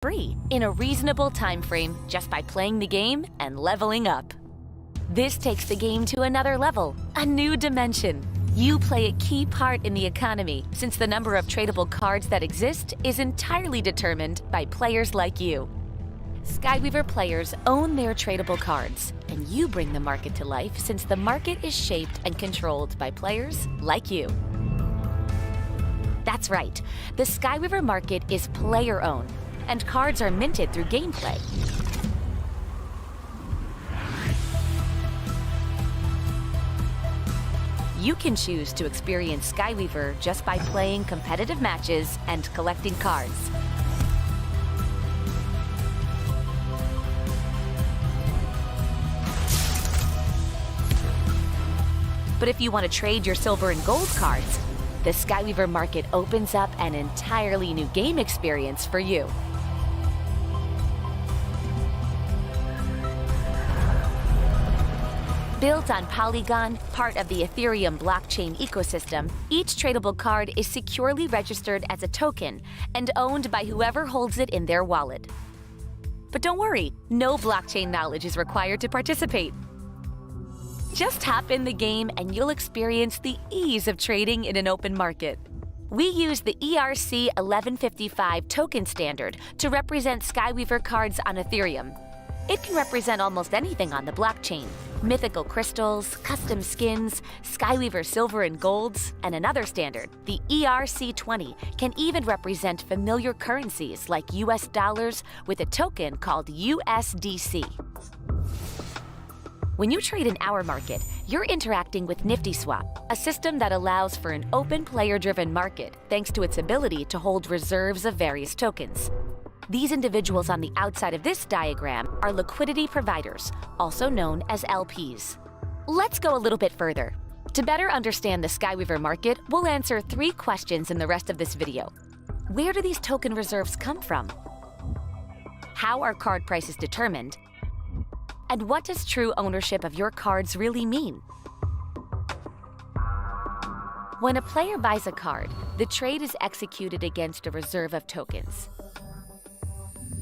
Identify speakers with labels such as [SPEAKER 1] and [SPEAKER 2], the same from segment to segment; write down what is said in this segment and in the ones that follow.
[SPEAKER 1] free in a reasonable time frame just by playing the game and leveling up. This takes the game to another level, a new dimension. You play a key part in the economy since the number of tradable cards that exist is entirely determined by players like you. Skyweaver players own their tradable cards, and you bring the market to life since the market is shaped and controlled by players like you. That's right, the Skyweaver market is player-owned, and cards are minted through gameplay. You can choose to experience Skyweaver just by playing competitive matches and collecting cards. But if you want to trade your silver and gold cards, the Skyweaver market opens up an entirely new game experience for you. Built on Polygon, part of the Ethereum blockchain ecosystem, each tradable card is securely registered as a token and owned by whoever holds it in their wallet. But don't worry, no blockchain knowledge is required to participate. Just hop in the game and you'll experience the ease of trading in an open market. We use the ERC 1155 token standard to represent Skyweaver cards on Ethereum. It can represent almost anything on the blockchain: mythical crystals, custom skins, Skyweaver silver and golds, and another standard, the ERC20, can even represent familiar currencies like US dollars with a token called USDC. When you trade in our market, you're interacting with NiftySwap, a system that allows for an open player-driven market thanks to its ability to hold reserves of various tokens. These individuals on the outside of this diagram are liquidity providers, also known as LPs. Let's go a little bit further. To better understand the Skyweaver market, we'll answer 3 questions in the rest of this video. Where do these token reserves come from? How are card prices determined? And what does true ownership of your cards really mean? When a player buys a card, the trade is executed against a reserve of tokens.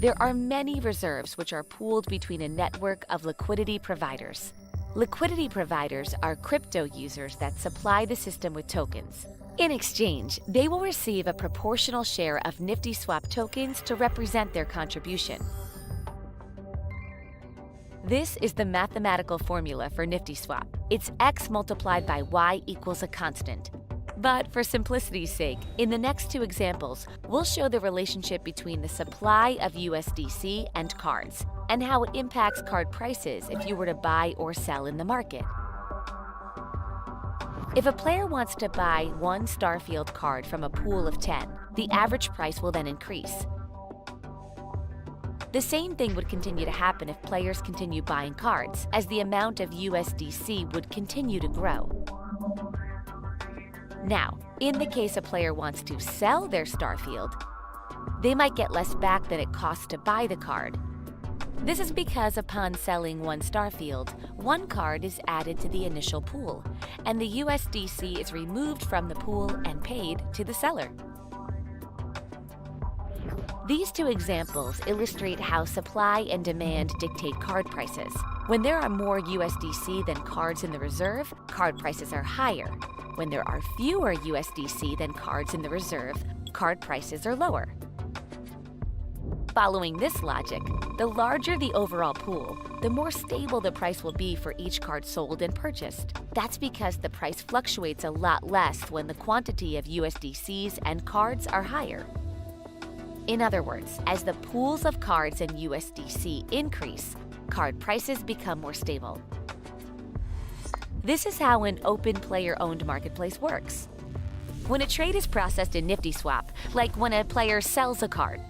[SPEAKER 1] There are many reserves which are pooled between a network of liquidity providers. Liquidity providers are crypto users that supply the system with tokens. In exchange, they will receive a proportional share of NiftySwap tokens to represent their contribution. This is the mathematical formula for NiftySwap. It's X multiplied by Y equals a constant. But for simplicity's sake, in the next 2 examples, we'll show the relationship between the supply of USDC and cards, and how it impacts card prices if you were to buy or sell in the market. If a player wants to buy 1 Starfield card from a pool of 10, the average price will then increase. The same thing would continue to happen if players continue buying cards, as the amount of USDC would continue to grow. Now, in the case a player wants to sell their Starfield, they might get less back than it costs to buy the card. This is because upon selling 1 Starfield, 1 card is added to the initial pool, and the USDC is removed from the pool and paid to the seller. These 2 examples illustrate how supply and demand dictate card prices. When there are more USDC than cards in the reserve, card prices are higher. When there are fewer USDC than cards in the reserve, card prices are lower. Following this logic, the larger the overall pool, the more stable the price will be for each card sold and purchased. That's because the price fluctuates a lot less when the quantity of USDCs and cards are higher. In other words, as the pools of cards and USDC increase, card prices become more stable. This is how an open player-owned marketplace works. When a trade is processed in NiftySwap, like when a player sells a card,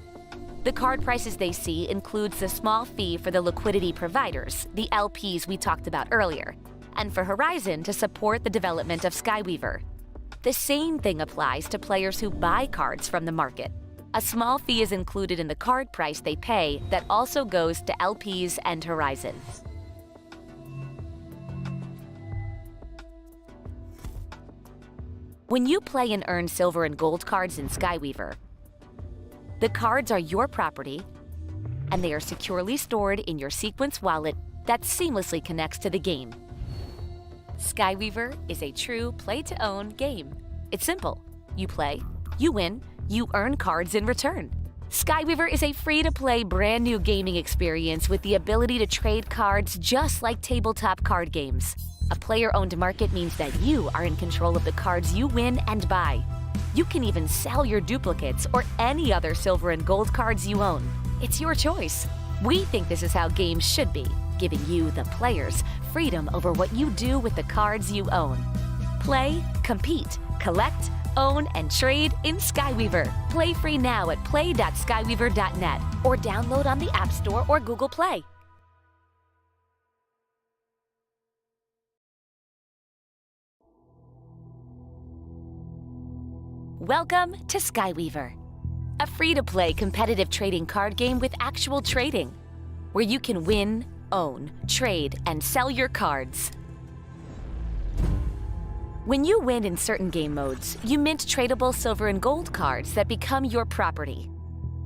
[SPEAKER 1] the card prices they see includes the small fee for the liquidity providers, the LPs we talked about earlier, and for Horizon to support the development of Skyweaver. The same thing applies to players who buy cards from the market. A small fee is included in the card price they pay that also goes to LPs and Horizon. When you play and earn silver and gold cards in Skyweaver, the cards are your property and they are securely stored in your Sequence wallet that seamlessly connects to the game. Skyweaver is a true play-to-own game. It's simple. You play, you win, you earn cards in return. Skyweaver is a free-to-play brand new gaming experience with the ability to trade cards just like tabletop card games. A player-owned market means that you are in control of the cards you win and buy. You can even sell your duplicates or any other silver and gold cards you own. It's your choice. We think this is how games should be, giving you, the players, freedom over what you do with the cards you own. Play, compete, collect, own, and trade in Skyweaver. Play free now at play.skyweaver.net or download on the App Store or Google Play. Welcome to Skyweaver, a free-to-play competitive trading card game with actual trading, where you can win, own, trade, and sell your cards. When you win in certain game modes, you mint tradable silver and gold cards that become your property.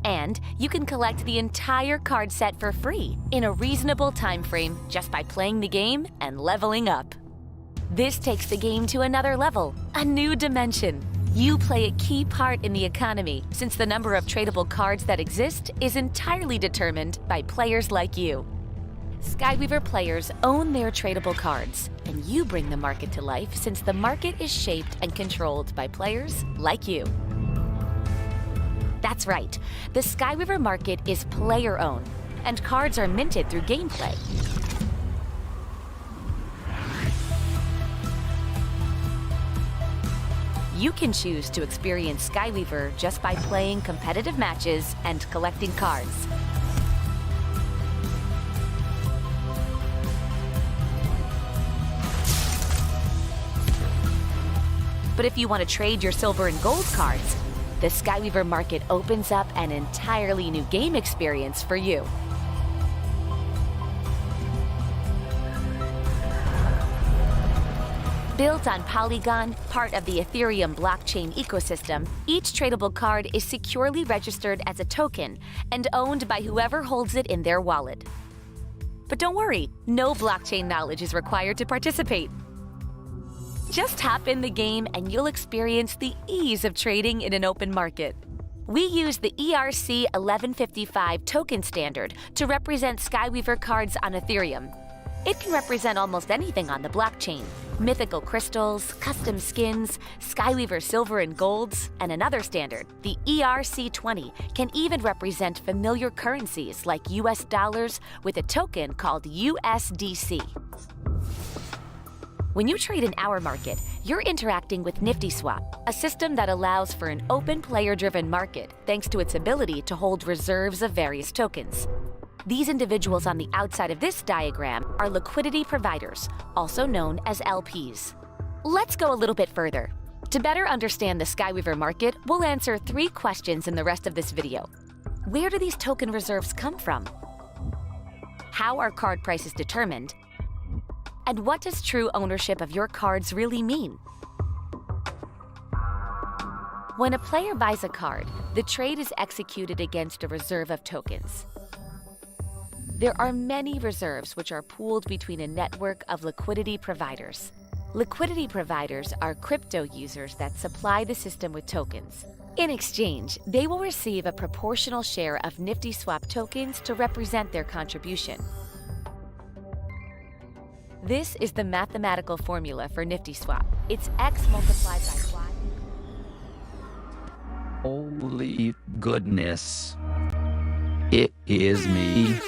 [SPEAKER 1] And you can collect the entire card set for free in a reasonable time frame just by playing the game and leveling up. This takes the game to another level, a new dimension. You play a key part in the economy, since the number of tradable cards that exist is entirely determined by players like you. Skyweaver players own their tradable cards, and you bring the market to life since the market is shaped and controlled by players like you. That's right, the Skyweaver market is player-owned, and cards are minted through gameplay. You can choose to experience Skyweaver just by playing competitive matches and collecting cards. But if you want to trade your silver and gold cards, the Skyweaver market opens up an entirely new game experience for you. Built on Polygon, part of the Ethereum blockchain ecosystem, each tradable card is securely registered as a token and owned by whoever holds it in their wallet. But don't worry, no blockchain knowledge is required to participate. Just hop in the game and you'll experience the ease of trading in an open market. We use the ERC 1155 token standard to represent Skyweaver cards on Ethereum. It can represent almost anything on the blockchain: mythical crystals, custom skins, Skyweaver silver and golds, and another standard, the ERC20, can even represent familiar currencies like US dollars with a token called USDC. When you trade in our market, you're interacting with NiftySwap, a system that allows for an open player-driven market thanks to its ability to hold reserves of various tokens. These individuals on the outside of this diagram are liquidity providers, also known as LPs. Let's go a little bit further. To better understand the Skyweaver market, we'll answer 3 questions in the rest of this video. Where do these token reserves come from? How are card prices determined? And what does true ownership of your cards really mean? When a player buys a card, the trade is executed against a reserve of tokens. There are many reserves which are pooled between a network of liquidity providers. Liquidity providers are crypto users that supply the system with tokens. In exchange, they will receive a proportional share of NiftySwap tokens to represent their contribution. This is the mathematical formula for NiftySwap. It's X multiplied by Y.
[SPEAKER 2] Holy goodness. It is me.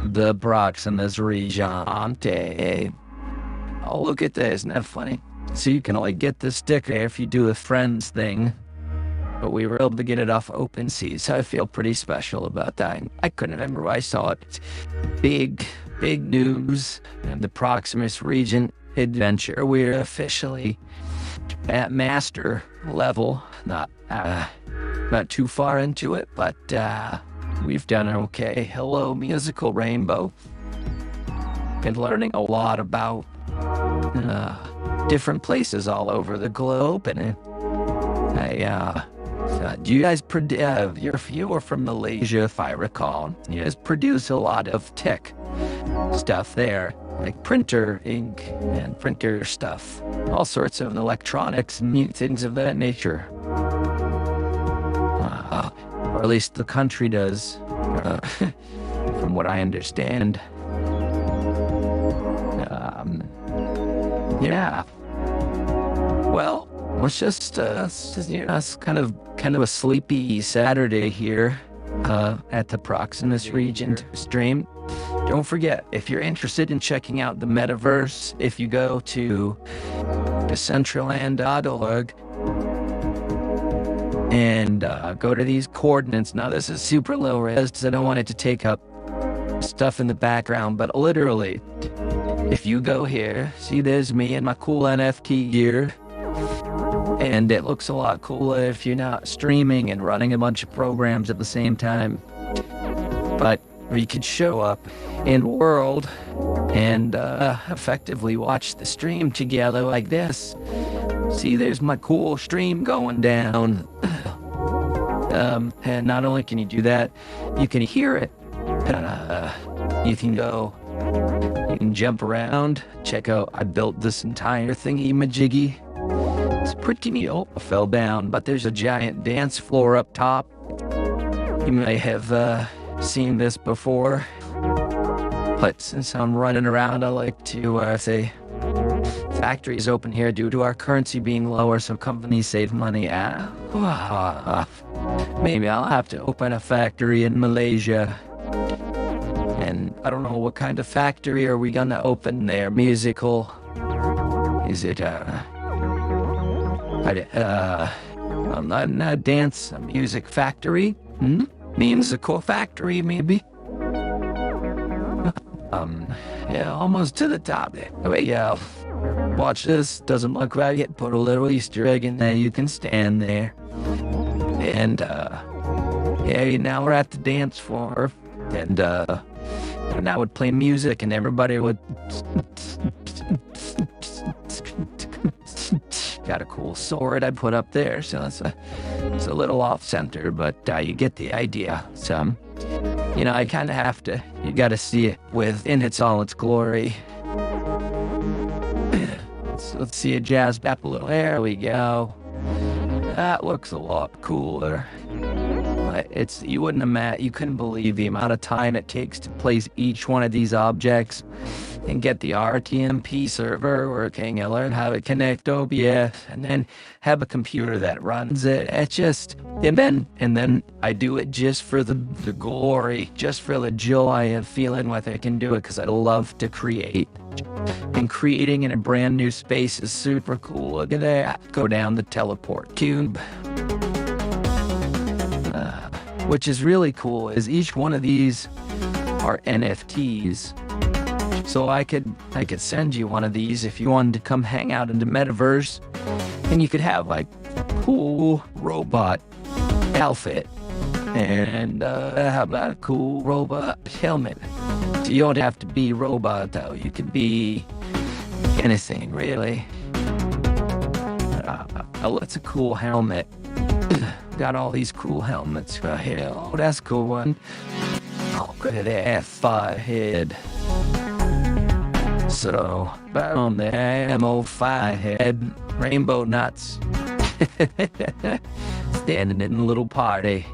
[SPEAKER 2] The Proximus Regente. Oh, look at this. Isn't that funny? So you can only get this sticker if you do a friends thing. But we were able to get it off OpenSea, so I feel pretty special about that. I couldn't remember where I saw it. It's big news. And the Proximus region adventure. We're officially at master level. Not too far into it, but we've done okay. Hello, Musical Rainbow. Been learning a lot about different places all over the globe, and Do you guys you were from Malaysia, if I recall. You guys produce a lot of tech stuff there, like printer ink and printer stuff, all sorts of electronics and things of that nature. Or at least the country does, from what I understand. Yeah. Well, it's just it's kind of a sleepy Saturday here at the Proximus region to stream. Don't forget, if you're interested in checking out the metaverse, if you go to decentraland.org and go to these coordinates. Now, this is super low res because I don't want it to take up stuff in the background, but literally, if you go here, see there's me and my cool NFT gear, and it looks a lot cooler if you're not streaming and running a bunch of programs at the same time. But you could show up in world and effectively watch the stream together like this. See, there's my cool stream going down. And not only can you do that, you can hear it. You can jump around, check out, I built this entire thingy-majiggy. It's pretty neat. Oh, I fell down, but there's a giant dance floor up top. You may have seen this before. But since I'm running around, I like to say factories open here due to our currency being lower, so companies save money. Maybe I'll have to open a factory in Malaysia. And I don't know what kind of factory are we gonna open there. Musical? Is it not dance, a music factory? Musical factory, maybe? Yeah, almost to the top there. Wait, yeah. Watch this. Doesn't look like it. Put a little Easter egg in there. You can stand there. And, yeah, now we're at the dance floor. And I would play music and everybody would... Got a cool sword I put up there, so it's a little off-center, but you get the idea. So, you know, I kind of have to, you got to see it in all its glory. So let's see a jazz bap a little. There we go. That looks a lot cooler. You you couldn't believe the amount of time it takes to place each one of these objects and get the RTMP server working and learn how to connect OBS and then have a computer that runs it. And then I do it just for the glory, just for the joy of feeling like I can do it, because I love to create. And creating in a brand new space is super cool. Look at that. Go down the teleport cube. Which is really cool, is each one of these are NFTs. So I could send you one of these if you wanted to come hang out in the metaverse, and you could have like cool robot outfit and how about a cool robot helmet. So you don't have to be robot though. You could be anything really. It's a cool helmet. Got all these cool helmets right here. Oh, that's a cool one. Oh, look at that F5 head. So, back on the MO5 head, rainbow nuts. Standing in a little party.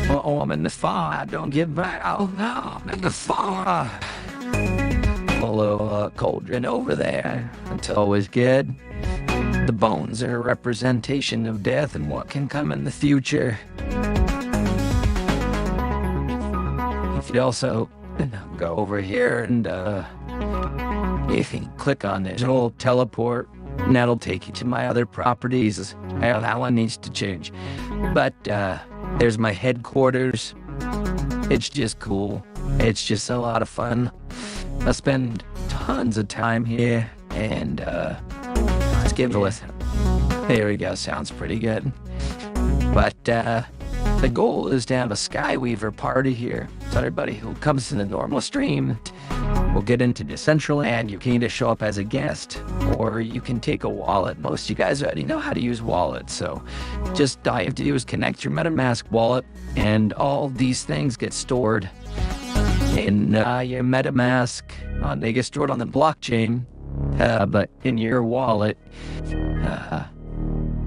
[SPEAKER 2] Oh, I'm in the fire. Don't get back. Oh, no, I'm in the fire. Little cauldron over there. It's always good. The bones are a representation of death and what can come in the future. You could also go over here and if you click on this, it'll teleport and that'll take you to my other properties. That one needs to change. But there's my headquarters. It's just cool. It's just a lot of fun. I spend tons of time here, and let's give it a listen. There we go, sounds pretty good. But the goal is to have a Skyweaver party here, so everybody who comes to the normal stream We'll get into Decentraland. You can either show up as a guest, or you can take a wallet. Most of you guys already know how to use wallets, so just all you have to do is connect your MetaMask wallet, and all these things get stored in your MetaMask. They get stored on the blockchain, but in your wallet.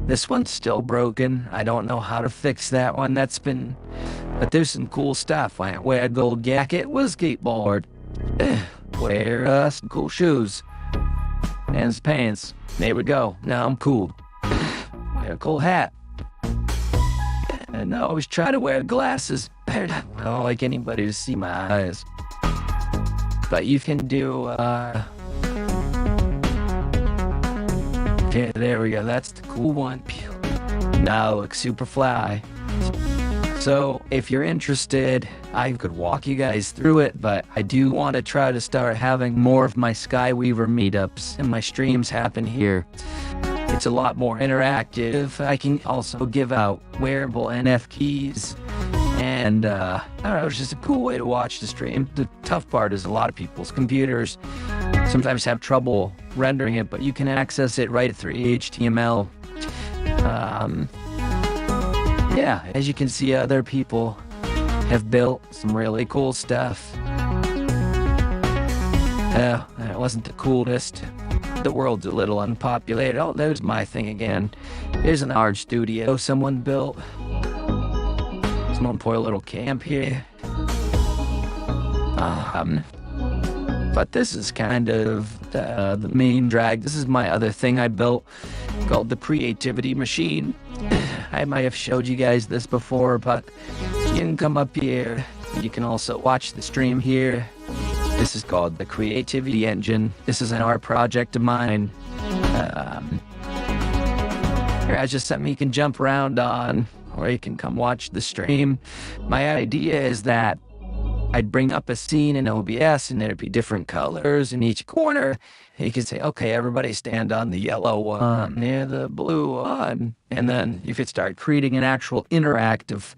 [SPEAKER 2] This one's still broken. I don't know how to fix that one. But there's some cool stuff. I wear a gold jacket with a skateboard. Wear some cool shoes and some pants. There we go. Now I'm cool. Wear a cool hat. And I always try to wear glasses. I don't like anybody to see my eyes. But you can do, okay, there we go. That's the cool one. Now it looks super fly. So if you're interested, I could walk you guys through it, but I do want to try to start having more of my Skyweaver meetups and my streams happen here. It's a lot more interactive. I can also give out wearable NFTs, and I don't know, it's just a cool way to watch the stream. The tough part is a lot of people's computers sometimes have trouble rendering it, but you can access it right through HTML. Yeah, as you can see, other people have built some really cool stuff. It wasn't the coolest. The world's a little unpopulated. Oh, there's my thing again. Here's an art studio someone built. Someone put a little camp here. But this is kind of the main drag. This is my other thing I built called the Creativity Machine. I might have showed you guys this before, but you can come up here. You can also watch the stream here. This is called the Creativity Engine. This is an art project of mine. Here, I just something you can jump around on, or you can come watch the stream. My idea is that I'd bring up a scene in OBS, and there'd be different colors in each corner. You could say, okay, everybody stand on the yellow one, near the blue one. And then you could start creating an actual interactive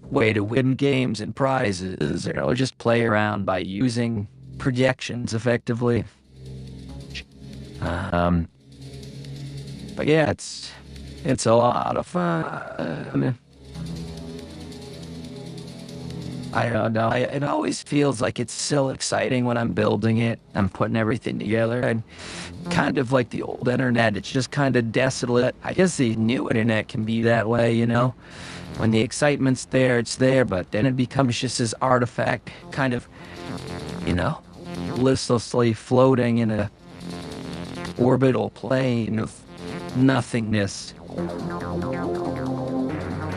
[SPEAKER 2] way to win games and prizes, or just play around by using projections effectively. But yeah, it's a lot of fun. I don't know. It always feels like it's so exciting when I'm building it. I'm putting everything together. And kind of like the old internet, it's just kind of desolate. I guess the new internet can be that way, you know? When the excitement's there, it's there, but then it becomes just this artifact, kind of, you know, listlessly floating in a orbital plane of nothingness.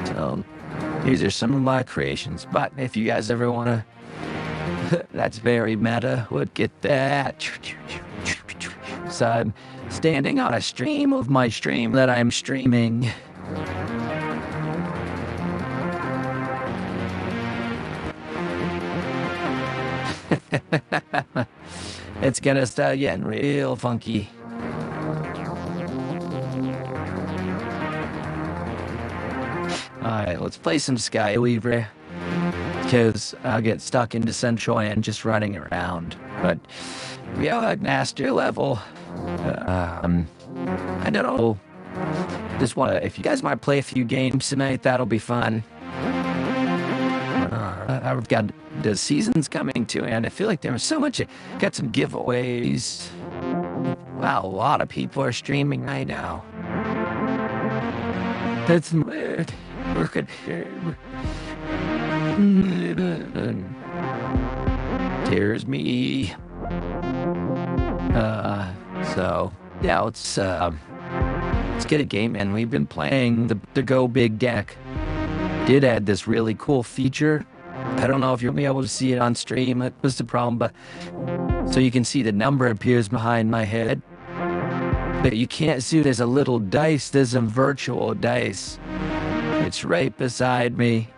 [SPEAKER 2] So these are some of my creations, but if you guys ever want to, that's very meta, would get that. So I'm standing on a stream of my stream that I'm streaming. It's gonna start getting real funky. Alright, let's play some Skyweaver, because I'll get stuck into Decentraland just running around. But we are at master level. I don't know. If you guys want to play a few games tonight, that'll be fun. I've got the season's coming to, and I feel like there was so much. Got some giveaways. Wow, a lot of people are streaming right now. That's weird. Tears me. So yeah, let's get a game in. We've been playing the Go Big deck. Did add this really cool feature. I don't know if you'll be able to see it on stream. That was the problem, but so you can see the number appears behind my head. But you can't see there's a little dice. There's a virtual dice. It's right beside me.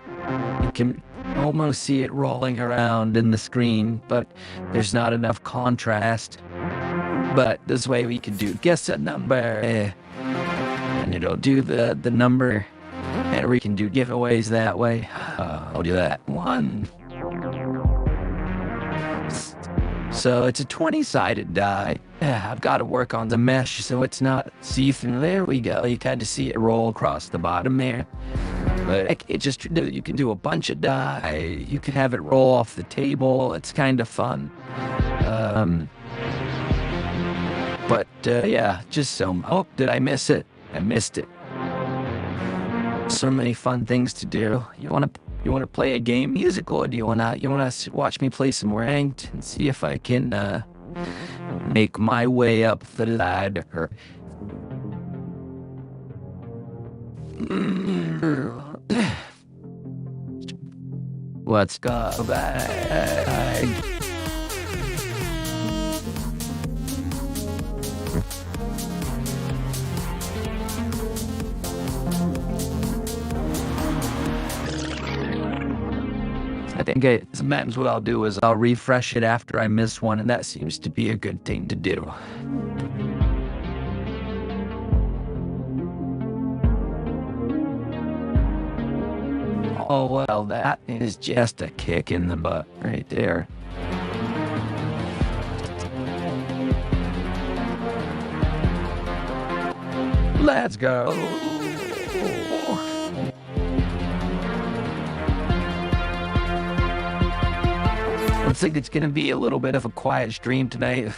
[SPEAKER 2] You can almost see it rolling around in the screen, but there's not enough contrast. But this way we can do guess a number, and it'll do the number, and we can do giveaways that way. I'll do that. 1. So it's a 20-sided die. Yeah, I've got to work on the mesh so it's not see-through. There we go. You kind of see it roll across the bottom there. But it just, you can do a bunch of die. You can have it roll off the table. It's kind of fun. Yeah, just so. Oh, did I miss it? I missed it. So many fun things to do. You want to play a game musical, or do you want to watch me play some ranked and see if I can make my way up the ladder? Let's go back. I think sometimes what I'll do is I'll refresh it after I miss one, and that seems to be a good thing to do. Oh, well, that is just a kick in the butt right there. Let's go. Looks like it's going to be a little bit of a quiet stream tonight.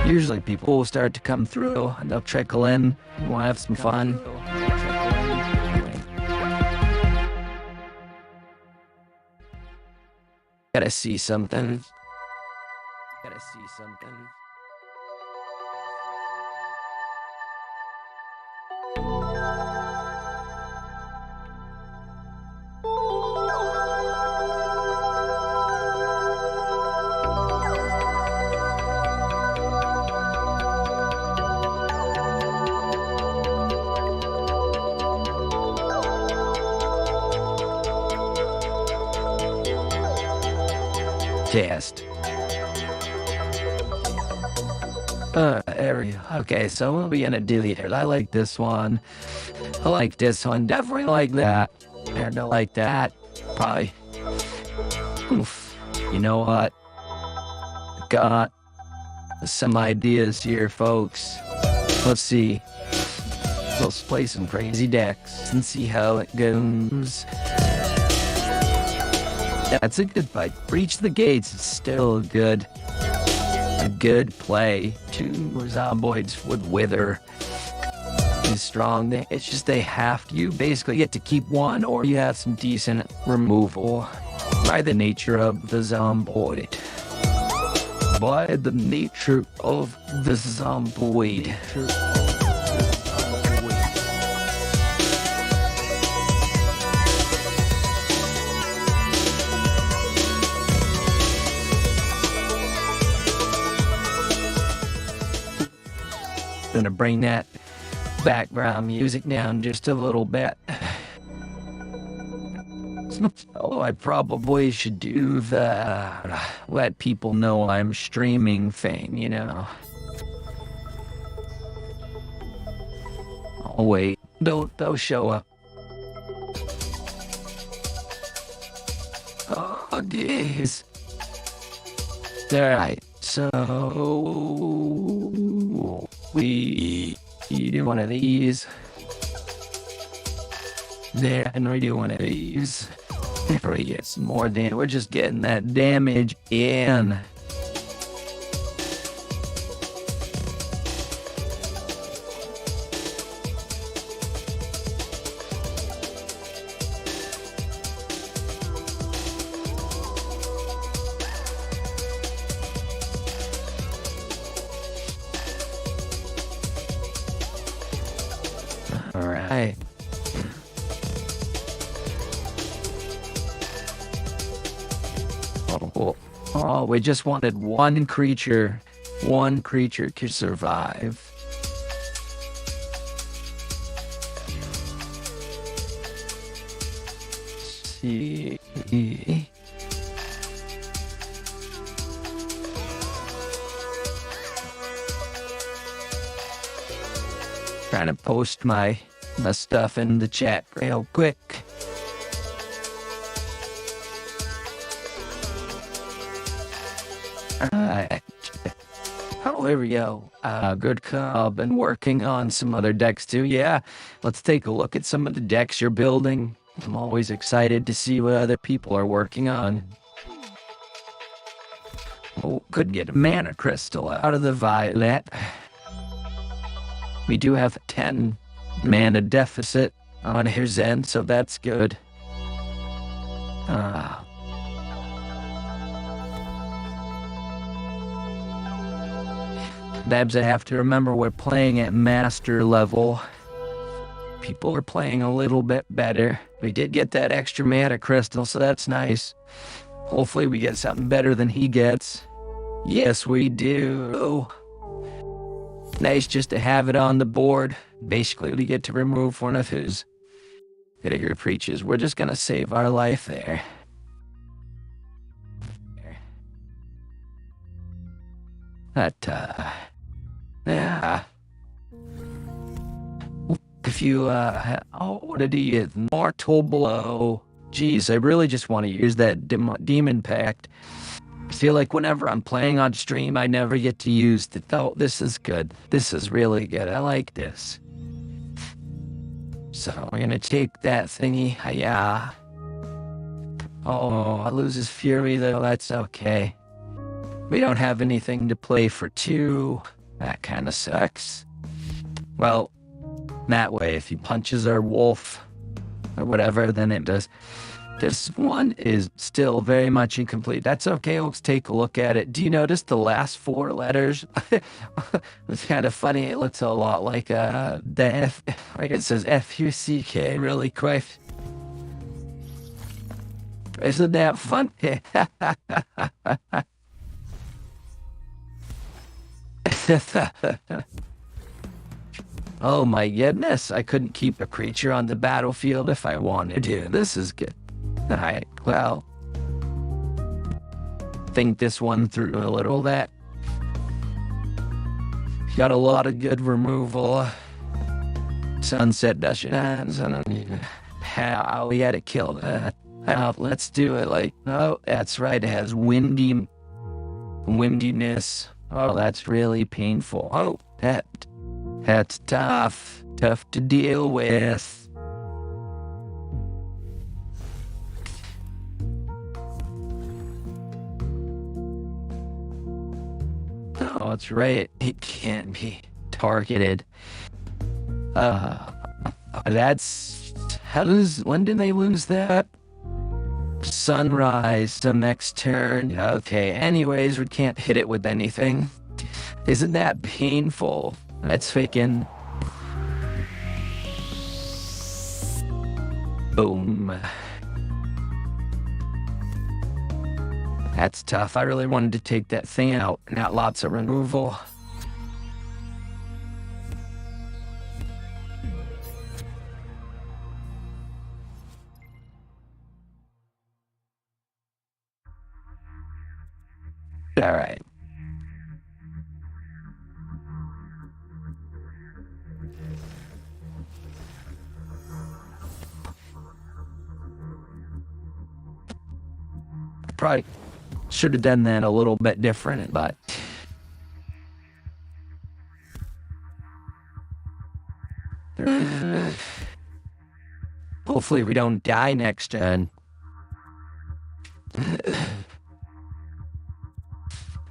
[SPEAKER 2] Usually people will start to come through and they'll trickle in. We'll have some fun. Gotta see something. Test. Okay, so what are we gonna do here? I like this one. I like this one. Definitely like that. I don't like that. Probably. Oof. You know what? Got some ideas here, folks. Let's see. Let's play some crazy decks and see how it goes. That's a good fight. Breach the gates is still good. A good play. 2 zomboids would wither. Is strong. It's just you basically get to keep one, or you have some decent removal by the nature of the zomboid. By the nature of the zomboid. Gonna bring that background music down just a little bit. Oh, I probably should do the let people know I'm streaming thing, you know. Oh wait, they'll show up. Oh, jeez. Alright, so you do one of these. There, and we do one of these. There we get some more damage. We're just getting that damage in. All right. Oh, we just wanted one creature to survive. See. Trying to post my stuff in the chat real quick. Alright. Oh, here we go. Good call. Been working on some other decks too. Yeah, let's take a look at some of the decks you're building. I'm always excited to see what other people are working on. Oh, could get a mana crystal out of the violet. We do have a 10 mana deficit on his end, so that's good. Babs, I have to remember we're playing at master level. People are playing a little bit better. We did get that extra mana crystal, so that's nice. Hopefully we get something better than he gets. Yes, we do. Nice just to have it on the board. Basically, we get to remove one of his bigger creatures. We're just gonna save our life there. Yeah. If you, what did he get? Mortal Blow. Jeez, I really just want to use that Demon Pact. I feel like whenever I'm playing on stream, I never get to use it. Oh, this is good. This is really good. I like this. So we're gonna take that thingy. Yeah. Oh, I lose his fury though. That's okay. We don't have anything to play for 2. That kind of sucks. Well, that way, if he punches our wolf or whatever, then it does. This one is still very much incomplete. That's okay. Let's take a look at it. Do you notice the last 4 letters? It's kind of funny. It looks a lot like the F, like it says F-U-C-K really quick. Isn't that fun? Oh my goodness, I couldn't keep a creature on the battlefield if I wanted to. This is good. Alright, well. Think this one through a little that. Got a lot of good removal. Sunset Dushes. How we had to kill that. Let's do it like, oh, that's right, it has windiness. Oh, that's really painful. Oh, that's tough. Tough to deal with. Oh, that's right. It can't be targeted. When did they lose that? Sunrise the next turn. Okay, anyways, we can't hit it with anything. Isn't that painful? That's freaking... Boom. That's tough. I really wanted to take that thing out. Not lots of removal. All right. Probably should have done that a little bit different, but hopefully we don't die next turn.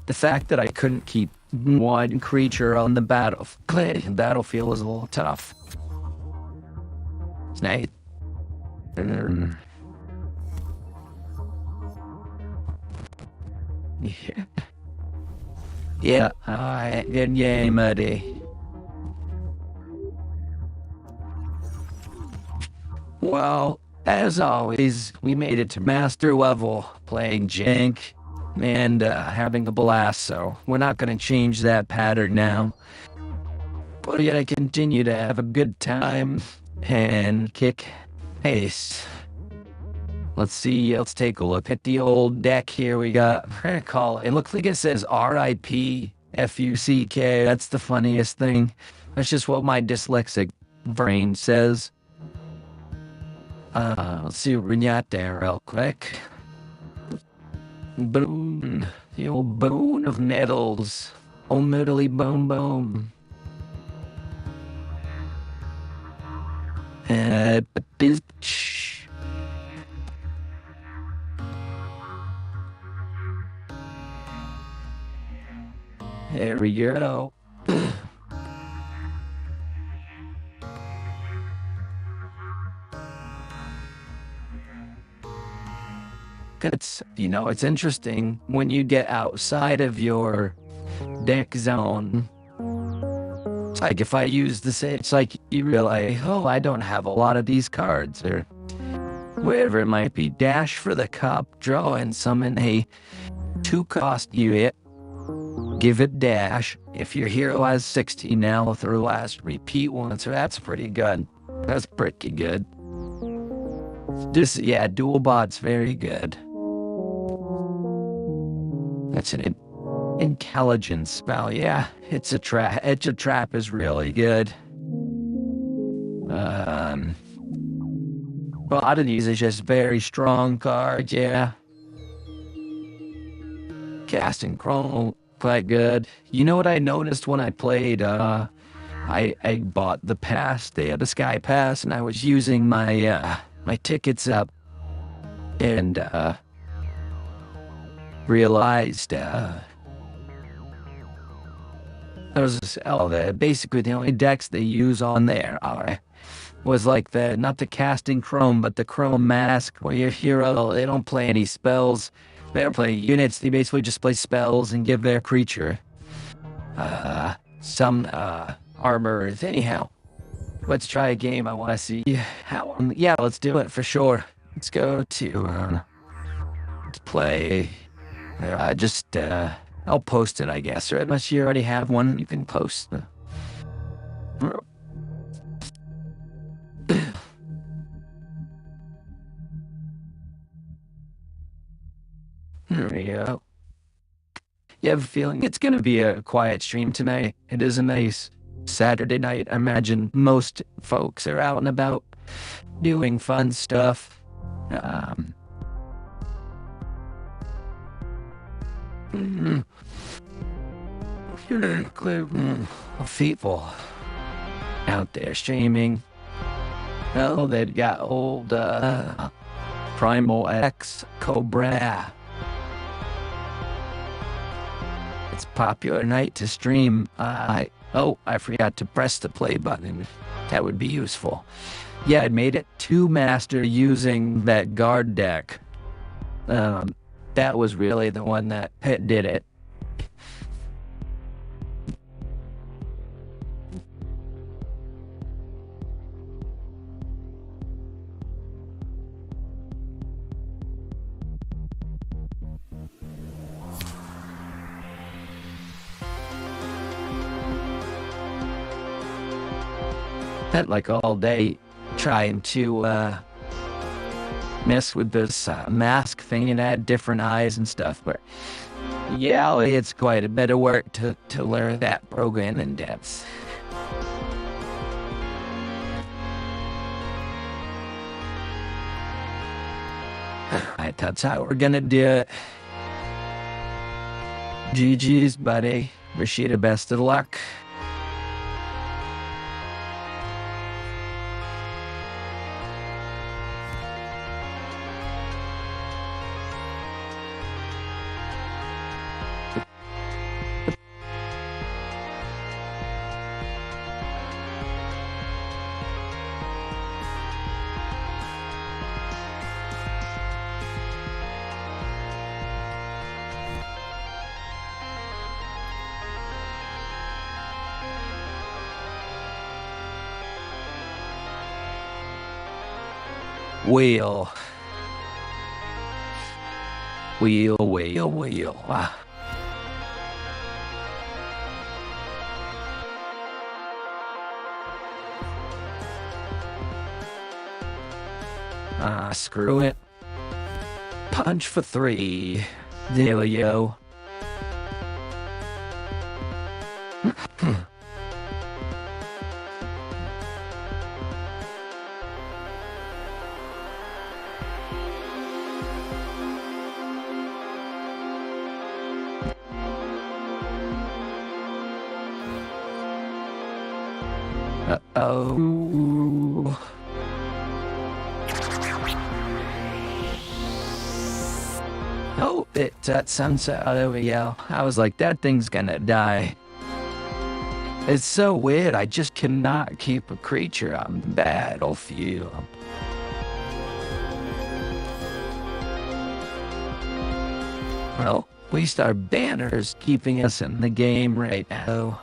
[SPEAKER 2] The fact that I couldn't keep one creature on the battlefield is a little tough. It's nice. Yeah. Alright, good game, buddy. Well, as always, we made it to master level, playing jank and having a blast, so we're not going to change that pattern now. But we're going to continue to have a good time and kick ace. Let's see, let's take a look at the old deck here. We got, we're going to call it looks like it says R.I.P. F-U-C-K. That's the funniest thing. That's just what my dyslexic brain says. Let's see what we got there real quick. Boon. The old boon of nettles. Oh, middly boom boom. Bitch. There we go. It's interesting when you get outside of your deck zone. It's like if I use the same, it's like you realize, oh, I don't have a lot of these cards, or whatever it might be. Dash for the cup, draw and summon a 2-cost unit. Give it dash. If your hero has 60 now through last, repeat once. So that's pretty good. That's pretty good. Dual bot's very good. That's an intelligence spell. Yeah, it's a trap. It's a trap is really good. A lot of these is just very strong cards. Yeah. Casting Chrome, quite good. You know what I noticed when I played? I bought the pass. They had a Sky Pass, and I was using my my tickets up, and realized basically the only decks they use on there was like not the Casting Chrome, but the Chrome Mask, where your hero, they don't play any spells. They don't play units. They basically just play spells and give their creature some armor. Anyhow, let's try a game. I want to see how. Yeah, let's do it for sure. Let's go to let's play. I'll post it, I guess. Or unless you already have one, you can post. There we go. You have a feeling it's going to be a quiet stream tonight. It is a nice Saturday night. I imagine most folks are out and about doing fun stuff. People out there streaming. Oh, they've got old Primal X Cobra. It's a popular night to stream. I forgot to press the play button. That would be useful. Yeah, I made it 2-master using that guard deck. That was really the one that did it. Spent like all day trying to mess with this mask thing and add different eyes and stuff, but yeah, it's quite a bit of work to learn that program in depth. Alright, that's how we're gonna do it. GG's, buddy. Rashida, best of luck. Wheel. Screw it. Punch for 3. There we go. Ooh. Oh, that sunset. There we go. I was like, that thing's gonna die. It's so weird. I just cannot keep a creature on the battlefield. Well, at least our banner's keeping us in the game right now.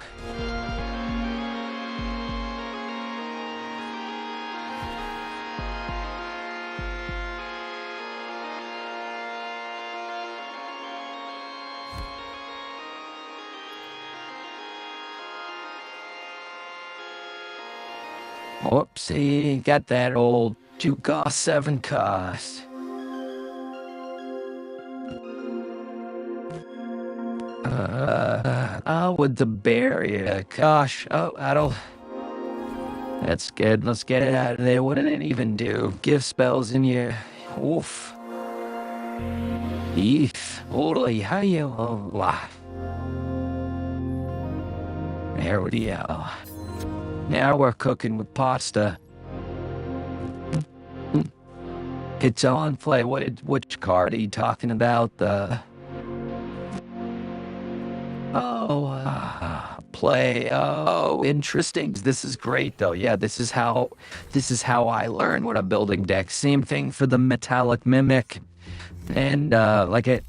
[SPEAKER 2] Whoopsie, got that old 2 cost, 7 cost. With the barrier, gosh, that's good, let's get it out of there. What did it even do? Give spells in your, oof. Eef, holy, how you, there we go. Now we're cooking with pasta. It's on play. Which card are you talking about? Play. Oh, interesting. This is great though. Yeah, this is how I learn when I'm building decks. Same thing for the metallic mimic. And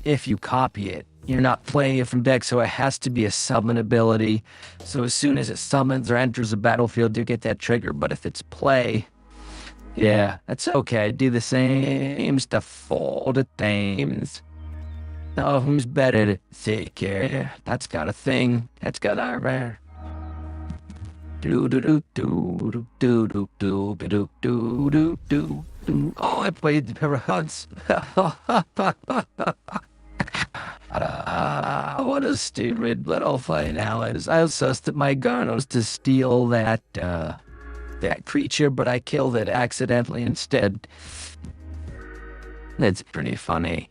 [SPEAKER 2] if you copy it, you're not playing it from deck, so it has to be a summon ability. So as soon as it summons or enters the battlefield, you get that trigger. But if it's play, yeah, that's okay. Do the same stuff all the times. Oh, who's better to take care? That's got a thing. That's got armor. Do do do do do do do do do do do. Oh, I played the Parahunts. What a stupid little fight, Alice. I was sussed at my Garnos to steal that creature, but I killed it accidentally instead. That's pretty funny.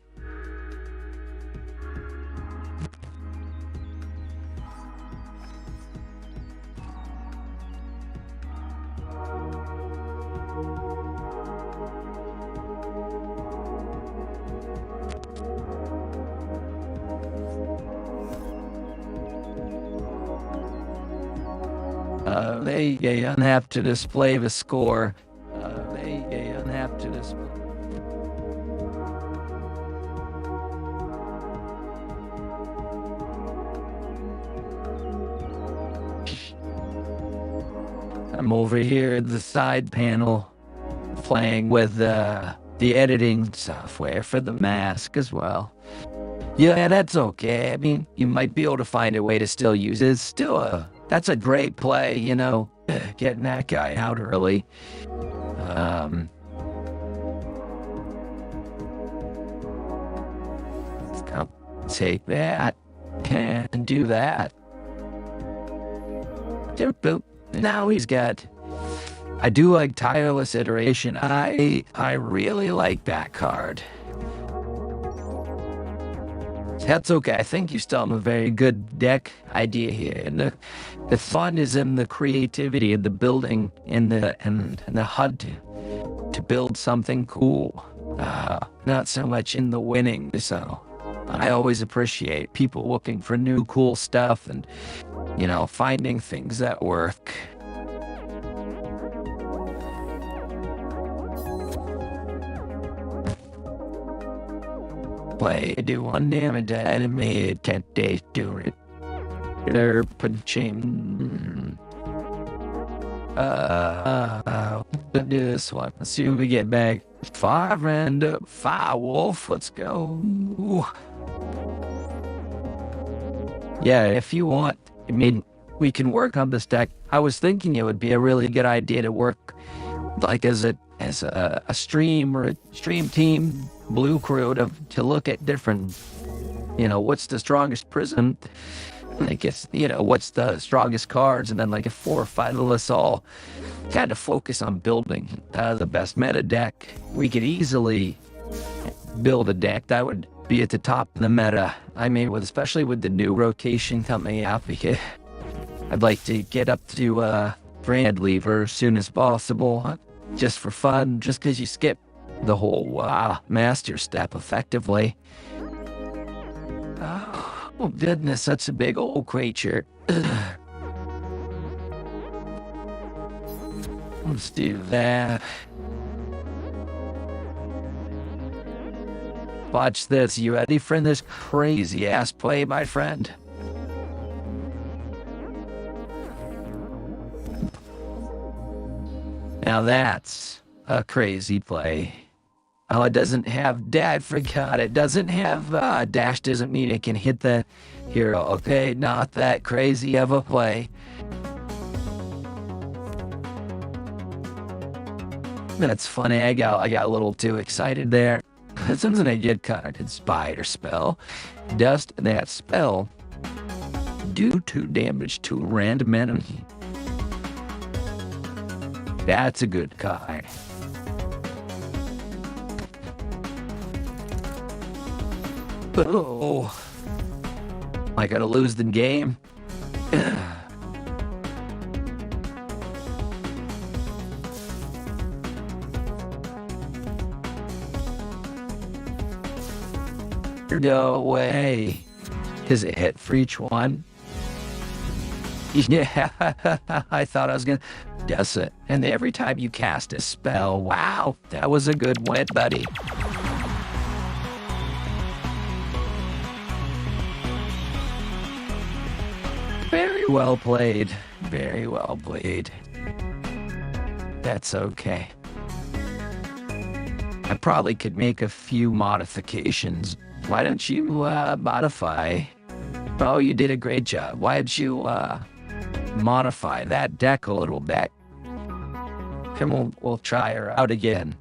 [SPEAKER 2] They don't have to display the score. They don't have to display. I'm over here at the side panel playing with the editing software for the mask as well. Yeah, that's okay. I mean, you might be able to find a way to still use it. It's still that's a great play, you know, getting that guy out early. Let's go take that and do that. Now he's got. I do like Tireless Iteration. I really like that card. That's okay. I think you still have a very good deck idea here. And the fun is in the creativity of the building and the hunt to build something cool. Not so much in the winning. So I always appreciate people looking for new cool stuff and, you know, finding things that work. Play, do 1 damage to enemy, can't they do it? They're punching. Do this one. Let's see what we get back. 5 and 5 wolf. Let's go. Ooh. Yeah, if you want, I mean, we can work on this deck. I was thinking it would be a really good idea to work like as a stream or a stream team blue crew to look at different, you know, what's the strongest prison, I guess, you know, what's the strongest cards, and then like a 4 or 5 of us all kind of focus on building the best meta deck. We could easily build a deck that would be at the top of the meta. I mean, especially with the new rotation coming out, because I'd like to get up to grand lever as soon as possible, just for fun, just because you skip the whole master step effectively. Oh goodness, that's a big old creature. Let's do that. Watch this. You ready for this crazy ass play, my friend? Now that's a crazy play. Oh, it doesn't have, I forgot, it doesn't have, dash doesn't mean it can hit the hero. Okay, not that crazy of a play. That's funny, I got a little too excited there. Sometimes I get caught in spider spell. Does that spell do 2 damage to a random enemy? That's a good card. Oh, I gotta lose the game. No way. Does it hit for each one? Yeah, I thought I was gonna guess it. And every time you cast a spell, wow, that was a good win, buddy. Very well played. Very well played. That's okay. I probably could make a few modifications. Why don't you modify? Oh, you did a great job. Why don't you modify that deck a little bit? And we'll try her out again.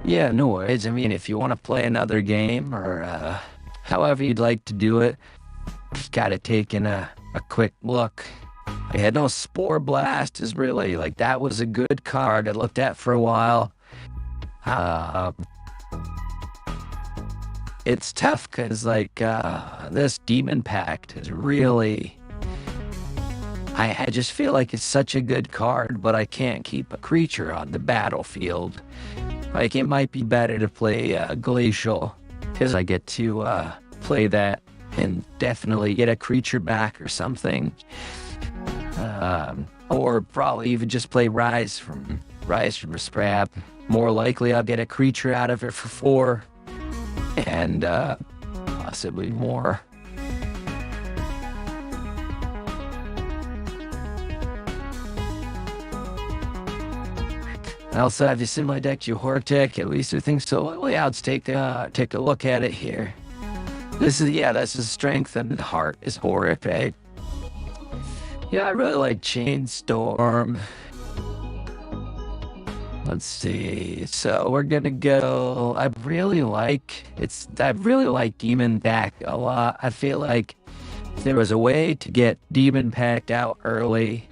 [SPEAKER 2] Yeah, no worries. I mean, if you want to play another game or however you'd like to do it, just gotta take in a quick look. I had no Spore Blast is really, like, that was a good card I looked at for a while. It's tough because, like, this Demon Pact is really... I just feel like it's such a good card, but I can't keep a creature on the battlefield. Like, it might be better to play Glacial, because I get to play that and definitely get a creature back or something. Or probably even just play Rise from Scrap. More likely I'll get a creature out of it for 4, and possibly more. I also have you semi-decked your Hortic, at least I think so. Well, yeah, let's take a look at it here. This is strength, and the heart is horrific. Yeah, I really like Chainstorm. Let's see. So we're gonna go. I really like Demon Pact a lot. I feel like if there was a way to get Demon Pact out early,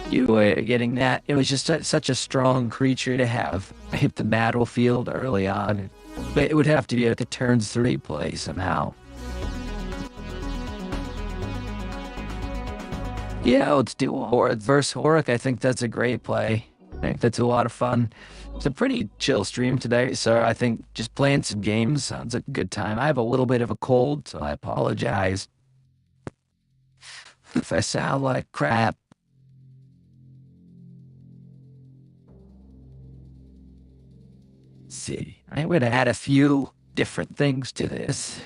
[SPEAKER 2] you were getting that. It was just such a strong creature to have hit the battlefield early on. But it would have to be at the turn 3 play somehow. Yeah, let's do Horrid versus Horic. I think that's a great play. I think that's a lot of fun. It's a pretty chill stream today, so I think just playing some games sounds like a good time. I have a little bit of a cold, so I apologize if I sound like crap. See, I would add a few different things to this.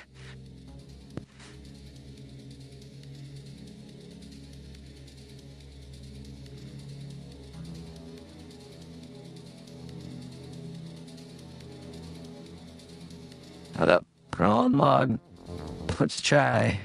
[SPEAKER 2] Hold up, prawn log. Let's try.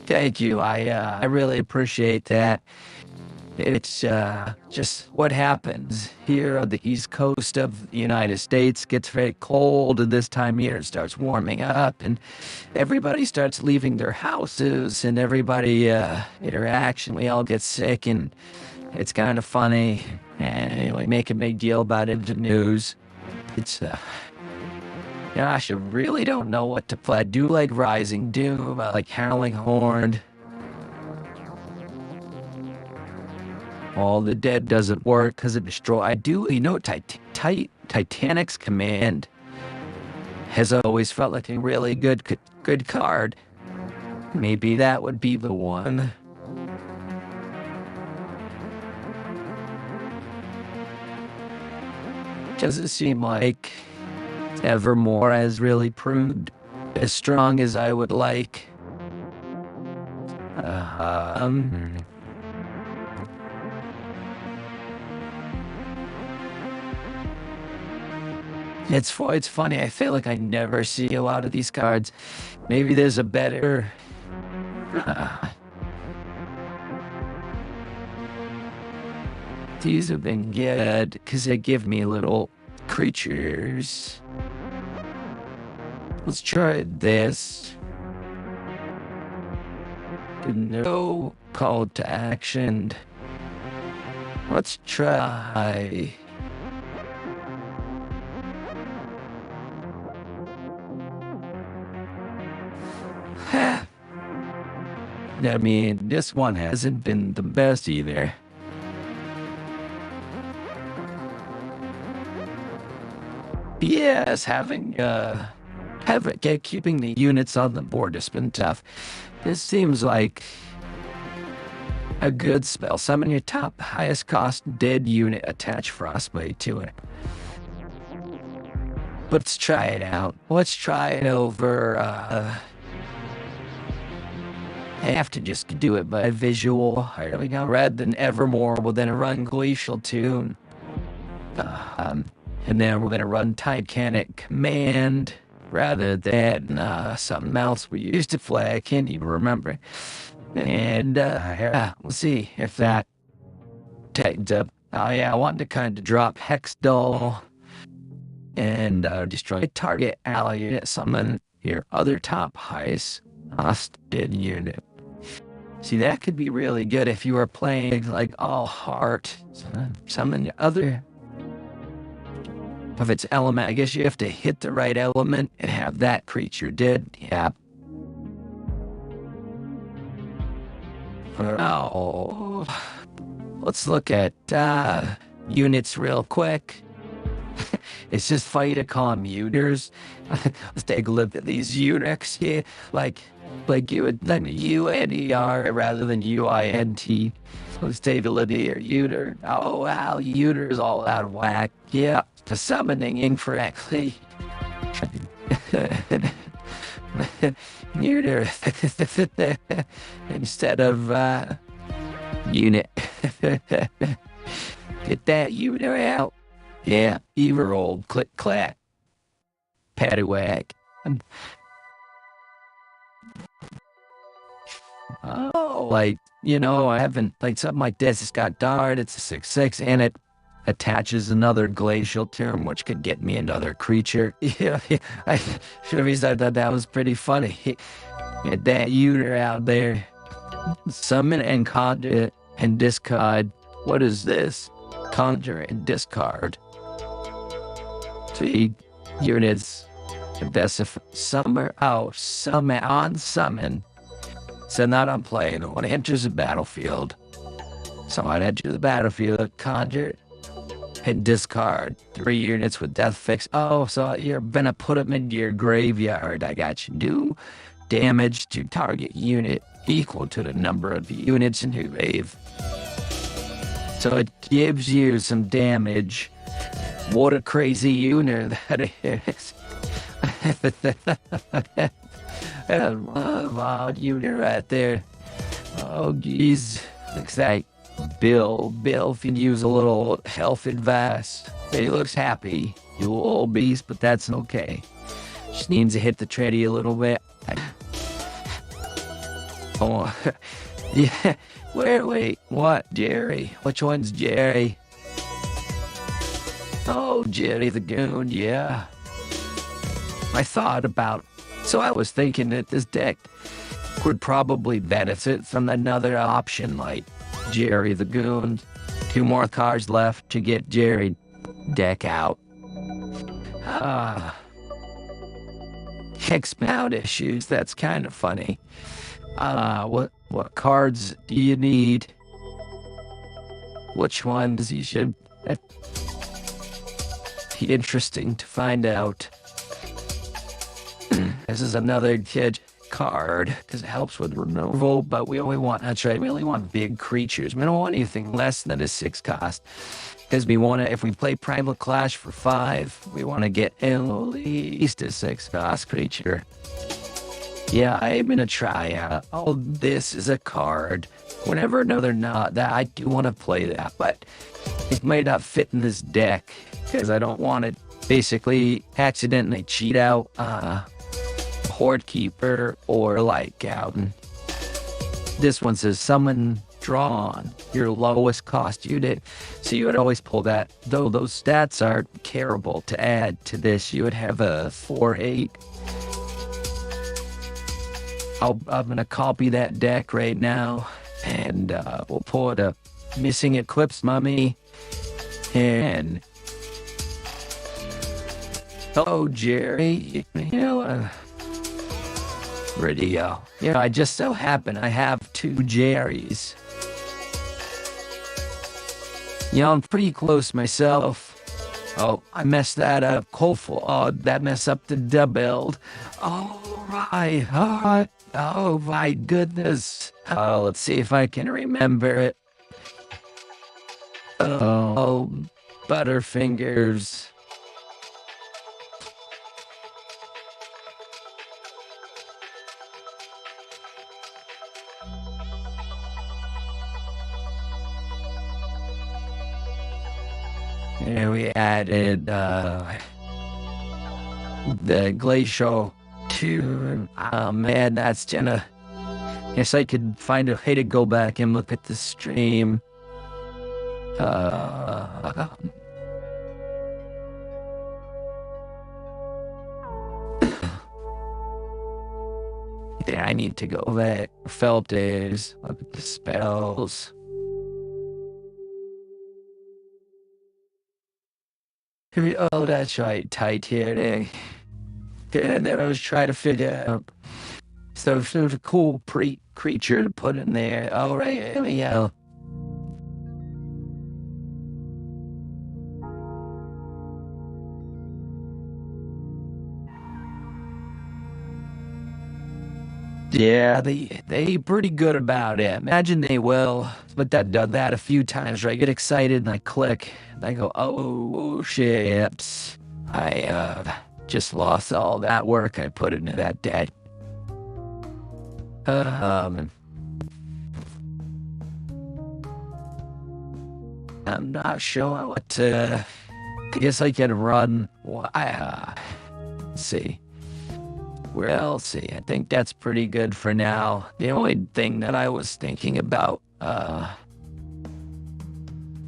[SPEAKER 2] Thank you. I really appreciate that. It's just what happens here on the East Coast of the United States. Gets very cold, and this time of year it starts warming up, and everybody starts leaving their houses, and everybody interaction. We all get sick, and it's kind of funny, and we make a big deal about it in the news. It's gosh, I really don't know what to play. I do like Rising Doom, I like Howling Horn. All the Dead doesn't work because it destroys. I do, Titanic's Command has always felt like a really good card. Maybe that would be the one. Doesn't seem like Evermore has really proved as strong as I would like. It's funny. I feel like I never see a lot of these cards. Maybe there's a better. These have been good because they give me little creatures. Let's try this. No call to action. Let's try. I mean, this one hasn't been the best either. Yes, keeping the units on the board has been tough. This seems like a good spell. Summon your top highest cost dead unit, attach Frostbite to it. Let's try it out. Let's try it over, I have to just do it by visual. Here we go. Rather than Evermore, we'll then run Glacial Tune. And then we're going to run Titanic Command rather than something else we used to play. I can't even remember. And we'll see if that tightens up. Oh yeah, I wanted to kind of drop Hex Doll and destroy target ally unit, summon your other top highest cost dead unit. See, that could be really good if you were playing like all heart. Summon the other of its element. I guess you have to hit the right element and have that creature dead. Yeah. Oh, let's look at units real quick. It's just fight a commuters. Let's take a look at these units here. Like you would like UNER rather than UINT. Let's take a look at your Uter. Oh wow, Uter's all out of whack. Yeah, the summoning incorrectly. Uter instead of unit. Get that Uter out. Yeah, Everold, click clack. Paddywhack. Oh, like, I haven't, like, something like this. It's got Dart, it's a 6/6, and it attaches another Glacial Term, which could get me another creature. Yeah, I should have said that was pretty funny. Get that Uter out there. Summon and conjure and discard. What is this? Conjure and discard. 3 units. Summon. So not on play. When it enters the battlefield. So it enters the battlefield, conjure and discard 3 units with death fix. Oh, so you're gonna put them into your graveyard. I got you. Do damage to target unit equal to the number of units in your grave. So it gives you some damage. What a crazy unit that is. I love odd unit right there. Oh, geez. Looks like Bill can use a little health advice. He looks happy. You old beast, but that's okay. Just needs to hit the treadie a little bit. Oh, yeah. Wait, what? Jerry? Which one's Jerry? Oh, Jerry the Goon, yeah. I thought about, so I was thinking that this deck would probably benefit from another option like Jerry the Goon. 2 more cards left to get Jerry deck out. Expound issues, that's kind of funny. What cards do you need? Which ones you should... Be interesting to find out. This is another kid card because it helps with removal, but we only want, that's right, we only want big creatures. We don't want anything less than a 6 cost because we want to, if we play Primal Clash for 5, we want to get at least a 6 cost creature. Yeah, I'm gonna try out. Oh, this is a card. Whenever another not that I do want to play that, but it might not fit in this deck because I don't want to basically accidentally cheat out Horde Keeper or Light Goblin. This one says summon drawn your lowest cost unit, so you would always pull that. Though those stats are terrible to add to this, you would have a 4/8. I'm gonna copy that deck right now, and we'll pull it up. Missing Eclipse Mummy, and hello, Jerry. You know, radio. Yeah, I just so happen I have 2 Jerrys. Yeah, I'm pretty close myself. Oh, I messed that up. Coleful. Oh, that messed up the build. All right. Oh, my goodness. Oh, let's see if I can remember it. Oh, Butterfingers. And we added the Glacial 2. Oh man, that's gonna... Guess I could find a way to go back and look at the stream. Yeah, I need to go back. Felt days. Look at the spells. Oh, that's right, Titanic. And then I was trying to figure out. So it was a cool creature to put in there. All right, here we go. Yeah, they pretty good about it. Imagine they will. But that done that a few times, right? I get excited and I click. And I go, oh shit. I just lost all that work I put into that deck. I'm not sure what to... I guess I can run... Let's see. Well, see, I think that's pretty good for now. The only thing that I was thinking about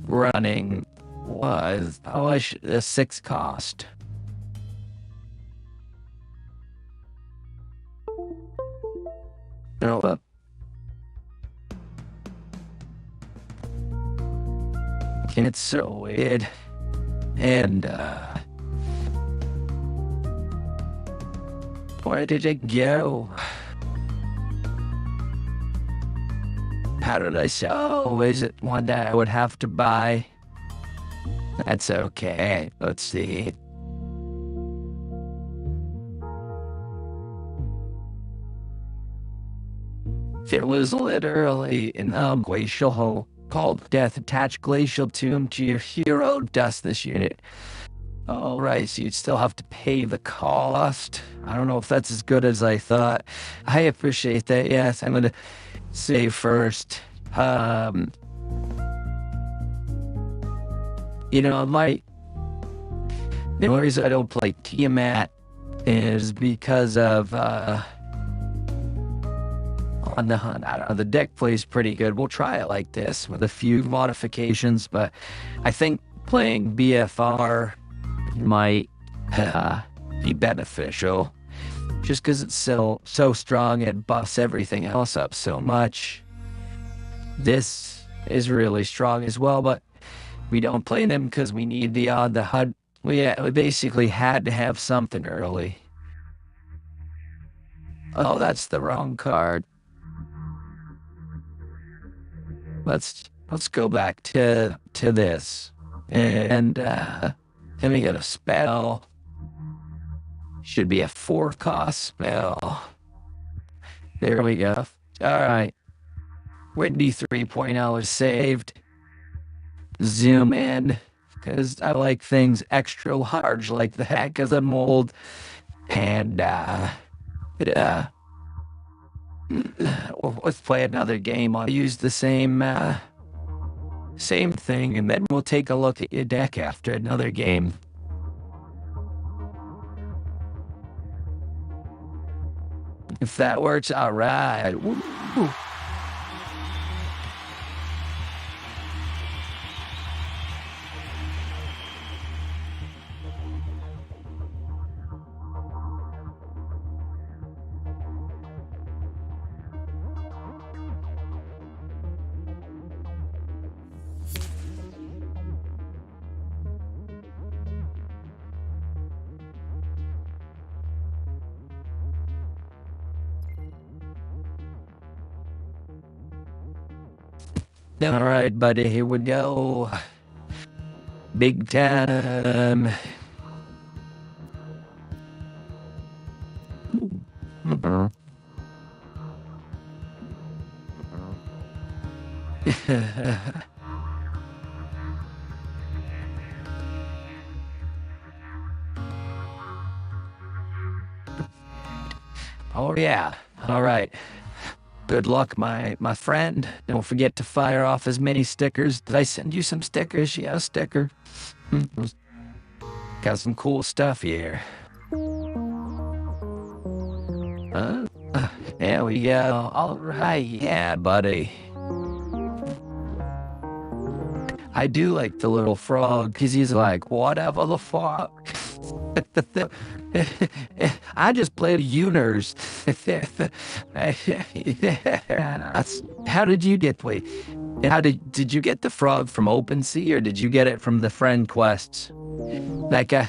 [SPEAKER 2] running was a 6 cost. No, it's so weird. And where did it go? How did I say? Oh, is it one that I would have to buy That's okay. Let's see. There was literally an glacial hole called Death attached glacial tomb to your hero dust this unit. All right, so you'd still have to pay the cost. I don't know if that's as good as I thought. I appreciate that. Yes, I'm gonna say first. The reason I don't play Tiamat is because of on the hunt. I don't know, the deck plays pretty good. We'll try it like this with a few modifications, but I think playing BFR might be beneficial just because it's so strong. It buffs everything else up so much. This is really strong as well, but we don't play them because we need the HUD. We basically had to have something early. Oh, that's the wrong card. Let's go back to this. And let me get a spell. Should be a 4-cost spell. There we go. All right. Windy 3.0 is saved. Zoom in, because I like things extra large like the heck of the mold. And let's play another game. I'll use the same thing, and then we'll take a look at your deck after another game. If that works, all right. Woo. All right, buddy, here we go. Big time. Oh, yeah. All right. Good luck, my friend. Don't forget to fire off as many stickers. Did I send you some stickers? Yeah, a sticker. Got some cool stuff here. There we go. All right, yeah, buddy. I do like the little frog, because he's like, whatever the fuck. I just played Uners. How did you get did you get the frog from OpenSea, or did you get it from the friend quests? That guy.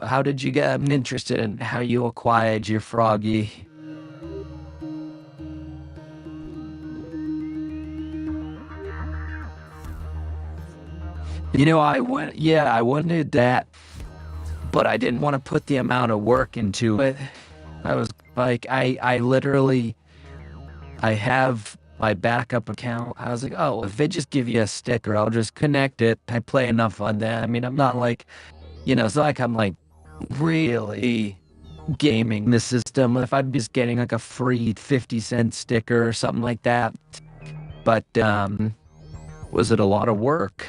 [SPEAKER 2] How did you get interested in how you acquired your froggy? I wanted that, but I didn't want to put the amount of work into it. I was like, I have my backup account. I was like, oh, if they just give you a sticker, I'll just connect it. I play enough on that. I mean, I'm not like, it's like I'm like really gaming the system. If I'm just getting like a free 50-cent sticker or something like that. But was it a lot of work?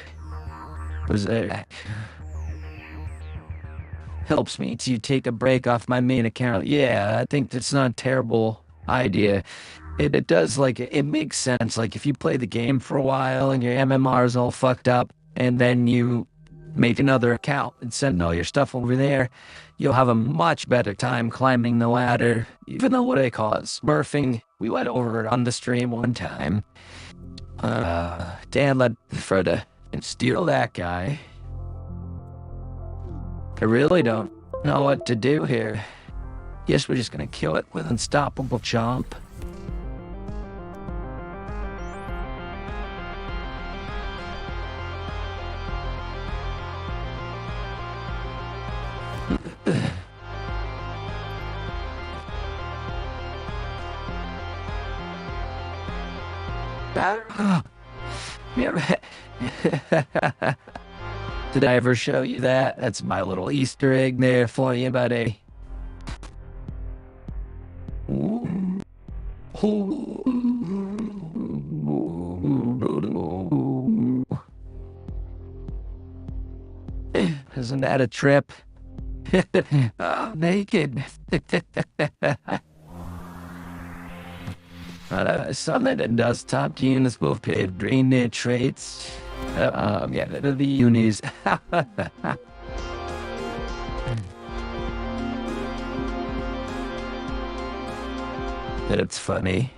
[SPEAKER 2] Helps me to take a break off my main account. Yeah, I think that's not a terrible idea. It does, like, it makes sense. Like, if you play the game for a while and your MMR is all fucked up, and then you make another account and send all your stuff over there, you'll have a much better time climbing the ladder. Even though what they call it, smurfing, we went over it on the stream one time. Dan let Freda and steal that guy. I really don't know what to do here. Guess we're just gonna kill it with Unstoppable Chomp. Did I ever show you that? That's my little Easter egg there for you, buddy. Isn't that a trip? Oh, naked. Something that does top units will pay drain their traits. Yeah, the unis. That's funny.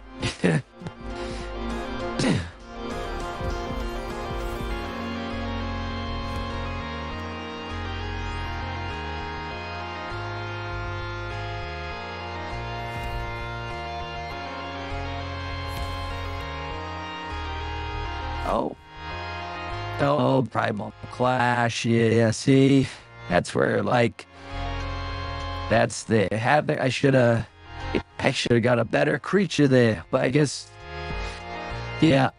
[SPEAKER 2] Oh, Primal Clash, yeah, see? That's where, like, that's the havoc. I should have got a better creature there, but I guess, yeah,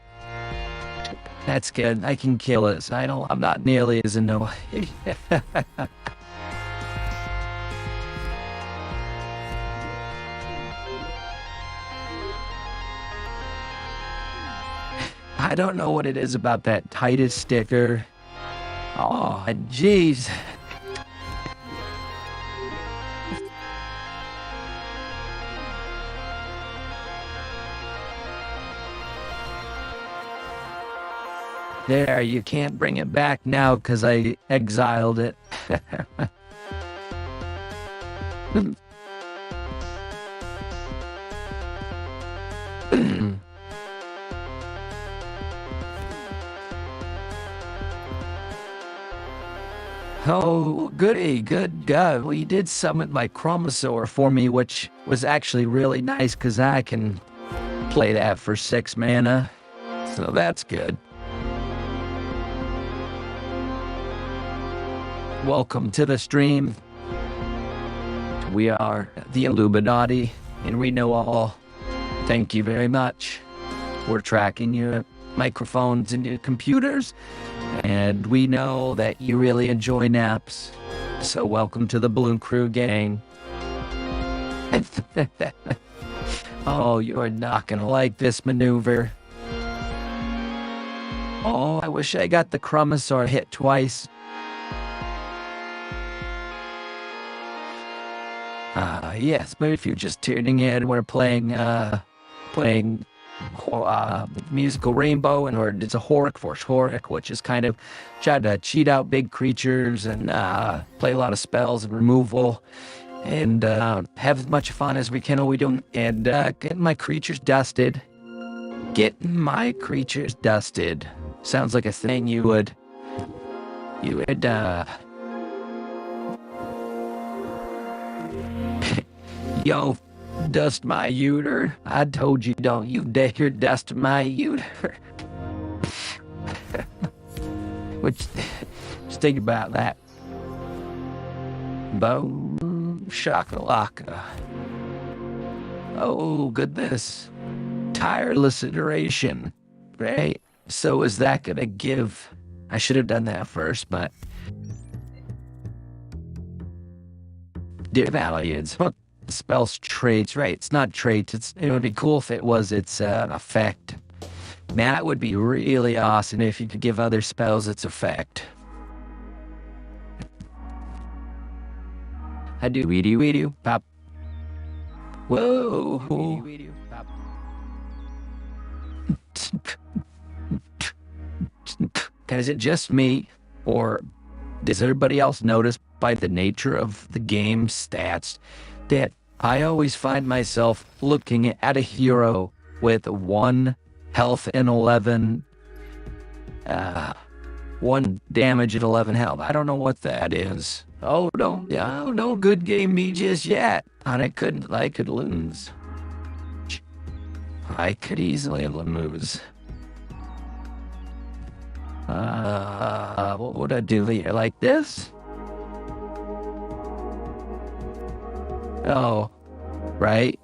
[SPEAKER 2] that's good. I can kill it, so I'm not nearly as annoyed. I don't know what it is about that Titus sticker. Oh, jeez. There, you can't bring it back now because I exiled it. Oh, goody, good God. Well, you did summon my Chromosaur for me, which was actually really nice because I can play that for 6 mana. So that's good. Welcome to the stream. We are the Illuminati, and we know all. Thank you very much. We're tracking your microphones and your computers, and we know that you really enjoy naps. So welcome to the Balloon Crew gang. Oh, you're not gonna like this maneuver. Oh, I wish I got the Chromosaur hit twice. Yes, but if you're just tuning in, we're playing Musical Rainbow, and it's a Horic Force Horic, which is kind of trying to cheat out big creatures and play a lot of spells and removal, and have as much fun as we can while we do, and getting my creatures dusted. Sounds like a thing you would yo, dust my uter. I told you, don't you dare dust my uter. Which, just think about that. Boom, shakalaka. Oh, goodness. Tireless iteration. Right? So is that gonna give... I should have done that first, but... Dear Valiants, what spells traits, right? It's not traits. It would be cool if it was its effect. Man, that would be really awesome if you could give other spells its effect. I do weedy pop. Whoa. Is it just me, or does everybody else notice by the nature of the game's stats that I always find myself looking at a hero with 1 health and 11 1 damage at 11 health. I don't know what that is. Oh, no. Yeah, no good game me just yet. And I could lose. I could easily lose. What would I do here? Like this? Oh, right.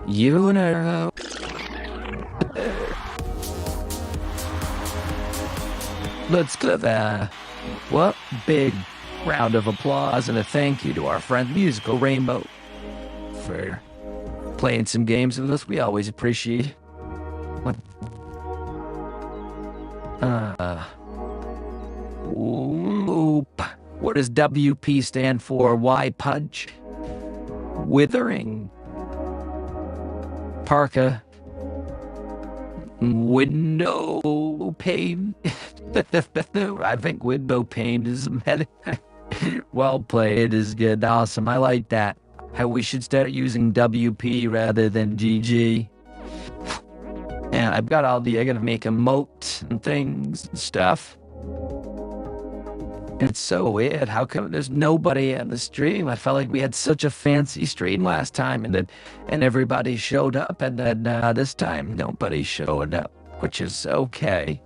[SPEAKER 2] You know. Let's give what big round of applause and a thank you to our friend Musical Rainbow for playing some games with us. We always appreciate it. What does WP stand for? Why punch? Withering. Parka. Window pane. I think window pane is well played. Is good. Awesome. I like that. How we should start using WP rather than GG. And I've got I gotta make emotes and things and stuff. It's so weird. How come there's nobody on the stream? I felt like we had such a fancy stream last time, and everybody showed up, and then this time nobody showed up, which is okay.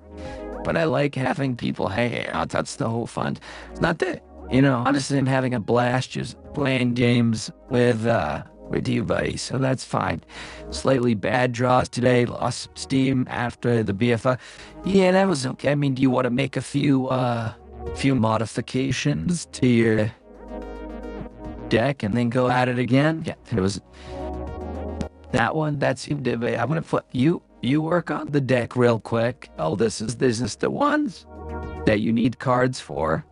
[SPEAKER 2] But I like having people hang out. That's the whole fun. It's not that, honestly, I'm having a blast just playing games with you, buddy. So that's fine. Slightly bad draws today. Lost steam after the BFI. Yeah, that was okay. I mean, do you want to make a few modifications to your deck and then go at it again? Yeah, it was that one. That seemed to be. I'm gonna put you work on the deck real quick. Oh, this is the ones that you need cards for.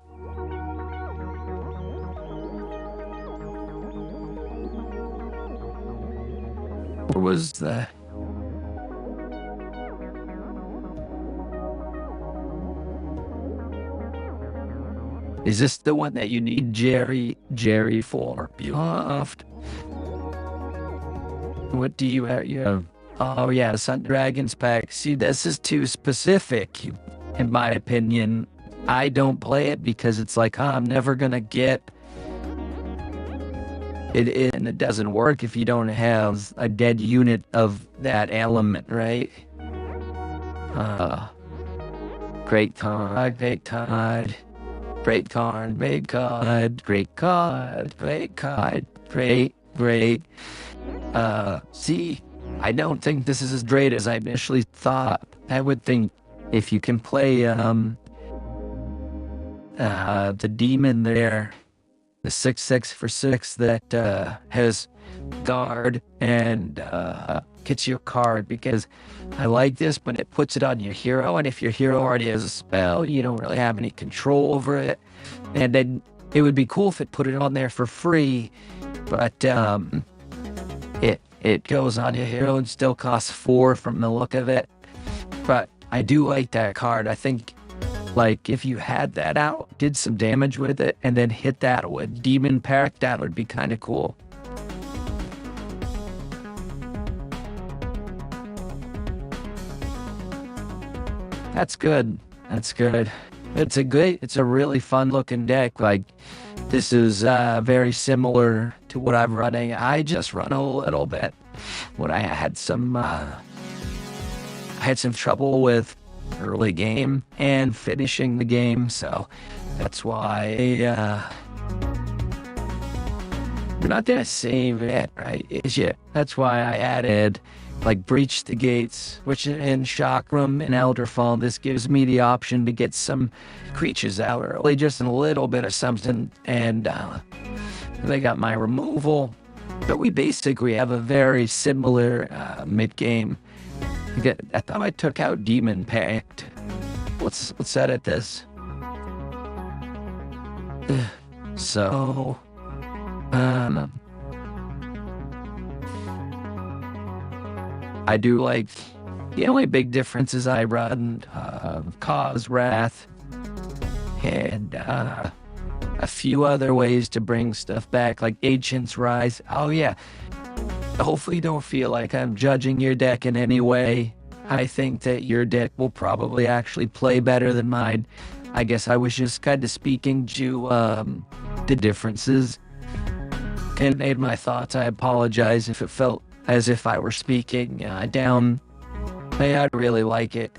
[SPEAKER 2] Or was the Is this the one that you need Jerry for? Beloved. What do you have? Oh yeah, Sun Dragon's pack. See, this is too specific, in my opinion. I don't play it because it's like, I'm never gonna get it, and it doesn't work if you don't have a dead unit of that element, right? Great card, great card. Great card, great card, great card, great card, great. See, I don't think this is as great as I initially thought. I would think if you can play the demon there, the 6/6 for 6 that has guard and gets your card, because I like this when it puts it on your hero, and if your hero already has a spell, you don't really have any control over it. And then it would be cool if it put it on there for free, but it goes on your hero and still costs 4 from the look of it. But I do like that card. I think, like, if you had that out, did some damage with it, and then hit that with Demon Pack, that would be kind of cool. That's good. That's good. It's a really fun looking deck. Like, this is very similar to what I'm running. I just run a little bit when I had some trouble with early game and finishing the game, so that's why you're not gonna save it, right? That's why I added like Breach the Gates, which in Chakram and Elderfall, this gives me the option to get some creatures out early, just a little bit of something, and they got my removal. But we basically have a very similar mid-game. I thought I took out Demon Pact. Let's edit this. So, I do like, the only big difference is I run Cause Wrath and a few other ways to bring stuff back, like Ancient's Rise. Oh yeah, hopefully don't feel like I'm judging your deck in any way. I think that your deck will probably actually play better than mine. I guess I was just kind of speaking to the differences and made my thoughts. I apologize if it felt as if I were speaking down. I really like it.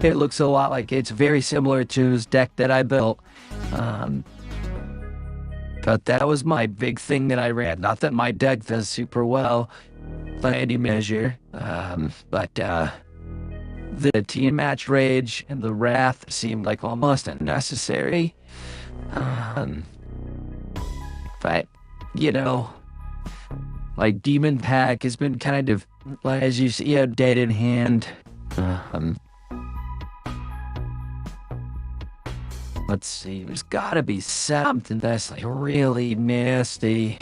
[SPEAKER 2] It looks a lot like it's very similar to his deck that I built. But that was my big thing that I ran. Not that my deck does super well by any measure, but the team match rage and the wrath seemed like almost unnecessary. But, you know, like Demon Pack has been kind of, as you see, a dead in hand. Let's see, there's gotta be something that's like really nasty.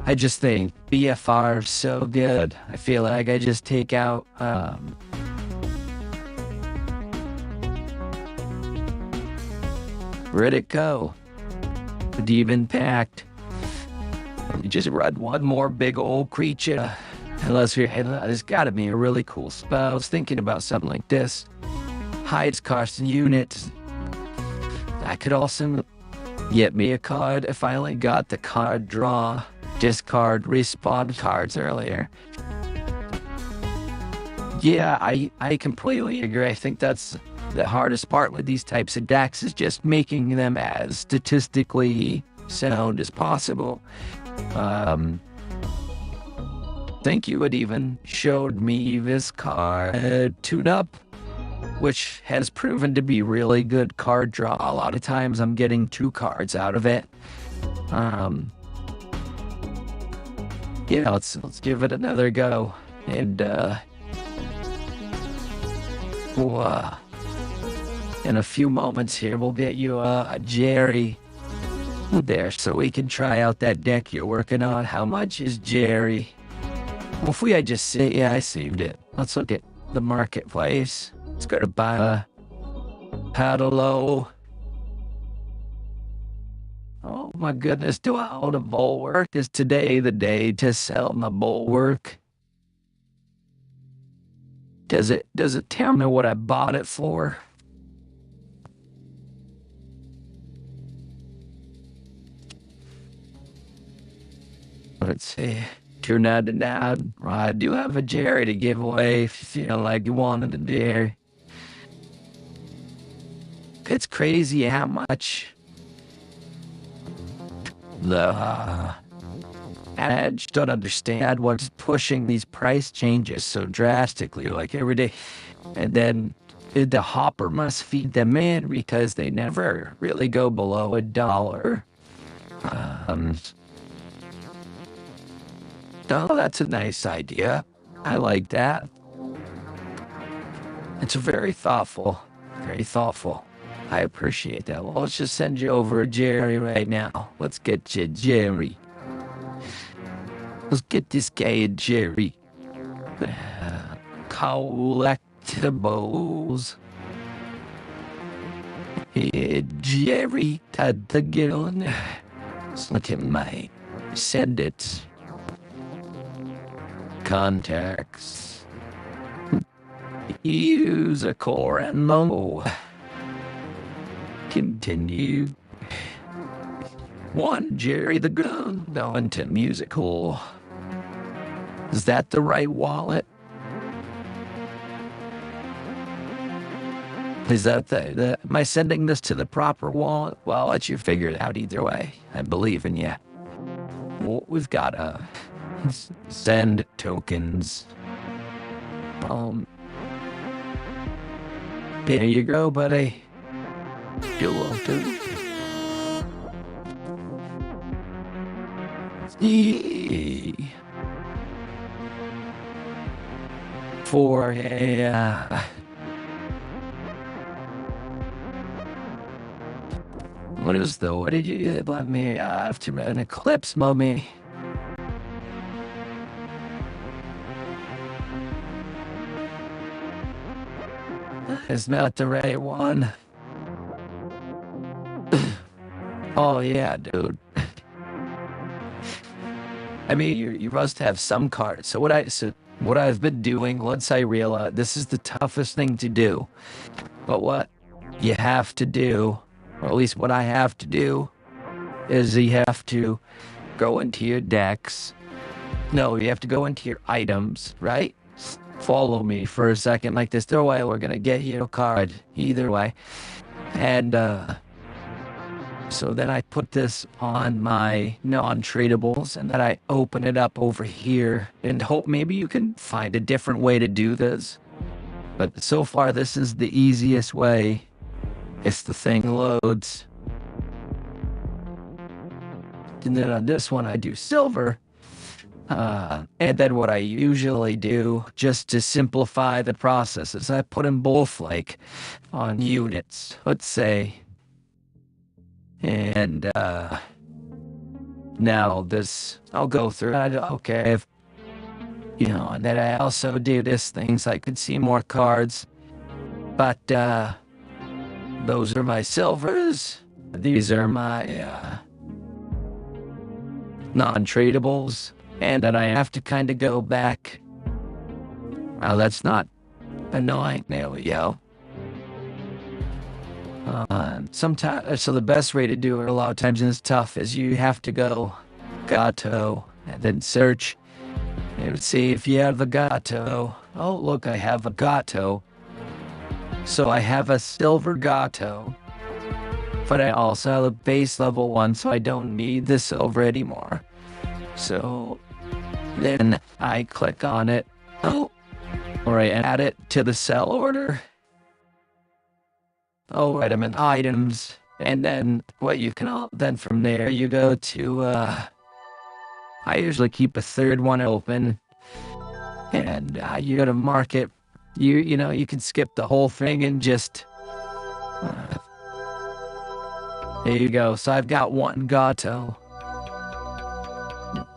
[SPEAKER 2] I just think BFR is so good. I feel like I just take out, where'd it go? The Demon Pact. You just run one more big old creature. Unless you're, there's gotta be a really cool spell. I was thinking about something like this. Hides cost units. I could also get me a card if I only got the card draw, discard, respawn cards earlier. Yeah, I completely agree. I think that's the hardest part with these types of decks is just making them as statistically sound as possible. Think you had even showed me this card, Tune Up, which has proven to be really good card draw. A lot of times I'm getting 2 cards out of it. Yeah, let's give it another go. And in a few moments here, we'll get you a Jerry there so we can try out that deck you're working on. How much is Jerry? Well, if I just say, yeah, I saved it. Let's look at the marketplace. Let's go to buy a Paddle. Oh my goodness, do I own a Bulwark? Is today the day to sell my Bulwark? Does it tell me what I bought it for? Let's see. $2.99. I do have a Jerry to give away if you feel like you wanted a Jerry. It's crazy how much I just don't understand what's pushing these price changes so drastically, like every day. And then the hopper must feed them in because they never really go below $1. Oh, that's a nice idea. I like that. It's very thoughtful. Very thoughtful. I appreciate that. Well, let's just send you over a Jerry right now. Let's get you Jerry. Let's get this guy a Jerry. Collectibles. Jerry Tadagilon. Let's look at my send it. Contacts. Use a core and low. Continue. One Jerry the Gun going to musical. Is that the right wallet? Is that am I sending this to the proper wallet? Well, I'll let you figure it out either way. I believe in you. Well, we've got a send tokens. There you go, buddy. You're welcome. For a what did you let me after an eclipse, mummy? It's not the right one. Oh yeah, dude. I mean, you must have some cards. So what I've been doing once I realize this is the toughest thing to do, but what you have to do, or at least what I have to do, is you have to go into your decks. No, you have to go into your items, right? Follow me for a second like this. Either way, we're gonna get you a card. Either way. And so then I put this on my non-tradables and then I open it up over here and hope maybe you can find a different way to do this. But so far, this is the easiest way if the thing loads. And then on this one, I do silver. And then what I usually do, just to simplify the process, is I put them both like on units, let's say. And now this, I'll go through it. Okay, and then I also do this thing so I could see more cards. But those are my silvers. These are my non-tradables. And then I have to kind of go back. Well, that's not annoying. There we go. Sometimes, so the best way to do it a lot of times, and it's tough, is you have to go Gato and then search and see if you have the Gato. Oh, look, I have a Gato. So I have a silver Gato, but I also have a base level one, so I don't need the silver anymore. So then I click on it. Oh, or I add it to the sell order. Oh, right, I'm in items. And then what you can, then from there you go to, I usually keep a third one open. And you go to market. You can skip the whole thing and just, there you go. So I've got one Gato.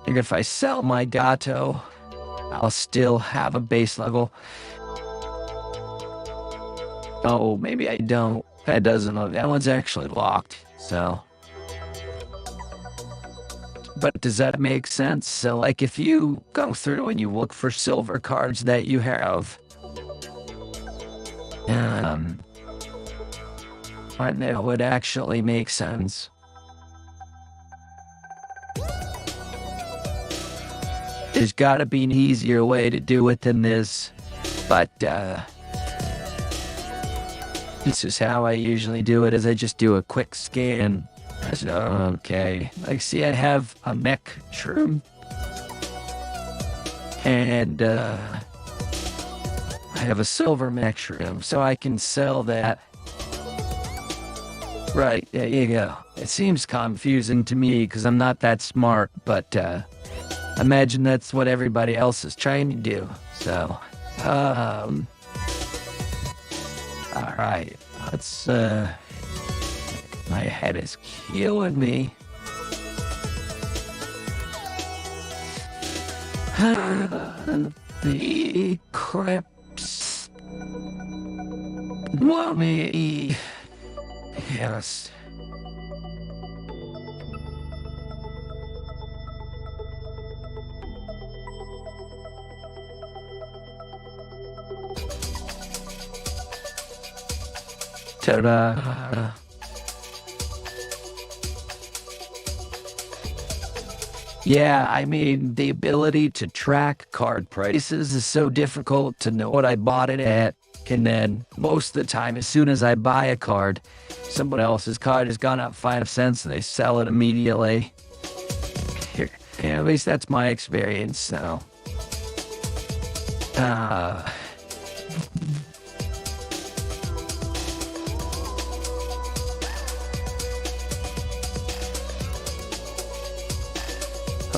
[SPEAKER 2] And if I sell my Gato, I'll still have a base level. Oh, maybe I don't. That doesn't look. That one's actually locked. So, but does that make sense? So, like, if you go through and you look for silver cards that you have, that would actually make sense. There's got to be an easier way to do it than this, but this is how I usually do it, is I just do a quick scan. So, okay. Like, see, I have a mech shroom. And, I have a silver mech shroom, so I can sell that. Right, there you go. It seems confusing to me because I'm not that smart, but, imagine that's what everybody else is trying to do. So, all right, let's, my head is killing me. The Crips want me. Yes. Ta-da. Yeah, I mean, the ability to track card prices is so difficult to know what I bought it at. And then most of the time, as soon as I buy a card, someone else's card has gone up 5 cents and they sell it immediately. Here, yeah, at least that's my experience, so.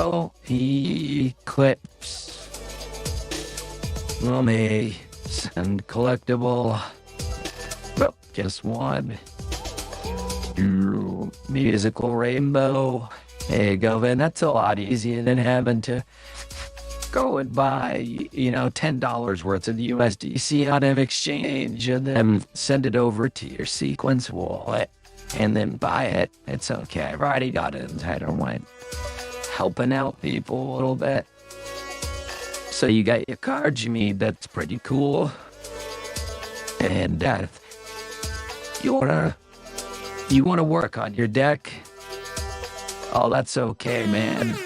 [SPEAKER 2] Oh, Eclipse. Mummy. And collectible. Well, just one. Musical rainbow. There you go, man. That's a lot easier than having to go and buy, $10 worth of USDC out of exchange and then send it over to your sequence wallet. and then buy it. It's okay. I've already got an entitlement. Helping out people a little bit. So you got your cards you need. That's pretty cool. And you wanna work on your deck? Oh, that's okay, man.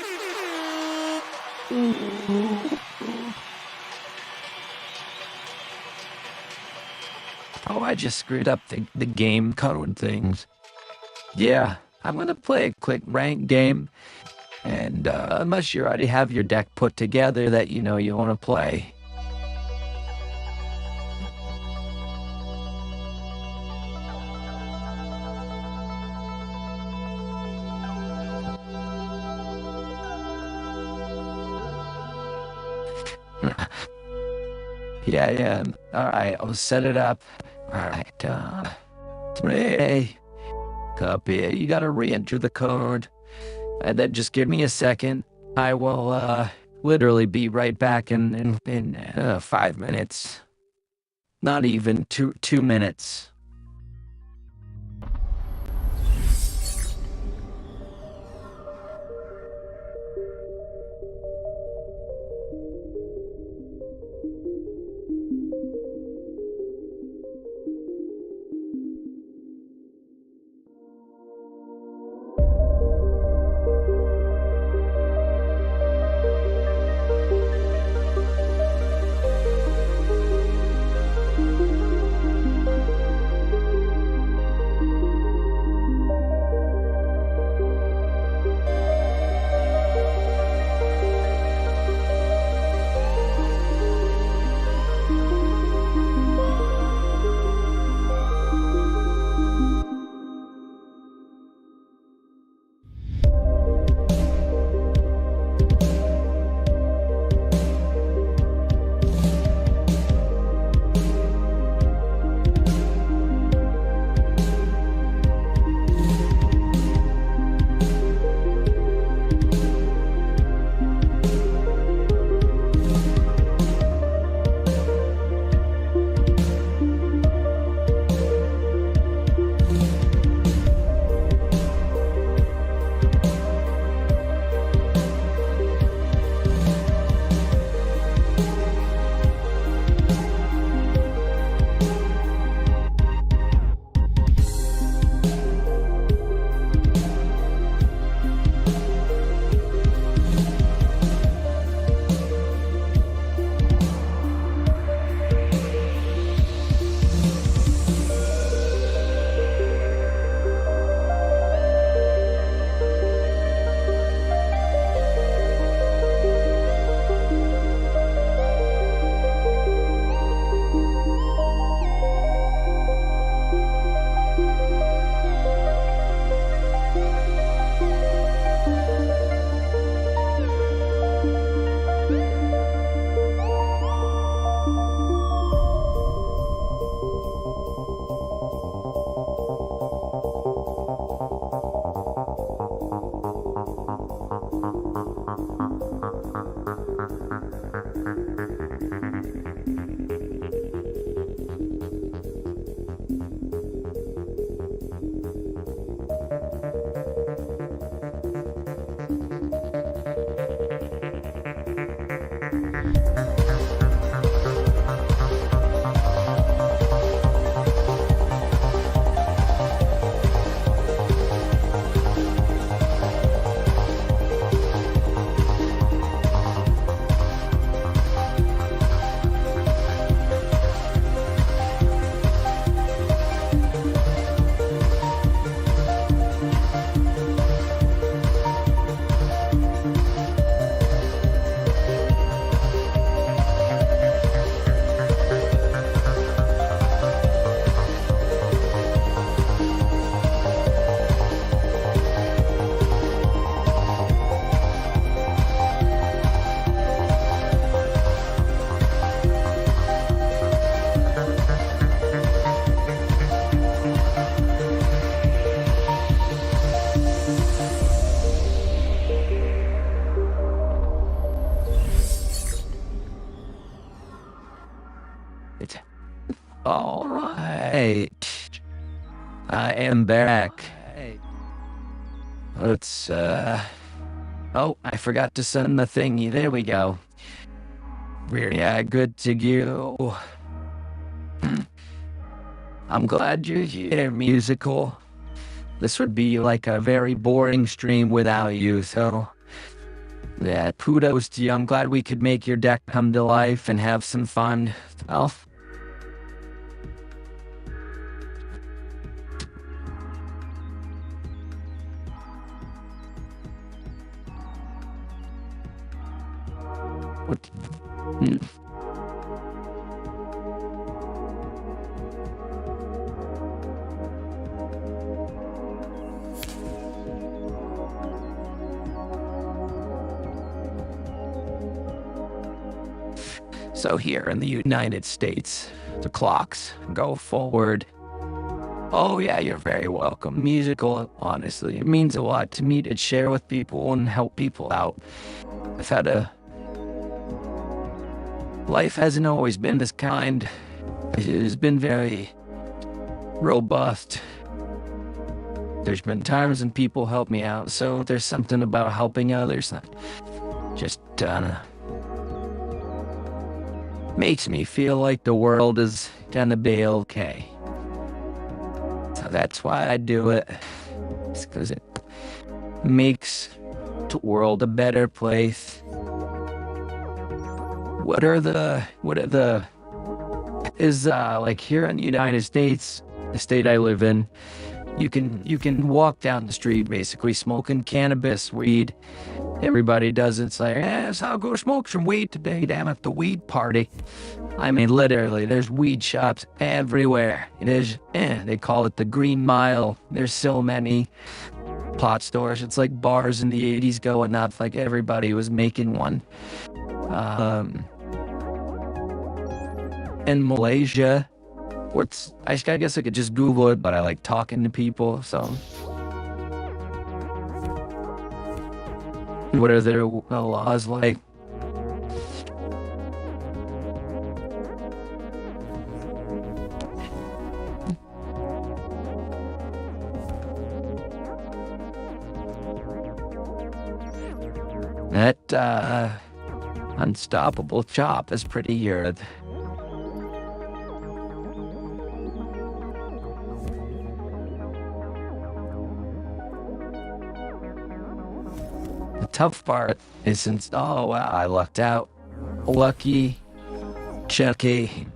[SPEAKER 2] Oh, I just screwed up the game code things. Yeah, I'm gonna play a quick ranked game. And unless you already have your deck put together that you know you want to play. Yeah. All right, I'll set it up. All right, 3. Copy. You gotta re-enter the code. And then just give me a second. I will literally be right back in 5 minutes. Not even 2 minutes. All right. I am back. Let's, oh, I forgot to send the thingy. There we go. Yeah, good to go. I'm glad you're here, musical. This would be like a very boring stream without you, so... Yeah, kudos to you. I'm glad we could make your deck come to life and have some fun. Well... What? So here in the United States, the clocks go forward. Oh yeah, you're very welcome. Musical, honestly, it means a lot to me to share with people and help people out. I've had a... Life hasn't always been this kind. It has been very robust. There's been times when people help me out, so there's something about helping others that just makes me feel like the world is gonna be okay. So that's why I do it. It's because it makes the world a better place. What are the, like here in the United States, the state I live in, you can walk down the street basically smoking cannabis, weed. Everybody does it. It's like, so I'll go smoke some weed today down at the weed party. I mean, literally, there's weed shops everywhere. It is, they call it the Green Mile. There's so many pot stores. It's like bars in the 80s going up, like everybody was making one. In Malaysia, I guess I could just Google it, but I like talking to people, so. What are their laws like? That, unstoppable chop is pretty good. The tough part is since, oh wow, I lucked out. Lucky, Chucky.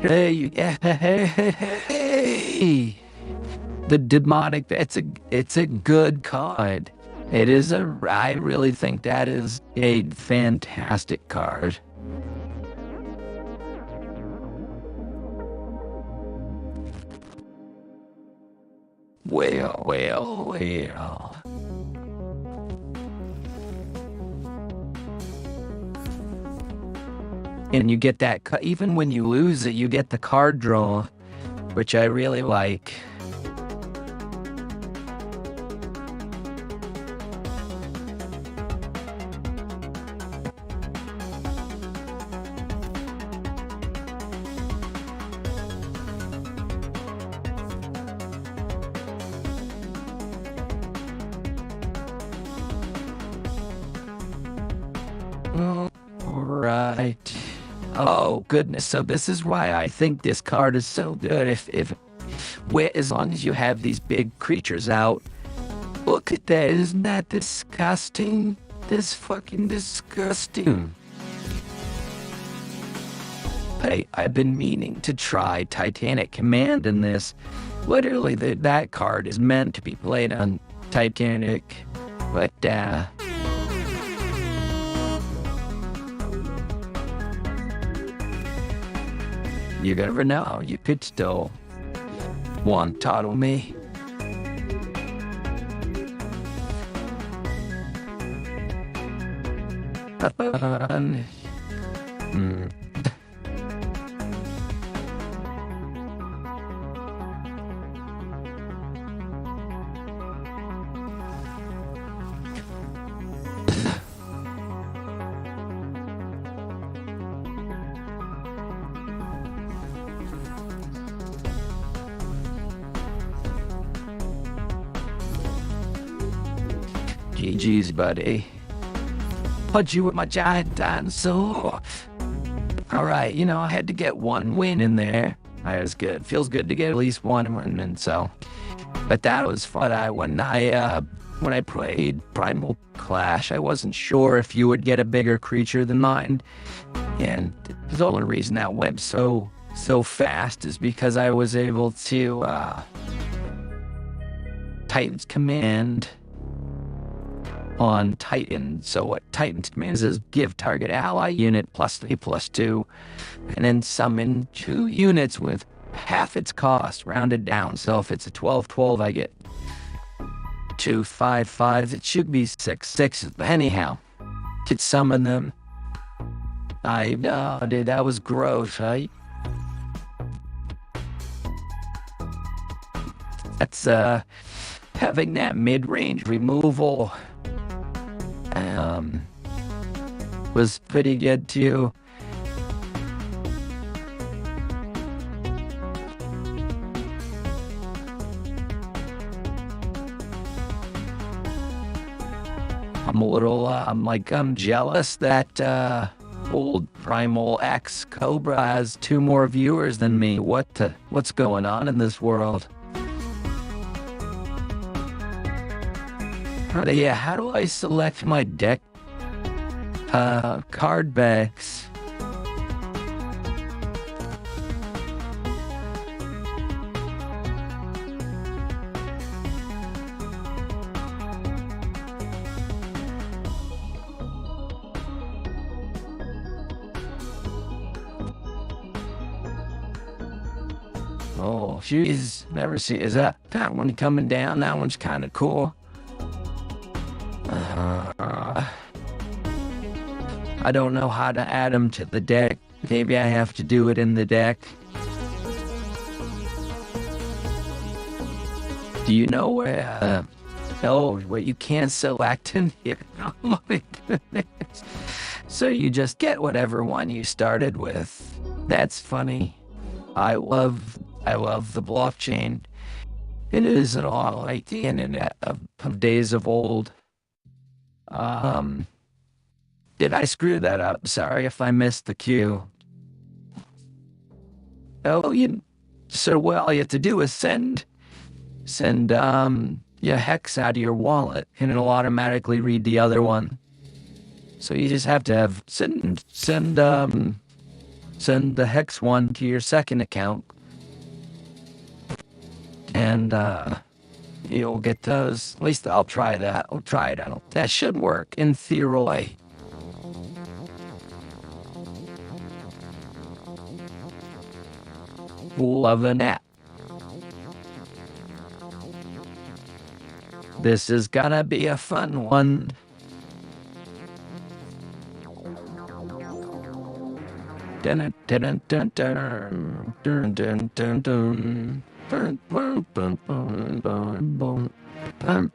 [SPEAKER 2] Hey, the demonic, it's a good card. It is I really think that is a fantastic card. Well. And you get that, even when you lose it, you get the card draw, which I really like. All right. Oh goodness, so this is why I think this card is so good. As long as you have these big creatures out. Look at that, isn't that disgusting? This fucking disgusting. Hey, I've been meaning to try Titanic Command in this. Literally, that card is meant to be played on Titanic, but you never know, you could still one-toddle me. Hmm. GG's, buddy. Put you with my giant dinosaur. All right, I had to get one win in there. That was good. Feels good to get at least one win, and so. But that was fun. When I played Primal Clash, I wasn't sure if you would get a bigger creature than mine, and the only reason that went so fast is because I was able to Titan's command on Titan. So what Titan's command is give target ally unit +3/+2, and then summon 2 units with half its cost, rounded down. So if it's a 12/12, I get 2 5/5. It should be 6/6. Anyhow, could summon them. I know, dude, that was gross, right? That's having that mid-range removal was pretty good too. I'm jealous that old Primal X Cobra has 2 more viewers than me. What's going on in this world? Yeah, how do I select my deck card backs? Oh, jeez, never see. Is that one coming down? That one's kind of cool. I don't know how to add them to the deck. Maybe I have to do it in the deck. Do you know where? You can't select in here. Oh my goodness. So you just get whatever one you started with. That's funny. I love the blockchain. It isn't all like the internet of days of old. Did I screw that up? Sorry if I missed the cue. All you have to do is send your hex out of your wallet, and it'll automatically read the other one. So you just have to send the hex one to your second account, and you'll get those. At least I'll try that. I'll try it out. That should work in theory. Loving that. This is gonna be a fun one. Dun dun dun dun dun dun dun dun. Bum, bum, bum, bum, bum, bum, bum, bum.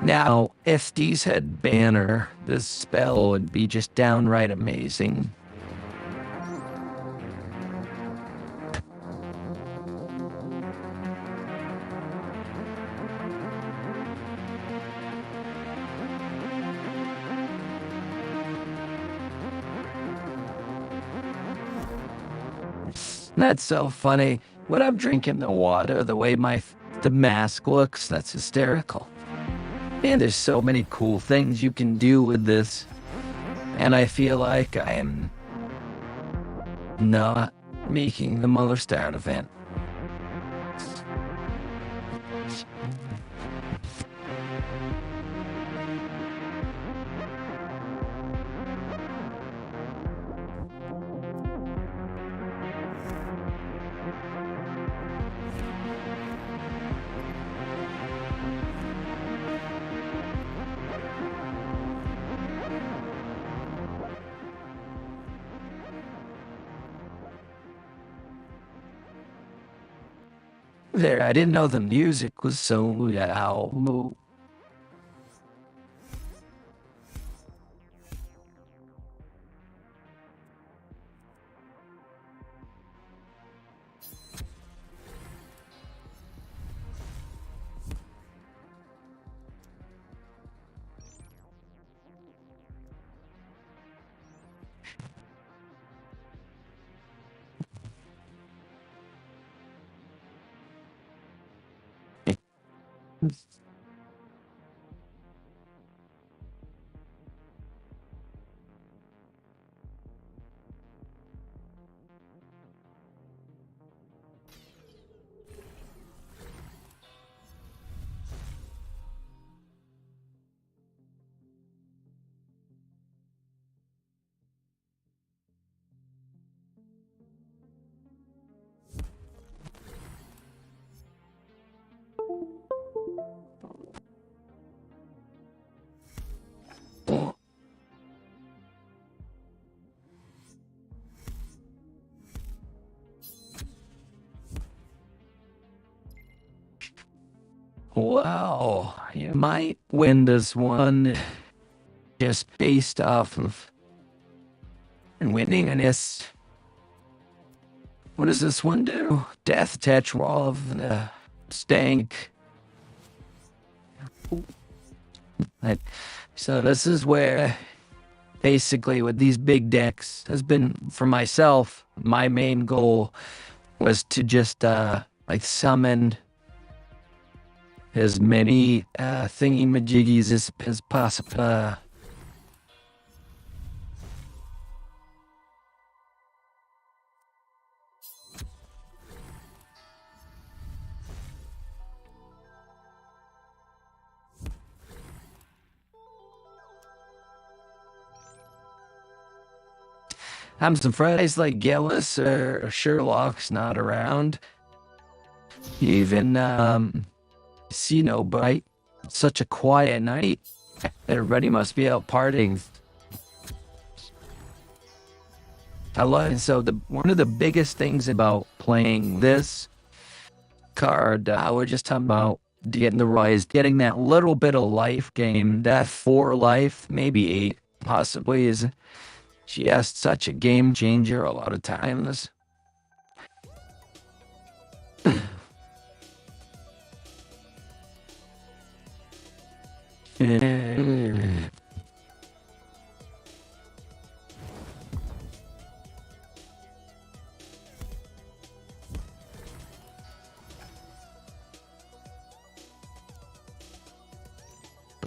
[SPEAKER 2] Now, if these had banner, this spell would be just downright amazing. That's so funny. When I'm drinking the water, the way the mask looks, that's hysterical. Man, there's so many cool things you can do with this. And I feel like I am not making the Multistreaming event. there. I didn't know the music was so loud. Wow, you might win this one just based off of winning and this. What does this one do? Death touch wall of the stank. Right. So this is where basically with these big decks has been for myself, my main goal was to just like summon as many thingy-majiggies as possible. I'm surprised like Gillis or Sherlock's not around. Even Cenobite. Such a quiet night. Everybody must be out partying. I love it. So one of the biggest things about playing this card, we're just talking about getting the rise, getting that little bit of life gain, that 4 life, maybe 8, possibly is just such a game changer a lot of times.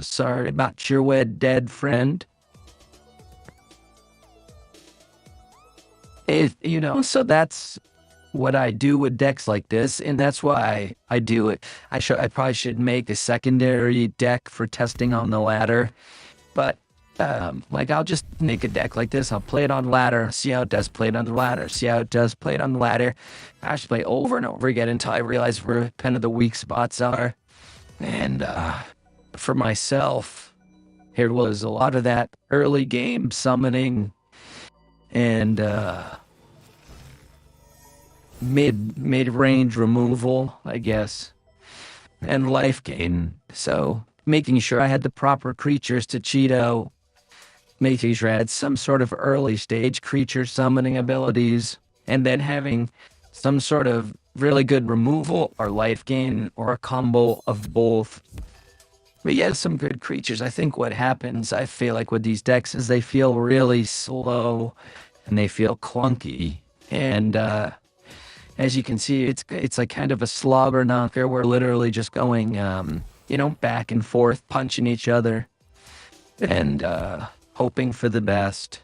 [SPEAKER 2] Sorry about your wed dead friend. So that's what I do with decks like this, and that's why I do it. I probably should make a secondary deck for testing on the ladder, but like I'll just make a deck like this. I'll play it on ladder, see how it does, play it on the ladder, see how it does, play it on the ladder. I should play over and over again until I realize where kind of the weak spots are. And for myself, here was a lot of that early game summoning and mid-range removal, I guess, and life gain. So making sure I had the proper creatures to Cheeto, making sure I had some sort of early stage creature summoning abilities, and then having some sort of really good removal or life gain or a combo of both. But yeah, some good creatures. I think what happens, I feel like with these decks, is they feel really slow and they feel clunky. And as you can see, it's like kind of a slobber knocker. We're literally just going, back and forth, punching each other and hoping for the best.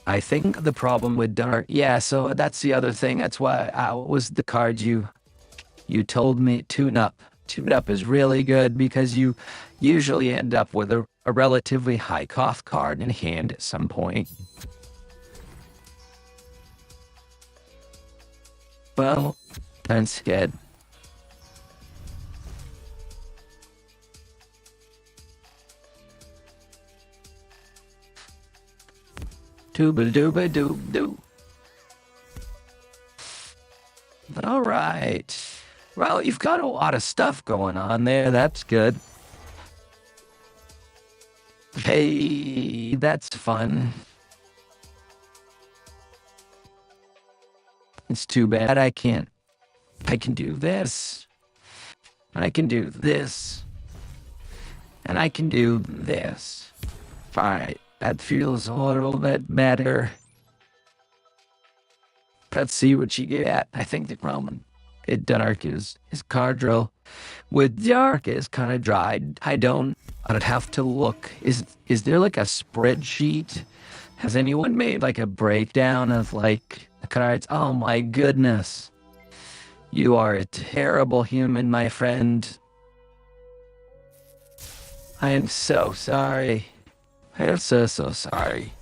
[SPEAKER 2] I think the problem with Dark, so that's the other thing. That's why was the card you told me, Tune Up. Tune Up is really good because you usually end up with a relatively high cost card in hand at some point. Well, that's good. Dooba dooba doob doo. All right. Well, you've got a lot of stuff going on there. That's good. Hey, that's fun. It's too bad I can't. I can do this. I can do this. And I can do this. Alright, that feels a little bit better. Let's see what you get. I think the problem with dark is card drill. With dark is kind of dry. I'd have to look. Is there like a spreadsheet? Has anyone made like a breakdown of like the cards? Oh my goodness. You are a terrible human, my friend. I am so sorry. I am so sorry.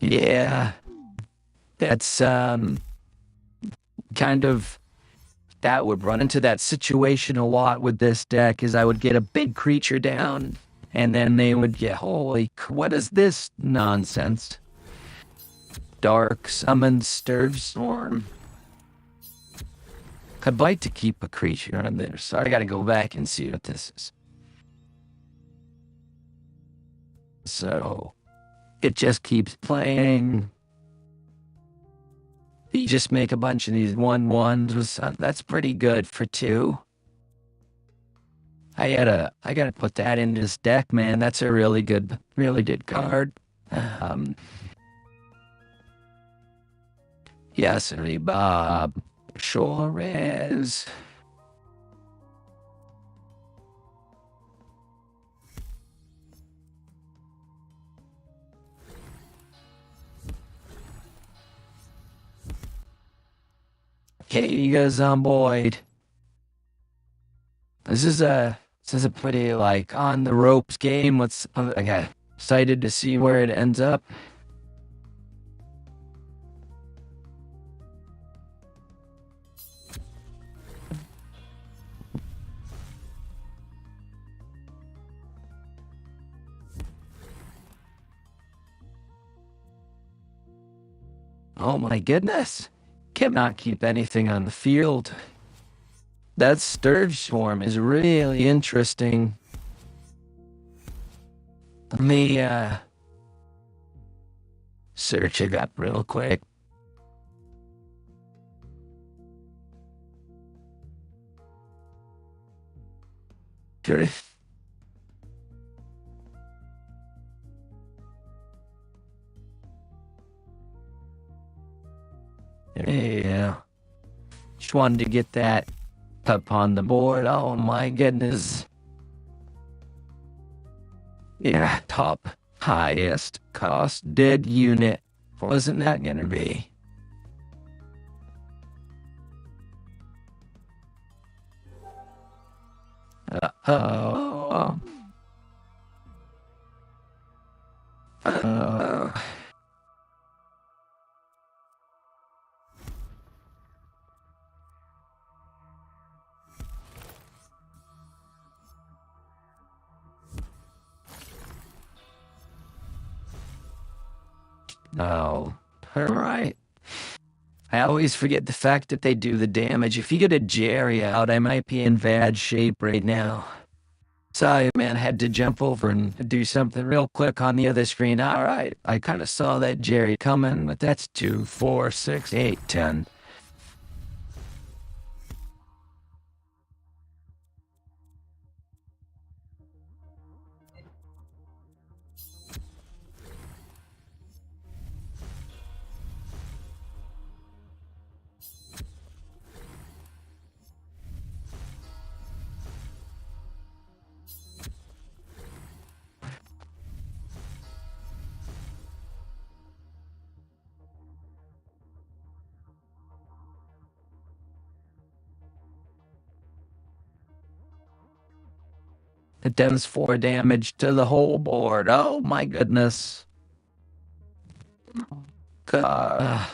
[SPEAKER 2] Yeah, that's kind of that would run into that situation a lot with this deck. Is I would get a big creature down, and then they would get what is this nonsense? Dark summon Sturge Storm. I'd like to keep a creature on there, so I gotta go back and see what this is. So it just keeps playing. You just make a bunch of these 1/1s. That's pretty good for 2. I gotta put that in this deck, man. That's a really good card. Yes, Bob. Sure is. Okay, you guys on board. This is a pretty like on the ropes game. I got excited to see where it ends up. Oh my goodness. Cannot keep anything on the field. That Sturge Swarm is really interesting. Let me search it up real quick. Sure. Yeah. Just wanted to get that up on the board. Oh my goodness. Yeah, top highest cost dead unit. Wasn't that gonna be? Uh-oh. No. All right. I always forget the fact that they do the damage. If you get a Jerry out, I might be in bad shape right now. Sorry, man. I had to jump over and do something real quick on the other screen. All right. I kind of saw that Jerry coming, but that's 2, 4, 6, 8, 10. It does 4 damage to the whole board. Oh my goodness. God.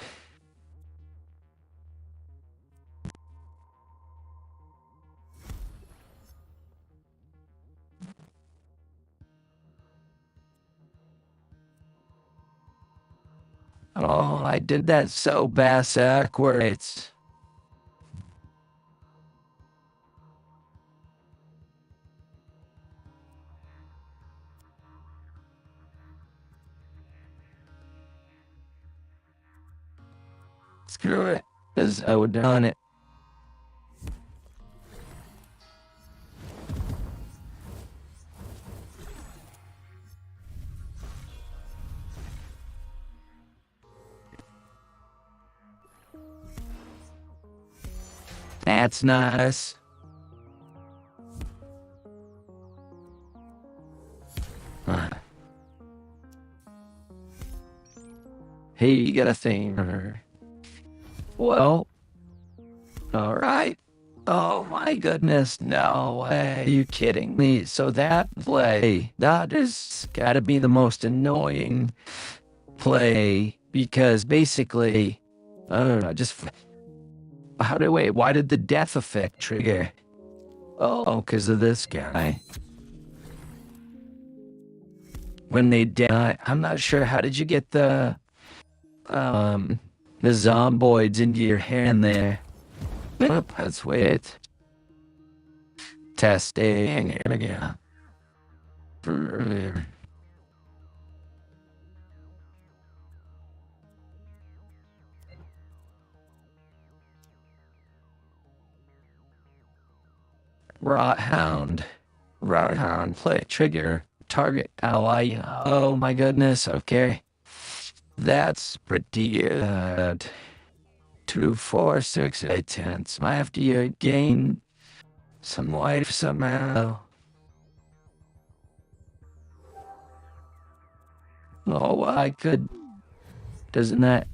[SPEAKER 2] Oh, I did that so backwards. Screw it, 'cause I would done it. That's nice. Uh, Hey, you got a thing? Well, all right. Oh my goodness, no way. Are you kidding me? So that is gotta be the most annoying play because basically, I don't know, why did the death effect trigger? Oh, because of this guy. When they die, I'm not sure, how did you get the zomboids into your hand there? Let's wait. Testing again. Rot hound, play trigger, target ally. Oh my goodness, okay. That's pretty good. 2, 4, 6, 8, 10. So I have to gain some life somehow. Oh, I could. Doesn't that?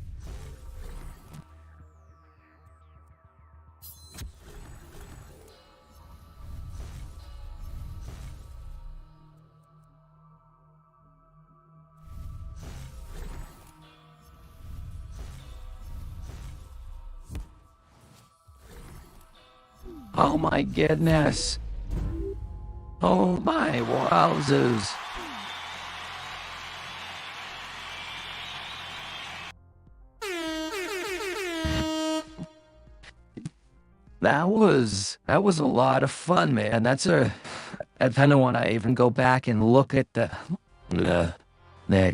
[SPEAKER 2] Oh my goodness. Oh my wowzers. That was a lot of fun, man. I kind of want to even go back and look at the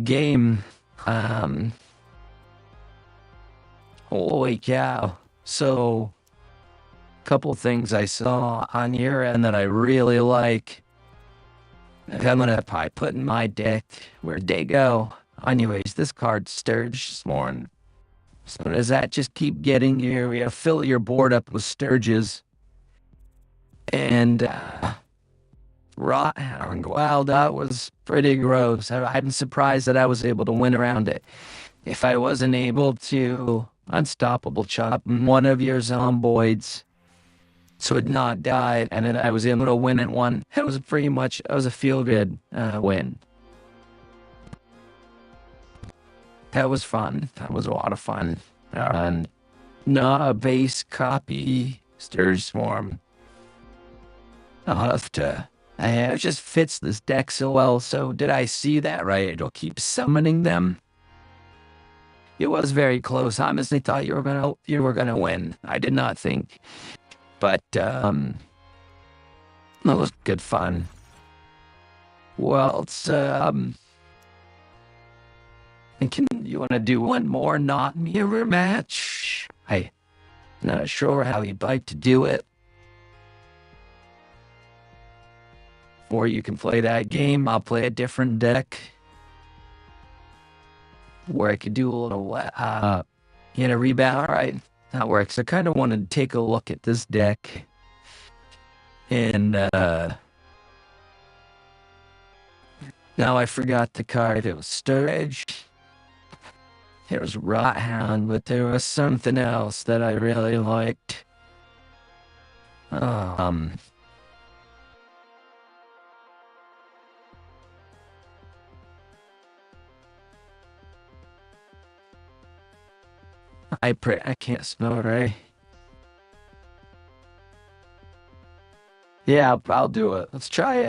[SPEAKER 2] game. Um, Holy cow! So, couple things I saw on your end that I really like. I'm gonna probably put in my deck. Where'd they go? Anyways, this card Sturge Sworn. So does that just keep getting you fill your board up with Sturges? And Rothound. Wow, that was pretty gross. I'm surprised that I was able to win around it. If I wasn't able to unstoppable chop one of your zomboids so it not died, and then I was able to win it one, it was a feel-good win. That was fun. That was a lot of fun. And not a base copy Sturge Swarm. I'll have to. It just fits this deck so well. So did I see that right? It'll keep summoning them. It was very close. I honestly thought you were gonna win. I did not think, but that was good fun. Well, you want to do one more not mirror match? I'm not sure how you'd like to do it. Or you can play that game. I'll play a different deck where I could do a little, rebound. All right, that works. I kind of wanted to take a look at this deck. And, now I forgot the card. It was Sturge. It was Rothound, but there was something else that I really liked. I can't spell it right. Yeah, I'll do it. Let's try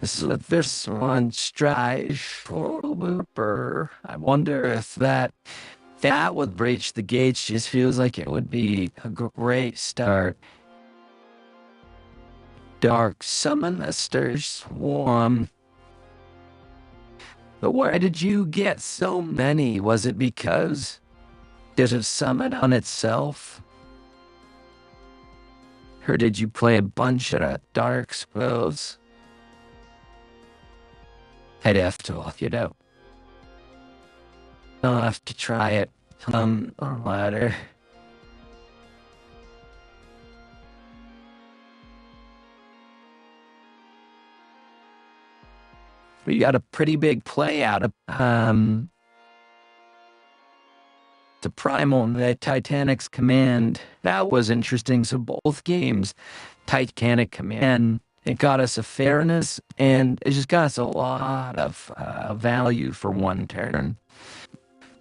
[SPEAKER 2] So this one strive for Looper. I wonder if that would breach the gates. Just feels like it would be a great start. Dark Summon Mr. Swarm. But where did you get so many? Was it because did it summon on itself? Or did you play a bunch of dark spells? I'd have to look it up. I'll have to try it later. We got a pretty big play out of the Primal and the Titanic's Command. That was interesting. So both games, Titanic Command, it got us a fairness and it just got us a lot of value for one turn.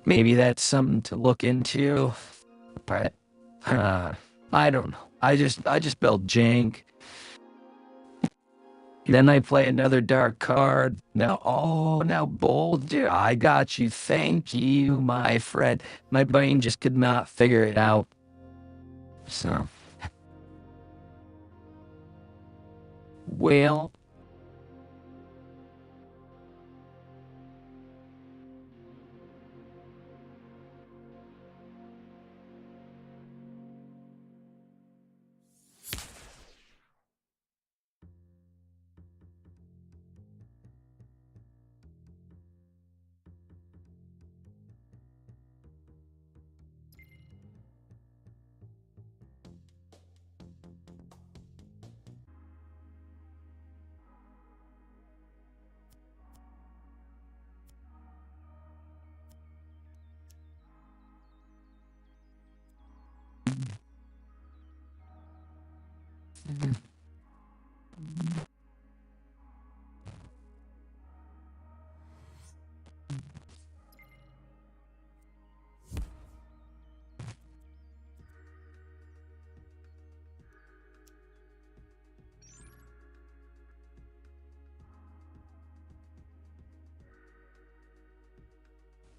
[SPEAKER 2] Maybe that's something to look into, but I don't know. I just built jank. Then I play another dark card. Now Boulder, I got you. Thank you, my friend. My brain just could not figure it out. So, well,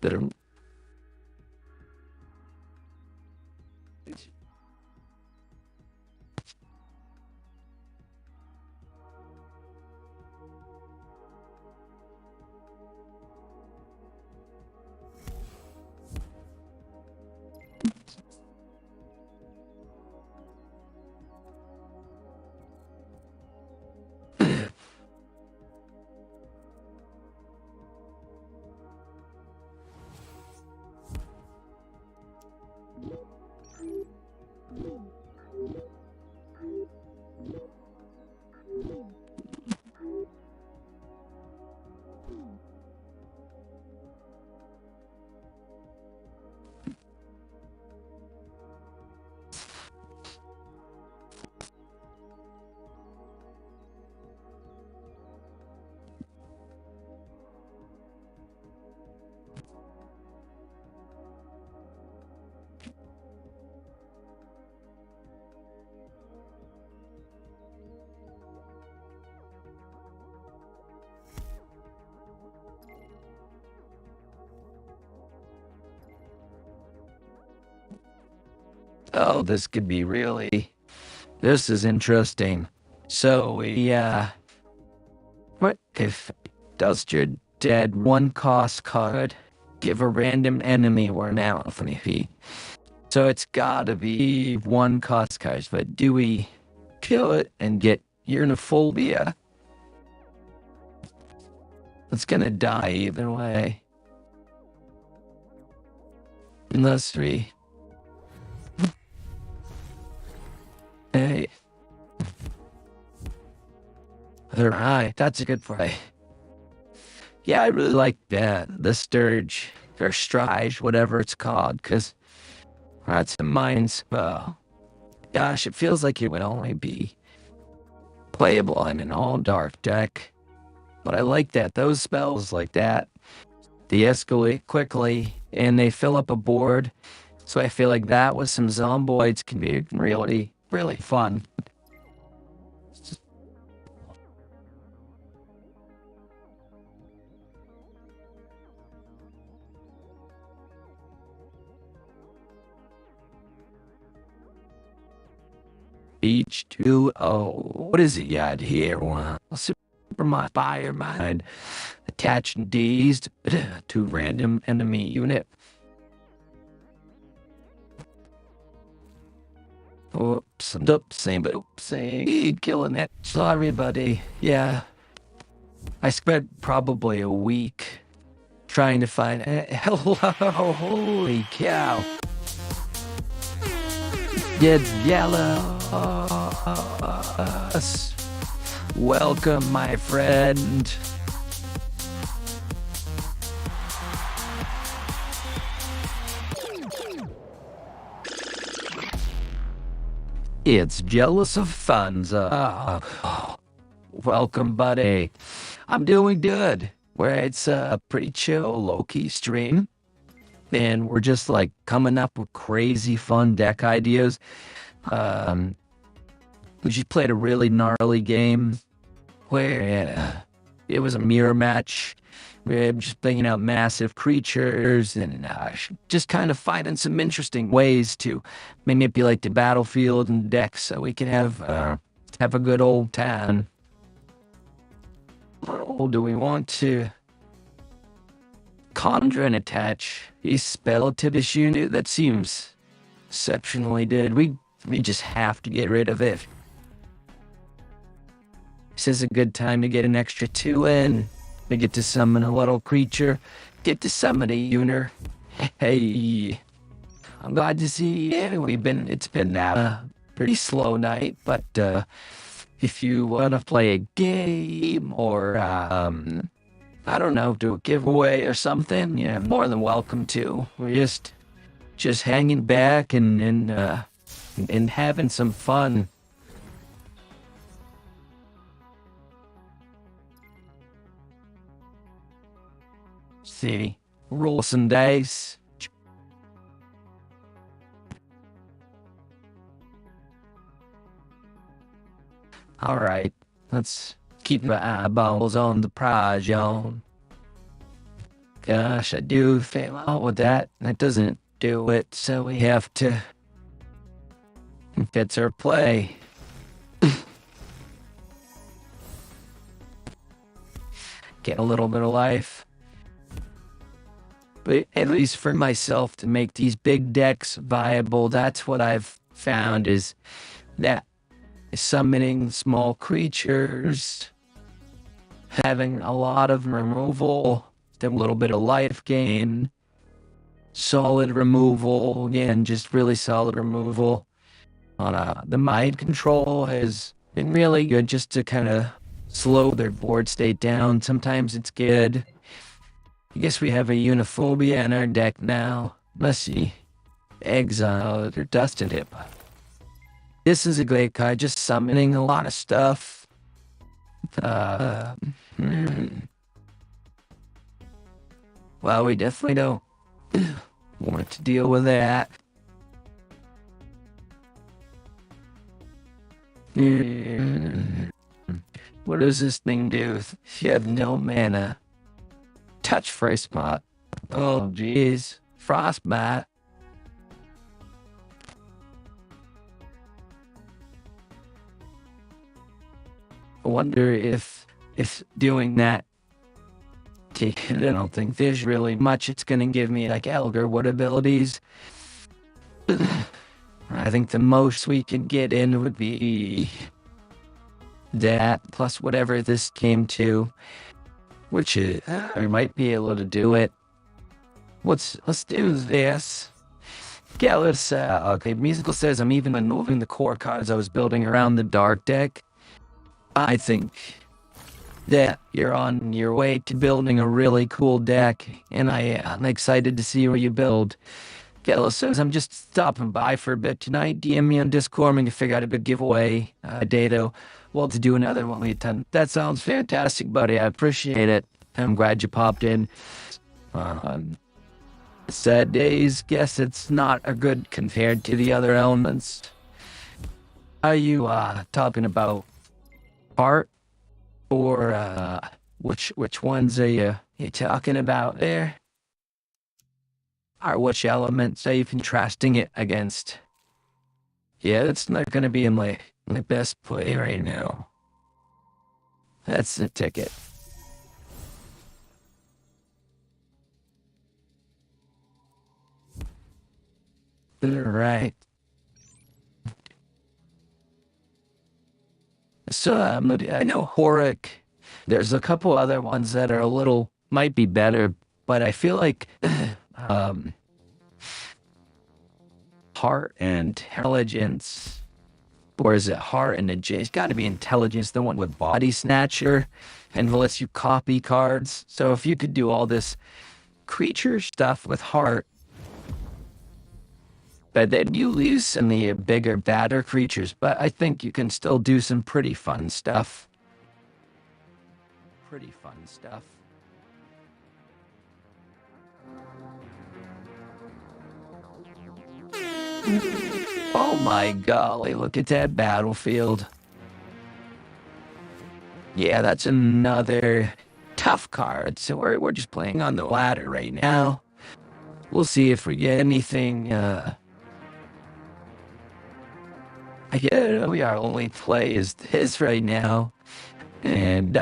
[SPEAKER 2] that oh, this could be really. This is interesting. So what if does your dead one cost card give a random enemy or an ally? So it's gotta be one cost card, but do we kill it and get Urinophobia? It's gonna die either way. Unless we... Hey. Alright, that's a good play. Yeah, I really like that. The Sturge, or Strige, whatever it's called, because that's a mind's... gosh, it feels like it would only be playable in an all-dark deck. But I like that. Those spells like that, they escalate quickly, and they fill up a board. So I feel like that with some zomboids can be really, really fun. H2O. What is it got here? Well, super my fire mind attached D's to random enemy unit. Oops, same, but saying, killing it. Sorry, buddy. Yeah, I spent probably a week trying to find. Hello, holy cow! Get jealous. Welcome, my friend. It's jealous of funds. Welcome, buddy. I'm doing good. Where it's a pretty chill, low-key stream. And we're just like coming up with crazy fun deck ideas. We just played a really gnarly game where it was a mirror match. We're just bringing out massive creatures and just kind of finding some interesting ways to manipulate the battlefield and decks so we can have a good old time. Or do we want to conjure and attach a spell to this unit? That seems exceptionally dead. We just have to get rid of it. This is a good time to get an extra 2 in. We get to summon a little creature. Get to summon a unit. Hey, I'm glad to see you. It's been a pretty slow night, but if you want to play a game or I don't know, do a giveaway or something, yeah, more than welcome to. We're just hanging back and having some fun. See, roll some dice. All right, let's keep my eyeballs on the prize, y'all. Gosh, I do fail out with that. That doesn't do it, so we have to. It's our play. Get a little bit of life. But at least for myself, to make these big decks viable, that's what I've found is that summoning small creatures, having a lot of removal, a little bit of life gain, solid removal, again, just really solid removal. The mind control has been really good just to kind of slow their board state down. Sometimes it's good. I guess we have a Uniphobia in our deck now. Let's see. Exile or Dusted Hip. This is a great card, just summoning a lot of stuff. Well, we definitely don't want to deal with that. What does this thing do if you have no mana? Touch for a spot. Oh, jeez. Frostbite. I wonder if doing that, I don't think there's really much it's going to give me, like Elgar. What abilities? I think the most we could get in would be that, plus whatever this came to, which is, I might be able to do it. Let's do this. Yeah, let's, okay, Musical says I'm even moving the core cards I was building around the dark deck. I think that you're on your way to building a really cool deck, and I'm excited to see what you build. Gala says, I'm just stopping by for a bit tonight. DM me on Discord. I'm going to figure out a big giveaway data. Well, to do another one we attend. That sounds fantastic, buddy. I appreciate it. I'm glad you popped in. Sad days. Guess it's not a good compared to the other elements. Are you talking about part? Or which ones are you talking about there? Or which elements are you contrasting it against? Yeah, it's not going to be in my my best play right now. That's the ticket. Right. So I know Horic. There's a couple other ones that are a little might be better, but I feel like um, heart and intelligence, or is it heart and it's got to be intelligence, the one with body snatcher, and lets you copy cards. So if you could do all this creature stuff with heart, but then you lose some of the bigger, badder creatures. But I think you can still do some pretty fun stuff. Pretty fun stuff. Oh my golly, look at that battlefield. Yeah, that's another tough card. So we're just playing on the ladder right now. We'll see if we get anything. Our only play is this right now. And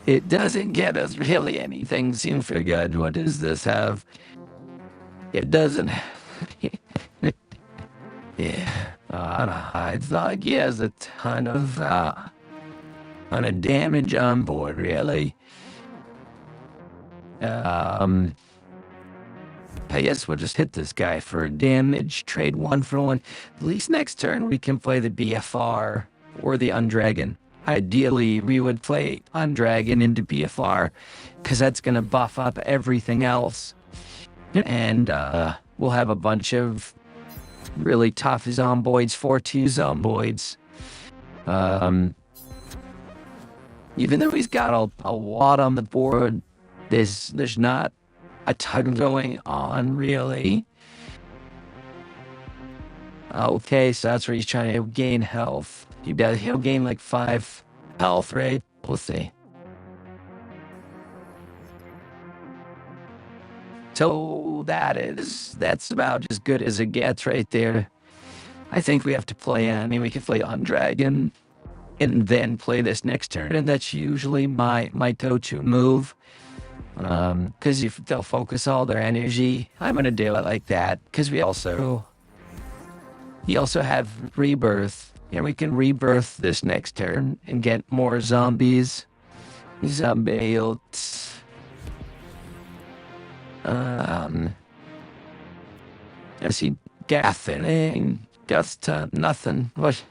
[SPEAKER 2] it doesn't get us really anything super good. What does this have? It doesn't. Yeah. It's not like he has a ton of damage on board, really. I guess we'll just hit this guy for damage, trade 1-for-1. At least next turn we can play the BFR or the Undragon. Ideally, we would play Undragon into BFR because that's going to buff up everything else. And we'll have a bunch of really tough zomboids, 4-2 zomboids. Even though he's got a lot on the board, there's not a ton going on, really. Okay, so that's where he's trying to gain health. He'll gain like 5 health, right? We'll see. So that's about as good as it gets right there. I think we have to play, we can play Undragon and then play this next turn. And that's usually my go-to move. Because if they'll focus all their energy, I'm going to do it like that. Because we also have rebirth. Yeah, we can rebirth this next turn and get more zombies. Zombies. I see Gathering. Just nothing. What?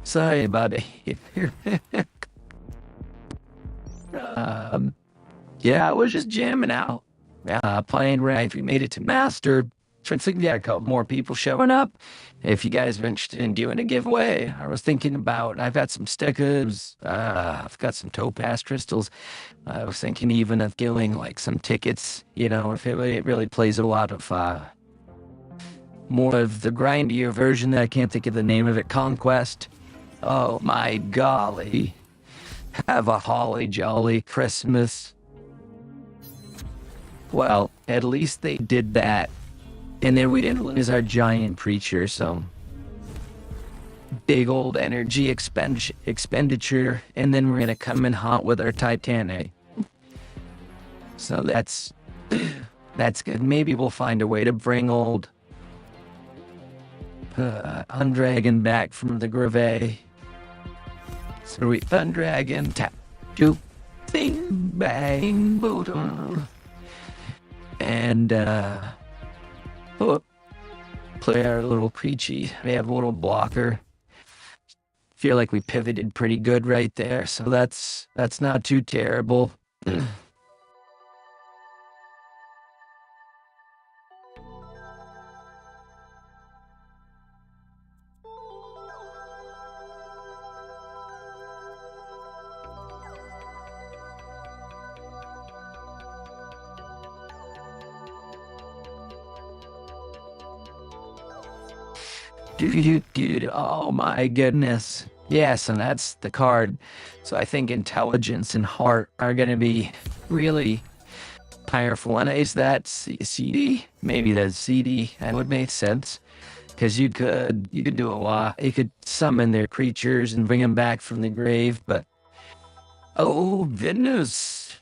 [SPEAKER 2] Sorry about it. Yeah, I was just jamming out. Playing right. We made it to Master. Trying to get a couple more people showing up. If you guys are interested in doing a giveaway, I was thinking about, I've got some stickers. I've got some topaz crystals. I was thinking even of giving like some tickets, if it really plays a lot of more of the grindier version that I can't think of the name of it, Conquest. Oh my golly. Have a holly jolly Christmas. Well, at least they did that. And then we didn't lose our giant preacher, so big old energy expenditure, and then we're gonna come in hot with our Titanic. So that's good. Maybe we'll find a way to bring old Undragon back from the grave. So we Undragon tap, do, bing, bang, boom, and play our little preachy. We have a little blocker. Feel like we pivoted pretty good right there, so that's not too terrible. Dude, oh my goodness. Yes, and that's the card. So I think intelligence and heart are going to be really powerful. And is that CD? Maybe that's CD. That would make sense. Because you could do a lot. You could summon their creatures and bring them back from the grave, but oh goodness,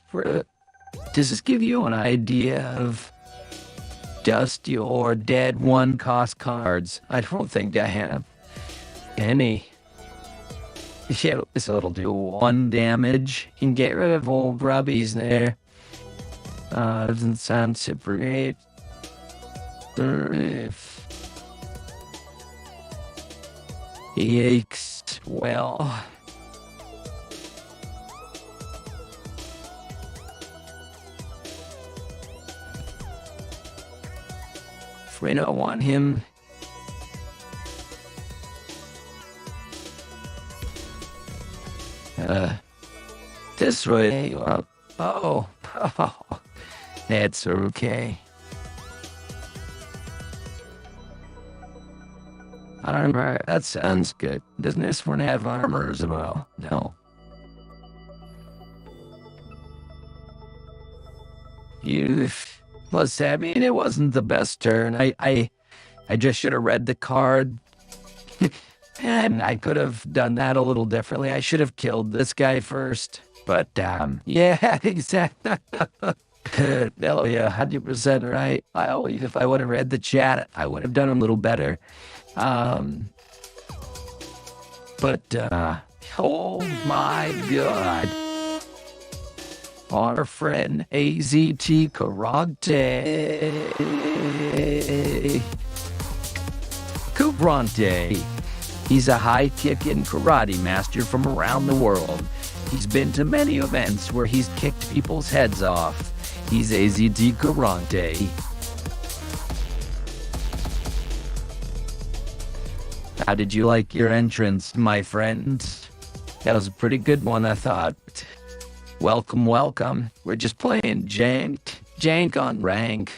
[SPEAKER 2] does this give you an idea of just your dead one-cost cards? I don't think I have any. Yeah, so it'll do 1 damage. You can get rid of old grubbies there. Doesn't sound super great. Yikes. Well. Afraid I want him. This way. Oh, that's okay. Armor, that sounds good. Doesn't this one have armor as well? No. Plus, I mean, it wasn't the best turn. I just should have read the card. And I could have done that a little differently. I should have killed this guy first. But, yeah, exactly. Hell yeah, 100% right. If I would have read the chat, I would have done a little better. Oh my God. Our friend AZT Kurante. He's a high-kicking karate master from around the world. He's been to many events where he's kicked people's heads off. He's AZT Kurante. How did you like your entrance, my friend? That was a pretty good one, I thought. Welcome, welcome. We're just playing Jank on rank.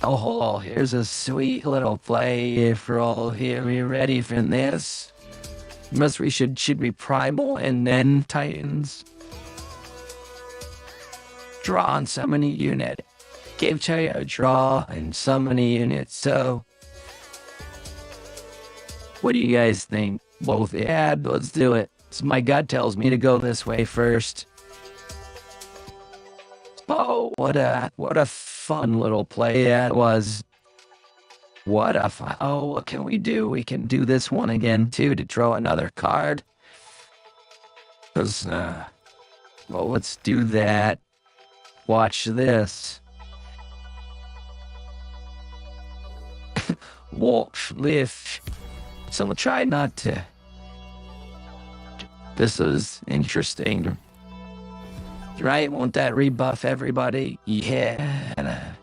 [SPEAKER 2] Oh, here's a sweet little play for all here. Are you ready for this? Should be Primal and then Titans. Draw and summon a unit. Give Chaya a draw and summon a unit. So, what do you guys think? Both? Yeah, let's do it. So my gut tells me to go this way first. Oh, what a fun little play that was. What can we do? We can do this one again too to draw another card. Well, let's do that. Watch this. Wolf lift. So we'll try not to. This is interesting. Right? Won't that rebuff everybody? Yeah.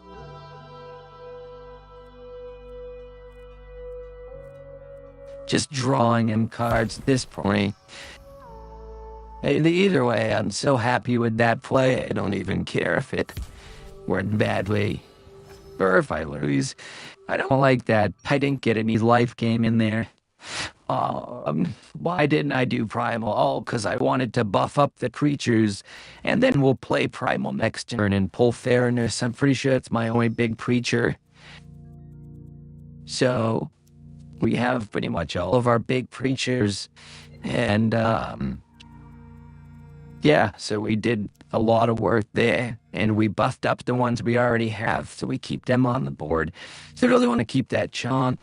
[SPEAKER 2] Just drawing him cards at this point. Hey, either way, I'm so happy with that play. I don't even care if it went badly or if I lose. I don't like that. I didn't get any life game in there. Why didn't I do Primal? Oh, because I wanted to buff up the creatures, and then we'll play Primal next turn and pull Fairness. I'm pretty sure it's my only big creature. So, we have pretty much all of our big creatures, and, yeah, so we did a lot of work there, and we buffed up the ones we already have, so we keep them on the board. So I really want to keep that Chomp.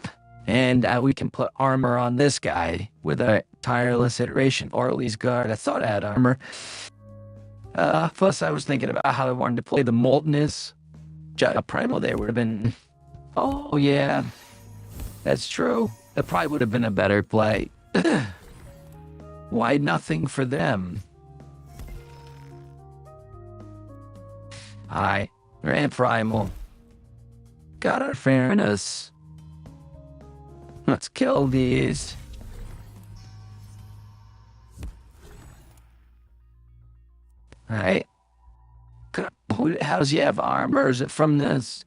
[SPEAKER 2] And we can put armor on this guy with a tireless iteration. Orly's guard. I thought I had armor. Plus, I was thinking about how I wanted to play the Molteness. A Primal there would have been... Oh, yeah. That's true. That probably would have been a better play. Why nothing for them? I ran Primal. Got our Fairness. Let's kill these. Alright. How does he have armor? Is it from this?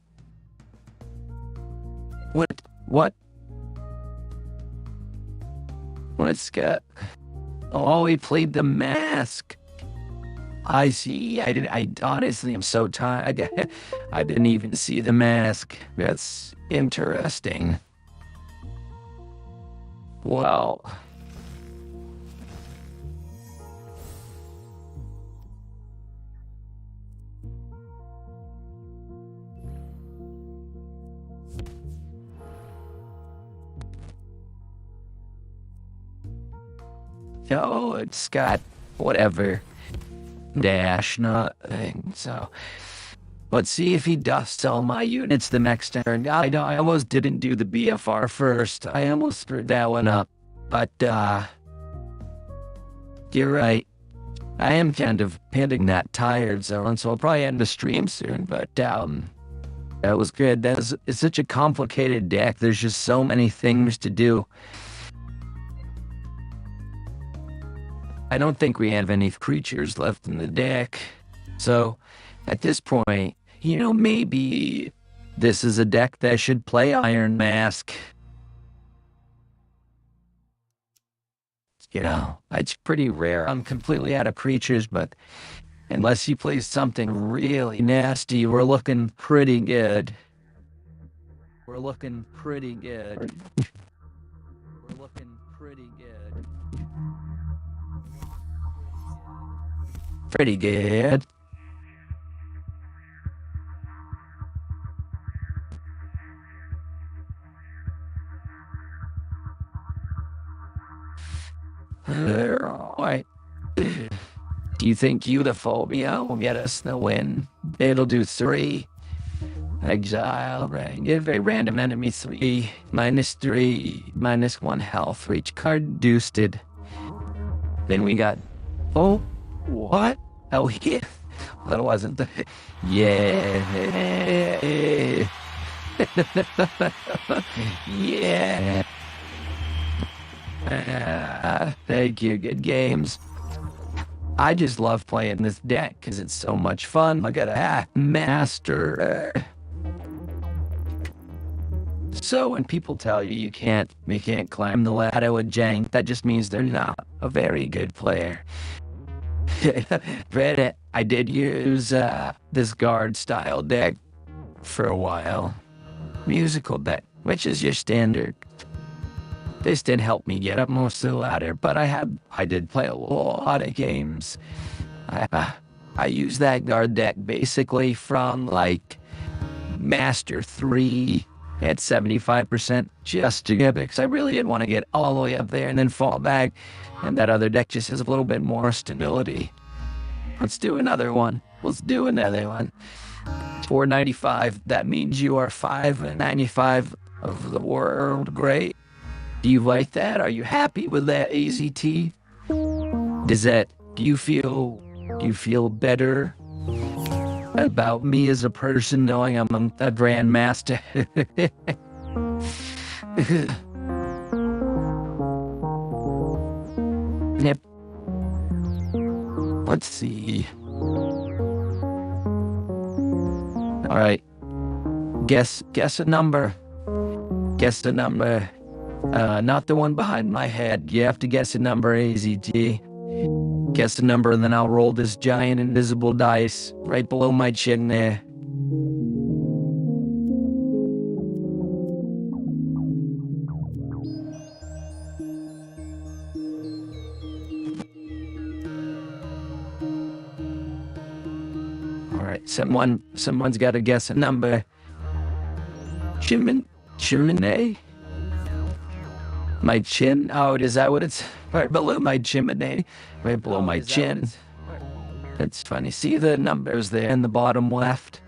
[SPEAKER 2] What? Let's get... Oh, he played the mask. I see. I honestly am so tired. I didn't even see the mask. That's interesting. Well, no, it's got whatever dash nothing. So let's see if he dusts all my units the next turn. I almost didn't do the BFR first. I almost screwed that one up. But you're right. I am kind of hitting that tired zone, so I'll probably end the stream soon. But that was good. It's such a complicated deck. There's just so many things to do. I don't think we have any creatures left in the deck. So at this point, maybe this is a deck that should play Iron Mask. It's pretty rare. I'm completely out of creatures, but unless he plays something really nasty, we're looking pretty good. We're looking pretty good. We're looking pretty good. Pretty good. Alright. Do you think Eudophobia will get us the win? It'll do 3. Exile, right? Give a random enemy 3, -3, -1 health for each card boosted. Then we got, oh, what? Oh, yeah. That wasn't the, yeah. Yeah. Thank you, good games. I just love playing this deck because it's so much fun. I got a master. So when people tell you you can't climb the ladder with Jank, that just means they're not a very good player. Reddit, I did use this guard style deck for a while. Musical deck, which is your standard. This did help me get up most of the ladder, but I did play a lot of games. I used that guard deck basically from like Master 3 at 75% just to get it, because I really didn't want to get all the way up there and then fall back, and that other deck just has a little bit more stability. Let's do another one. Let's do another one. 495, that means you are 595 of the world. Great. Do you like that? Are you happy with that, AZT? Do you feel better about me as a person knowing I'm a grandmaster? Yep. Let's see. All right. Guess a number. Guess the number. Not the one behind my head. You have to guess a number, AZT. Guess the number, and then I'll roll this giant invisible dice right below my chin there. All right, someone's got to guess a number. Chimney? My chin? Oh, is that what it's? Right below my chimney. Right below my chin. That's funny. See the numbers there in the bottom left?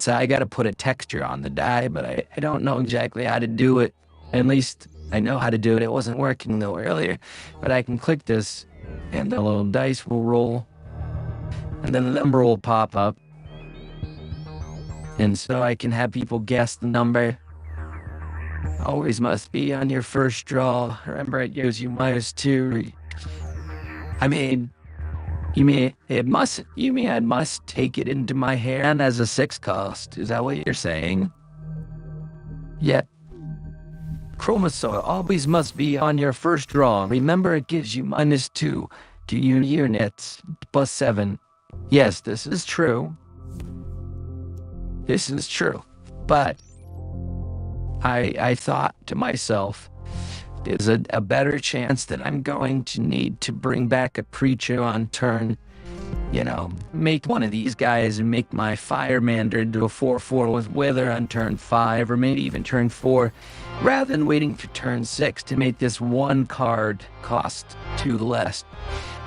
[SPEAKER 2] I got to put a texture on the die, but I don't know exactly how to do it. At least I know how to do it. It wasn't working though earlier. But I can click this, and the little dice will roll. And then the number will pop up. And so I can have people guess the number. Always must be on your first draw. Remember, it gives you -2. I mean, you mean I must take it into my hand as a 6 cost? Is that what you're saying? Yeah. Chromosaur always must be on your first draw. Remember, it gives you -2 to your units, +7. Yes, this is true. This is true. But I thought to myself, there's a better chance that I'm going to need to bring back a creature on turn. Make one of these guys and make my Firemander into a 4/4 with Wither on turn 5, or maybe even turn 4, rather than waiting for turn 6 to make this one card cost 2 less.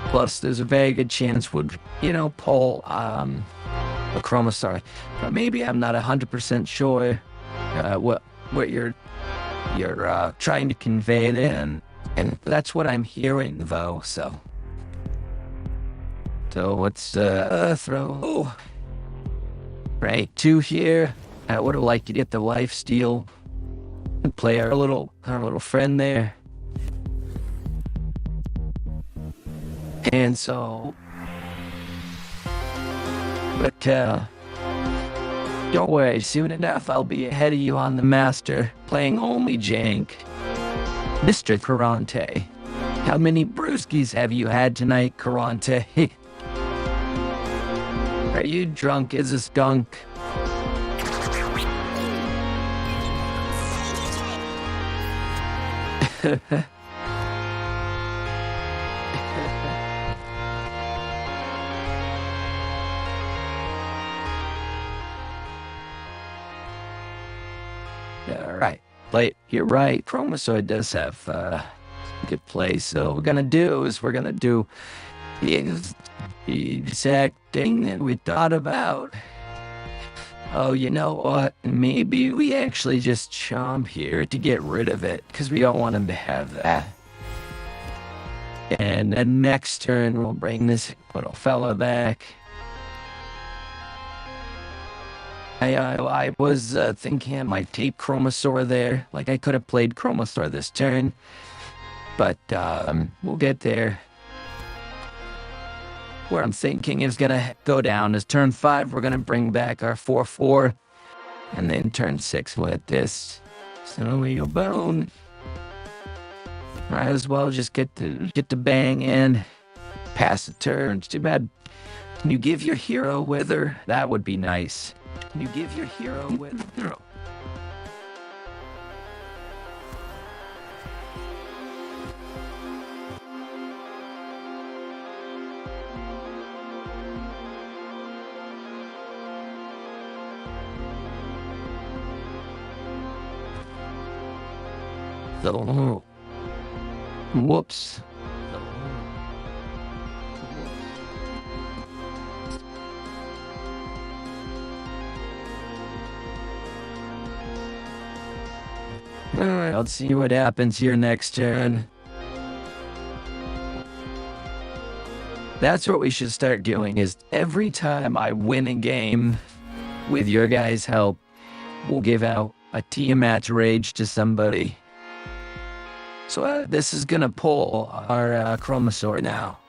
[SPEAKER 2] Plus, there's a very good chance would, pull a Chromasaur. But maybe I'm not 100% sure what you're trying to convey there, and that's what I'm hearing, though, so let's throw right 2 here. I would have liked to get the life steal and play our little friend there. And so, but don't worry, soon enough I'll be ahead of you on the master, playing only jank. Mr. Karante, how many brewskis have you had tonight, Karante? Are you drunk as a skunk? Alright, but you're right, Chromasaur does have good play, so we're gonna do the exact thing that we thought about. Oh, you know what? Maybe we actually just chomp here to get rid of it, because we don't want him to have that. And then next turn, we'll bring this little fella back. I was thinking I might tape Chromasaur there. Like, I could have played Chromasaur this turn. But we'll get there. Where I'm thinking is going to go down is turn 5, we're going to bring back our 4/4. And then turn 6 with this. So we go bone. Might as well just get the bang in. Pass the turn. It's too bad. Can you give your hero Wither? That would be nice. Can you give your hero Wither? So, whoops. Alright, let's see what happens here next turn. That's what we should start doing, is every time I win a game, with your guys' help, we'll give out a Tiamat's Rage to somebody. So this is gonna pull our Chromasaur now.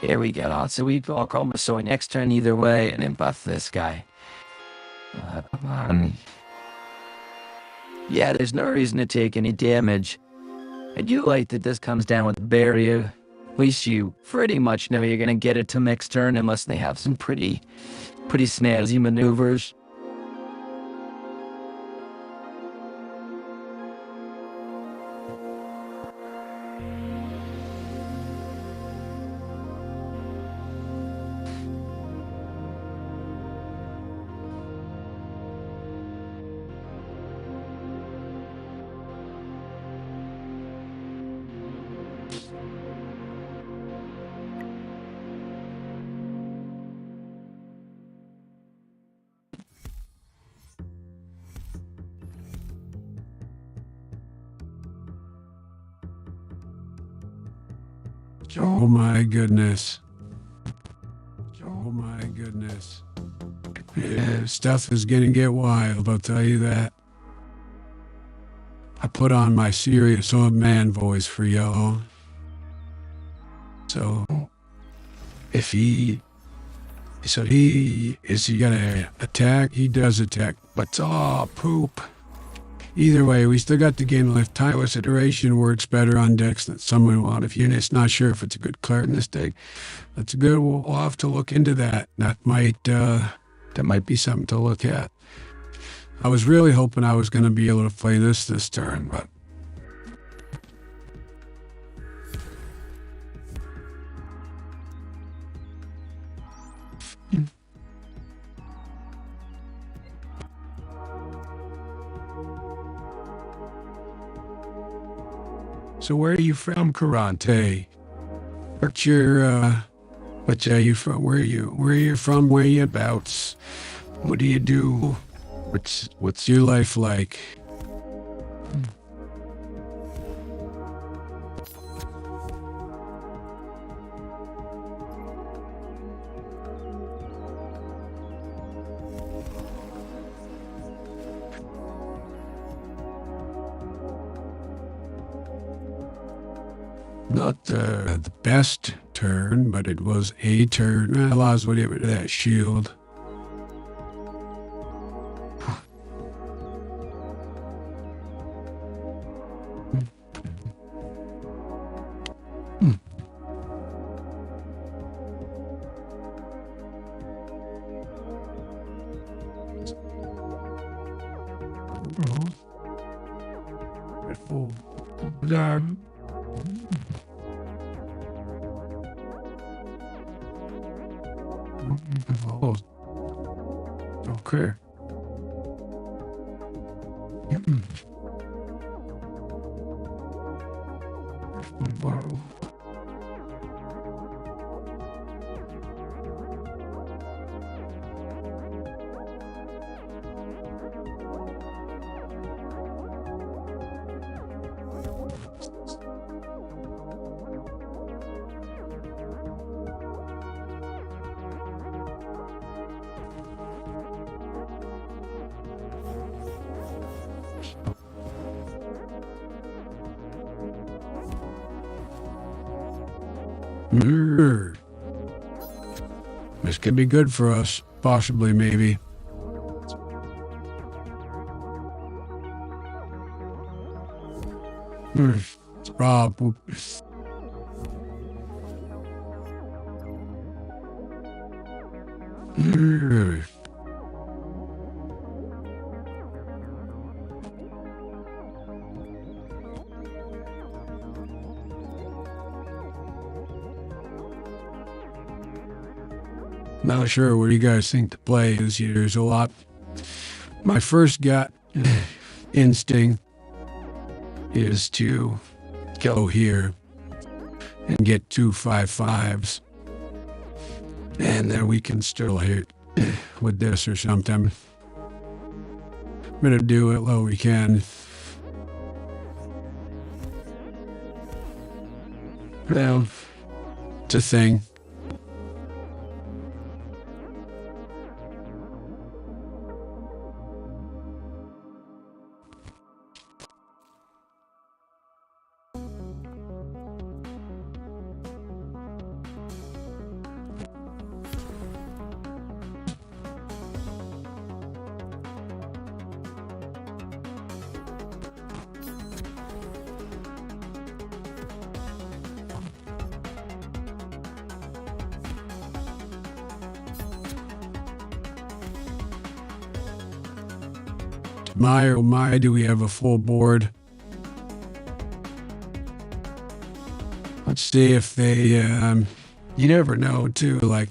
[SPEAKER 2] Here we go. So we pull Chromasaur next turn either way, and then buff this guy. Come on. Yeah, there's no reason to take any damage. I do like that this comes down with barrier. At least you pretty much know you're gonna get it to next turn, unless they have some pretty snazzy maneuvers.
[SPEAKER 3] Oh my goodness. Oh my goodness. Yeah, stuff is gonna get wild, I'll tell you that. I put on my serious old man voice for y'all. So, if he gonna attack? He does attack, but poop. Either way, we still got the game left. Tireless iteration works better on decks than someone want. If you're just not sure if it's a good card in this deck, that's good. We'll have to look into that. That might be something to look at. I was really hoping I was going to be able to play this turn, but So where are you from, Karante? What's are you from? Where are you from? Where you abouts? What do you do? What's your life like? Not the best turn, but it was a turn. I lost whatever that shield. Oh, okay. Wow. This could be good for us. Possibly, maybe. Rob. Not sure what you guys think the play is. There's a lot. My first gut instinct is to go here and get 2 5/5s. And then we can still hit with this or something. I'm gonna do it low we can. Well, it's a thing. My, oh my, do we have a full board? Let's see if they, you never know too, like,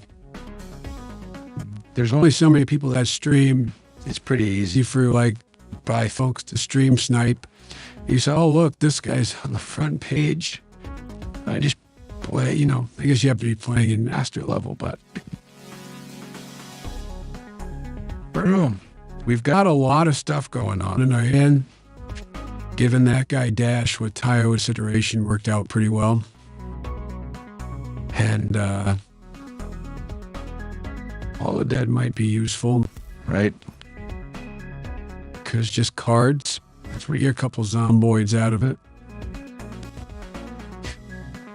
[SPEAKER 3] there's only so many people that stream. It's pretty easy for like, by folks to stream snipe. You say, oh look, this guy's on the front page. I just play, I guess you have to be playing in master level, but. Boom. We've got a lot of stuff going on in our hand. Given that guy Dash with Tyo's iteration worked out pretty well. And all of that might be useful, right? Because just cards, that's where you get a couple zomboids out of it.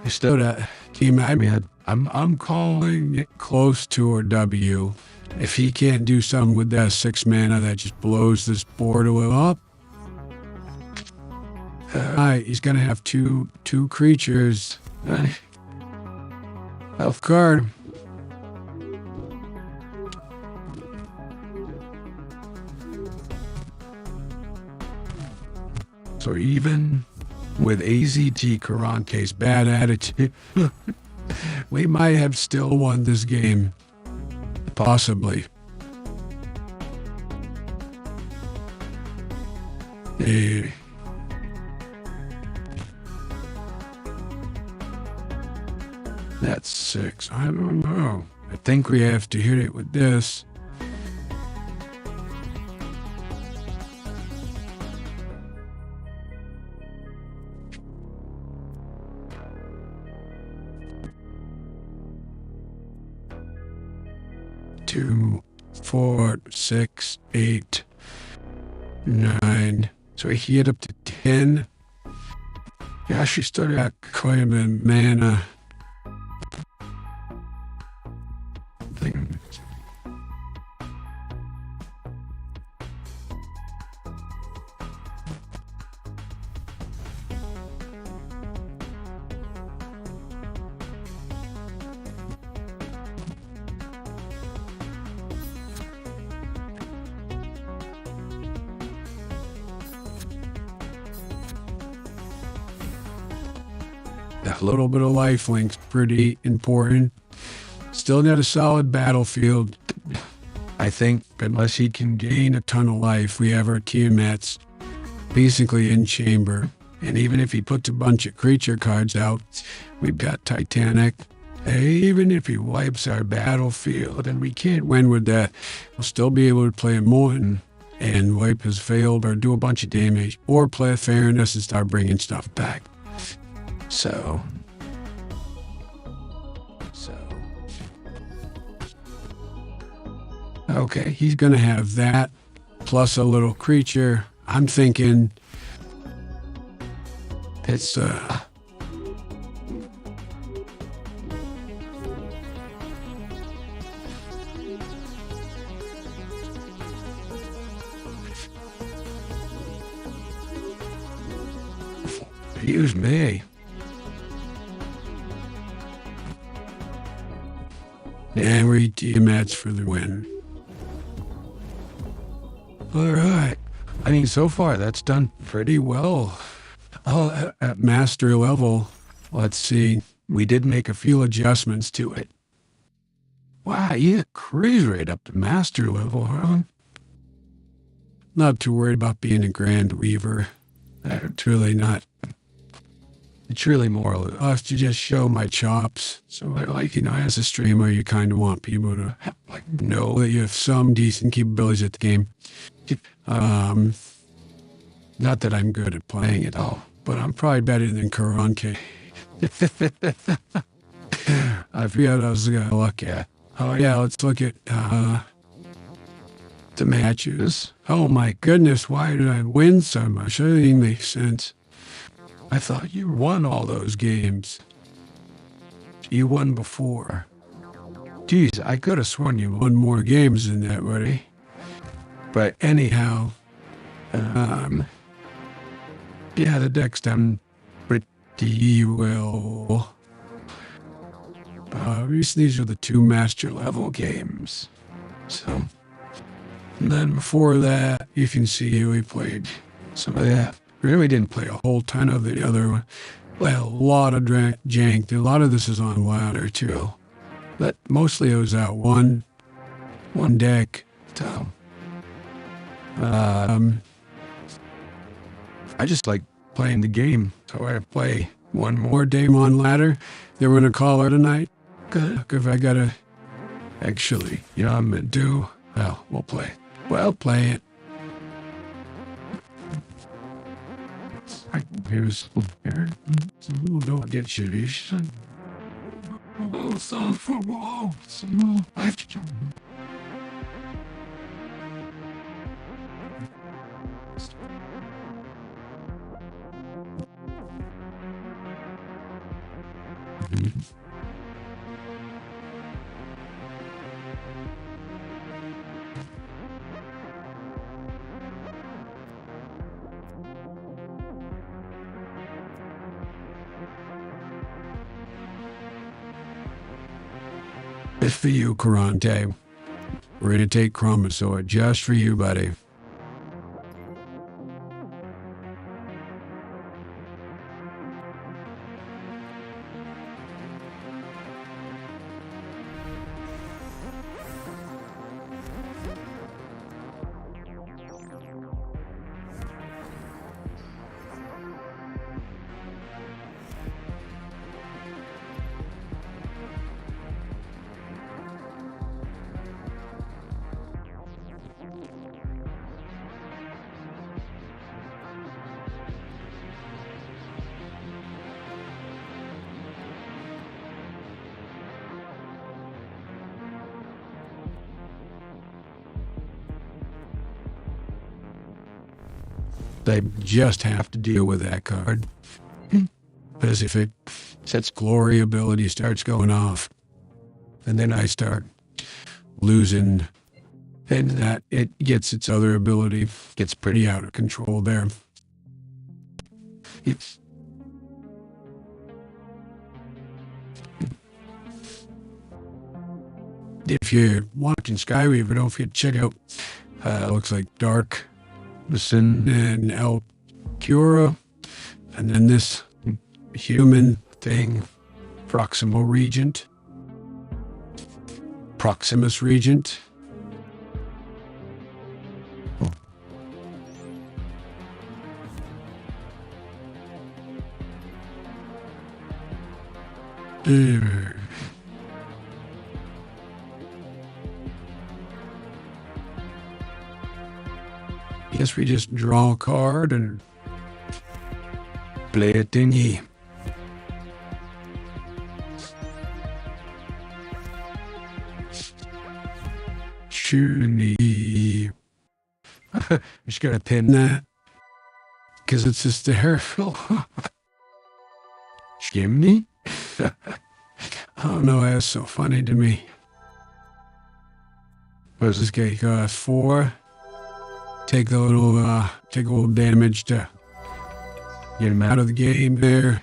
[SPEAKER 3] Still that team, I'm calling it close to a W. If he can't do something with that 6 mana that just blows this board up, he's gonna have two creatures. Health card. So even with AZT Karante's bad attitude, we might have still won this game. Possibly. That's 6. I don't know. I think we have to hit it with this. Two, 4, 6, 8, 9. So he hit up to 10. Gosh, you still got quite a bit of mana. That little bit of lifelink's pretty important. Still got a solid battlefield. I think unless he can gain a ton of life, we have our Tiamat's basically in chamber. And even if he puts a bunch of creature cards out, we've got Titanic. Even if he wipes our battlefield and we can't win with that, we'll still be able to play him one and wipe his field or do a bunch of damage or play a fairness and start bringing stuff back. So, okay, he's going to have that plus a little creature. I'm thinking it's, use me. And we Tiamat's for the win. All right. I mean, so far that's done pretty well. At master level, let's see. We did make a few adjustments to it. Wow, you cruise right up to master level, huh? Not too worried about being a Grand Weaver. It's really not. It's really more or less to just show my chops. So, like, as a streamer, you kind of want people to know that you have some decent capabilities at the game. Not that I'm good at playing it all, but I'm probably better than Karanke. I forgot what I was going to look at. Oh, yeah, let's look at the matches. Oh, my goodness, why did I win so much? That didn't make sense. I thought you won all those games. You won before. Geez, I could have sworn you won more games than that, buddy. But anyhow, yeah, the deck's done pretty well. These are the 2 master level games. So, and then before that, you can see we played some of that. Really didn't play a whole ton of the other one. Well, a lot of jank. A lot of this is on louder too. But mostly it was that one deck. So, I just like playing the game. So I play one more game on ladder. Then we're going to call it a night. If I got to actually, I'm going to do, well, we'll play. Well, play it. Here's here. Don't get shitty. It's for you, Karante. We're going to take Chromosaur just for you, buddy. They just have to deal with that card. Because if its glory ability starts going off, and then I start losing, and that it gets its other ability, gets pretty out of control there. It's if you're watching Skyweaver, don't forget to check out, looks like Dark, the Sin, and El Cura, and then this human thing, Proximus Regent. Guess we just draw a card and play a thingy. Surely. I'm just gonna pin that because it's hysterical. Chimney? I don't know, that's so funny to me. What does this guy cost? 4? Take a little damage to get him out of the game there.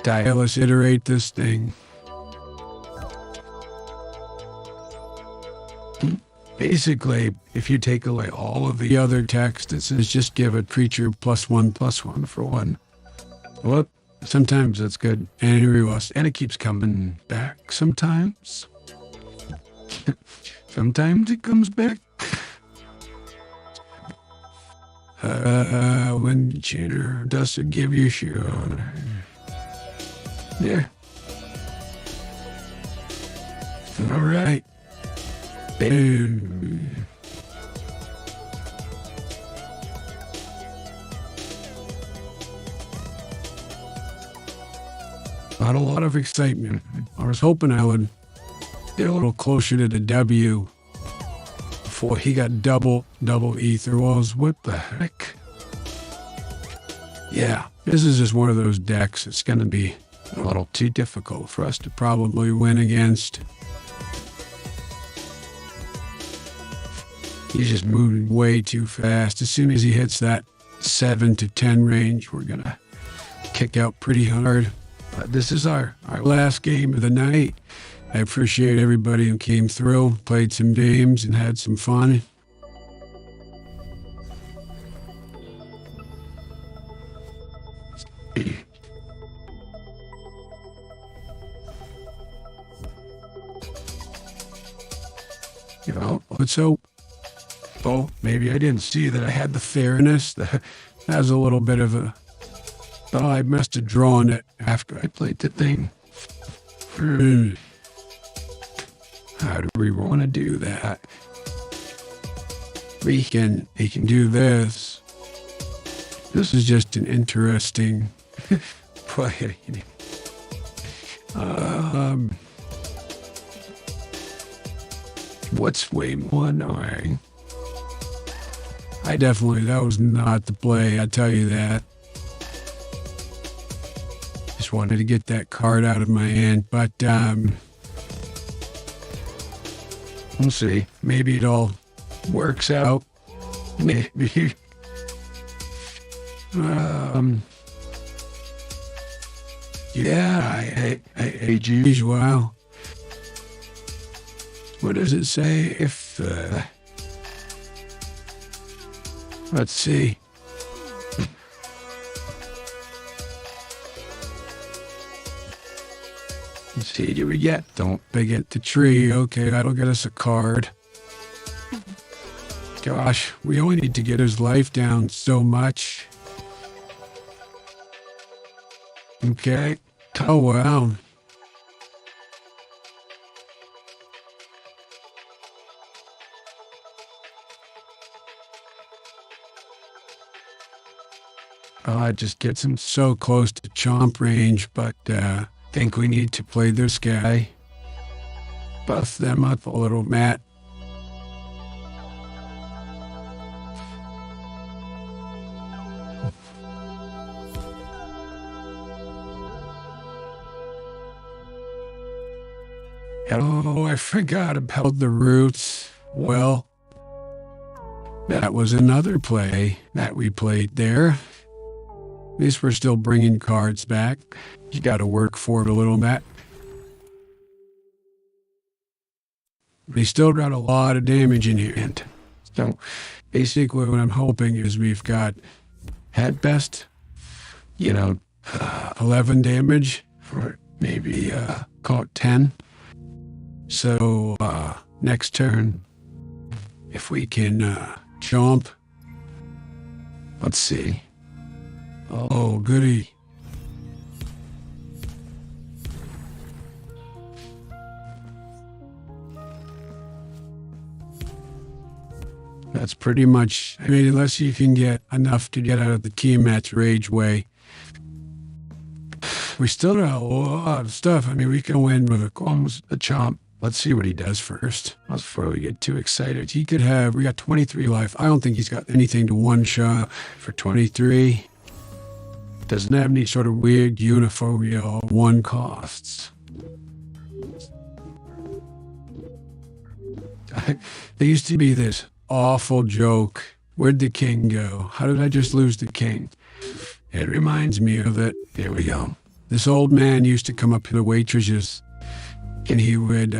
[SPEAKER 3] Let's iterate this thing. Basically, if you take away all of the other text, it says just give a creature +1/+1 for 1. Well, sometimes that's good. And here we go. And it keeps coming back sometimes. Sometimes it comes back. When Enchanter doesn't give you shield. There. All right. Boom. Not a lot of excitement. I was hoping I would get a little closer to the W before he got double ether walls. What the heck? Yeah, this is just one of those decks. It's going to be a little too difficult for us to probably win against. He's just moving way too fast. As soon as he hits that 7 to 10 range, we're going to kick out pretty hard. But this is our last game of the night. I appreciate everybody who came through, played some games, and had some fun. You know, let's hope. Oh, maybe I didn't see that I had the fairness. That was a little bit of a... Oh, I must have drawn it after I played the thing. How do we want to do that? We can do this. This is just an interesting play. What's way more annoying? That was not the play, I tell you that. Just wanted to get that card out of my hand, but we'll see. Maybe it all works out. Maybe. Yeah, I geez, wow. What does it say? If, let's see. Let's see, do we get? Don't forget the tree. Okay, that'll get us a card. Gosh, we only need to get his life down so much. Okay. Oh, wow. It just gets him so close to chomp range, but think we need to play this guy. Buff them up a little, Matt. Oh, I forgot about the roots. Well, that was another play that we played there. At least we're still bringing cards back. You gotta work for it a little bit. We still got a lot of damage in here. And so basically what I'm hoping is we've got at best, 11 damage, or maybe call it 10. So next turn, if we can jump, let's see. Oh, goody. That's pretty much, unless you can get enough to get out of the Tiamat's rage way. We still got a lot of stuff. We can win with a chomp. Let's see what he does first, before we get too excited. We got 23 life. I don't think he's got anything to one-shot for 23. Doesn't have any sort of weird Uniphobia or one costs. There used to be this awful joke. Where'd the king go? How did I just lose the king? It reminds me of it. Here we go. This old man used to come up to the waitresses, and he would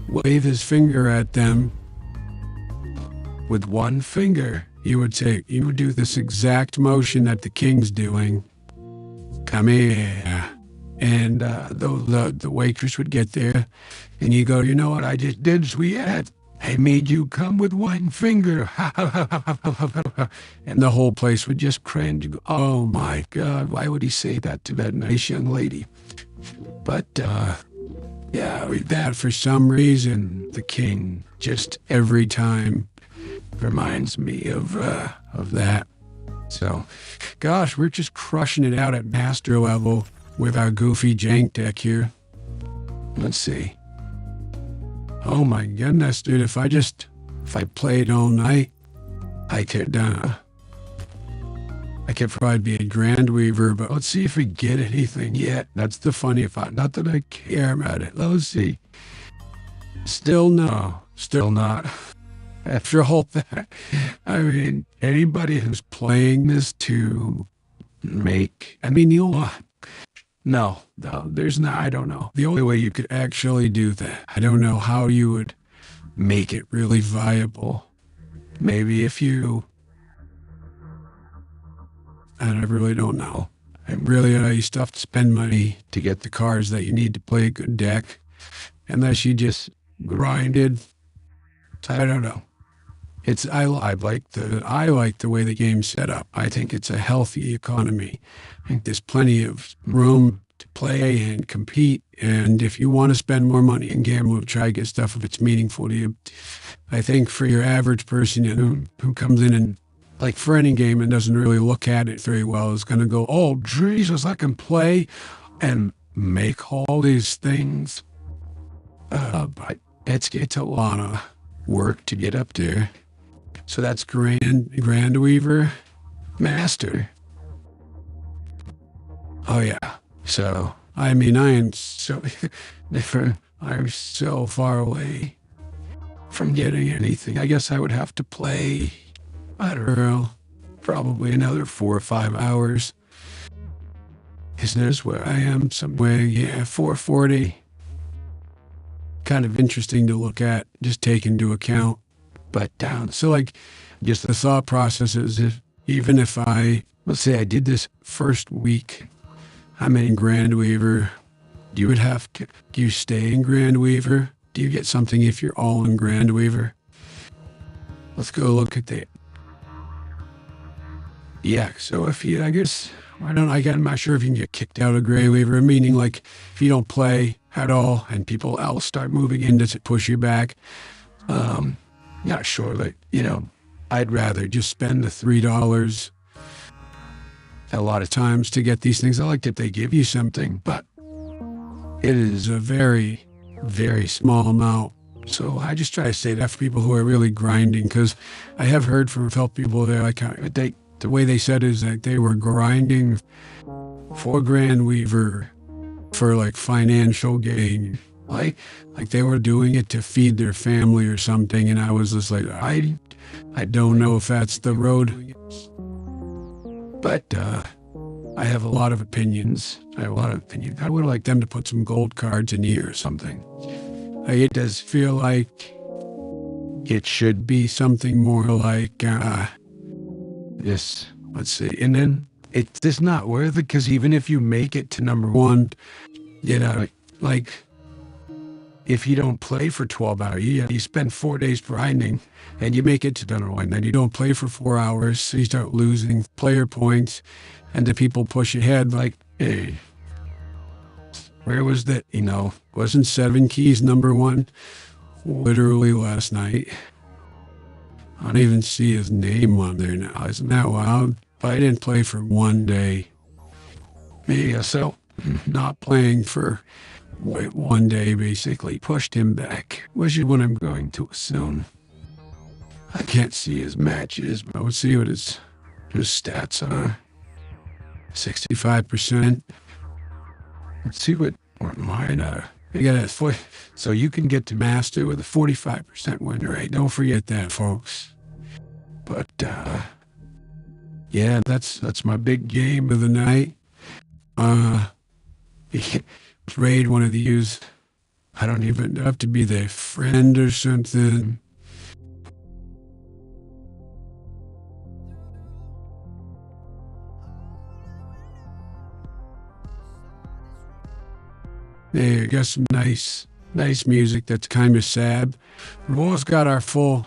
[SPEAKER 3] wave his finger at them with one finger. He would do this exact motion that the king's doing. Come here. And the waitress would get there, and you go, you know what I just did, sweetheart? I made you come with one finger. And the whole place would just cringe. Oh my God, why would he say that to that nice young lady? But that for some reason, the king just every time reminds me of that. So, gosh, we're just crushing it out at master level with our goofy jank deck here. Let's see. Oh my goodness, dude, if I played all night, I could probably be a Grand Weaver, but let's see if we get anything yet. That's the funny part. Not that I care about it. Let's see. Still no. Still not. After all that, anybody who's playing this to make, no, there's not, I don't know. The only way you could actually do that, I don't know how you would make it really viable. Maybe if you, and I really don't know. You still have to spend money to get the cards that you need to play a good deck, unless you just grinded. I don't know. I like the way the game's set up. I think it's a healthy economy. I think there's plenty of room to play and compete. And if you want to spend more money and gamble, try to get stuff if it's meaningful to you. I think for your average person who comes in and, like for any game and doesn't really look at it very well, is going to go, oh, Jesus, I can play and make all these things. But it's a lot of work to get up there. So that's Grand Weaver, Master. Oh yeah. So, I am so different. I'm so far away from getting anything. I guess I would have to play, I don't know, probably another 4 or 5 hours. Isn't this where I am somewhere? Yeah, 440. Kind of interesting to look at, just take into account. But so just the thought process is even if let's say I did this first week, I'm in Grand Weaver, do you stay in Grand Weaver? Do you get something if you're all in Grand Weaver? Let's go look at that. Yeah, so I'm not sure if you can get kicked out of Grand Weaver, meaning if you don't play at all and people else start moving in, does it push you back? Not sure, I'd rather just spend the $3 a lot of times to get these things. I like that they give you something, but it is a very, very small amount. So I just try to say that for people who are really grinding, because I have heard from people that the way they said is that they were grinding 4 grand weaver for like financial gain. Like they were doing it to feed their family or something. And I was just like, I don't know if that's the road. But I have a lot of opinions. I would like them to put some gold cards in here or something. Like, it does feel like it should be something more like this. Let's see. And then it's just not worth it, because even if you make it to number 1, you know, like if you don't play for 12 hours, you spend 4 days grinding and you make it to number 1, then you don't play for 4 hours, so you start losing player points, and the people push ahead like, hey, where was that? You know, wasn't 7 Keys number 1 literally last night? I don't even see his name on there now. Isn't that wild? But I didn't play for 1 day. Yeah, so not playing for 1 day basically pushed him back, which is what I'm going to assume. I can't see his matches, but let's see what his stats are. 65%. Let's see what mine are. You got a so you can get to master with a 45% win rate. Don't forget that, folks. But yeah, that's my big game of the night. Raid one of these. I don't even have to be their friend or something. There, got some nice music that's kind of sad. We've almost got our full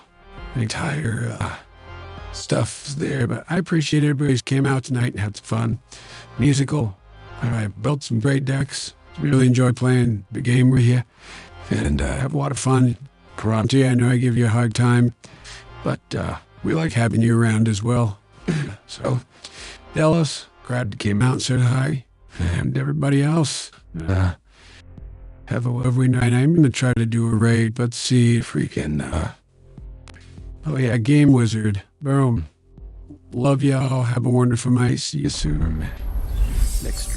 [SPEAKER 3] entire stuff there, but I appreciate everybody's came out tonight and had some fun. Musical. I built some great decks. Really enjoy playing the game with you, and have a lot of fun. Karate, I know I give you a hard time, but we like having you around as well. So, Dallas, glad you came out and said hi, and everybody else. Have a lovely night. I'm going to try to do a raid. Let's see if we can... oh, yeah, Game Wizard. Boom. Love y'all. Have a wonderful night. See you soon. Next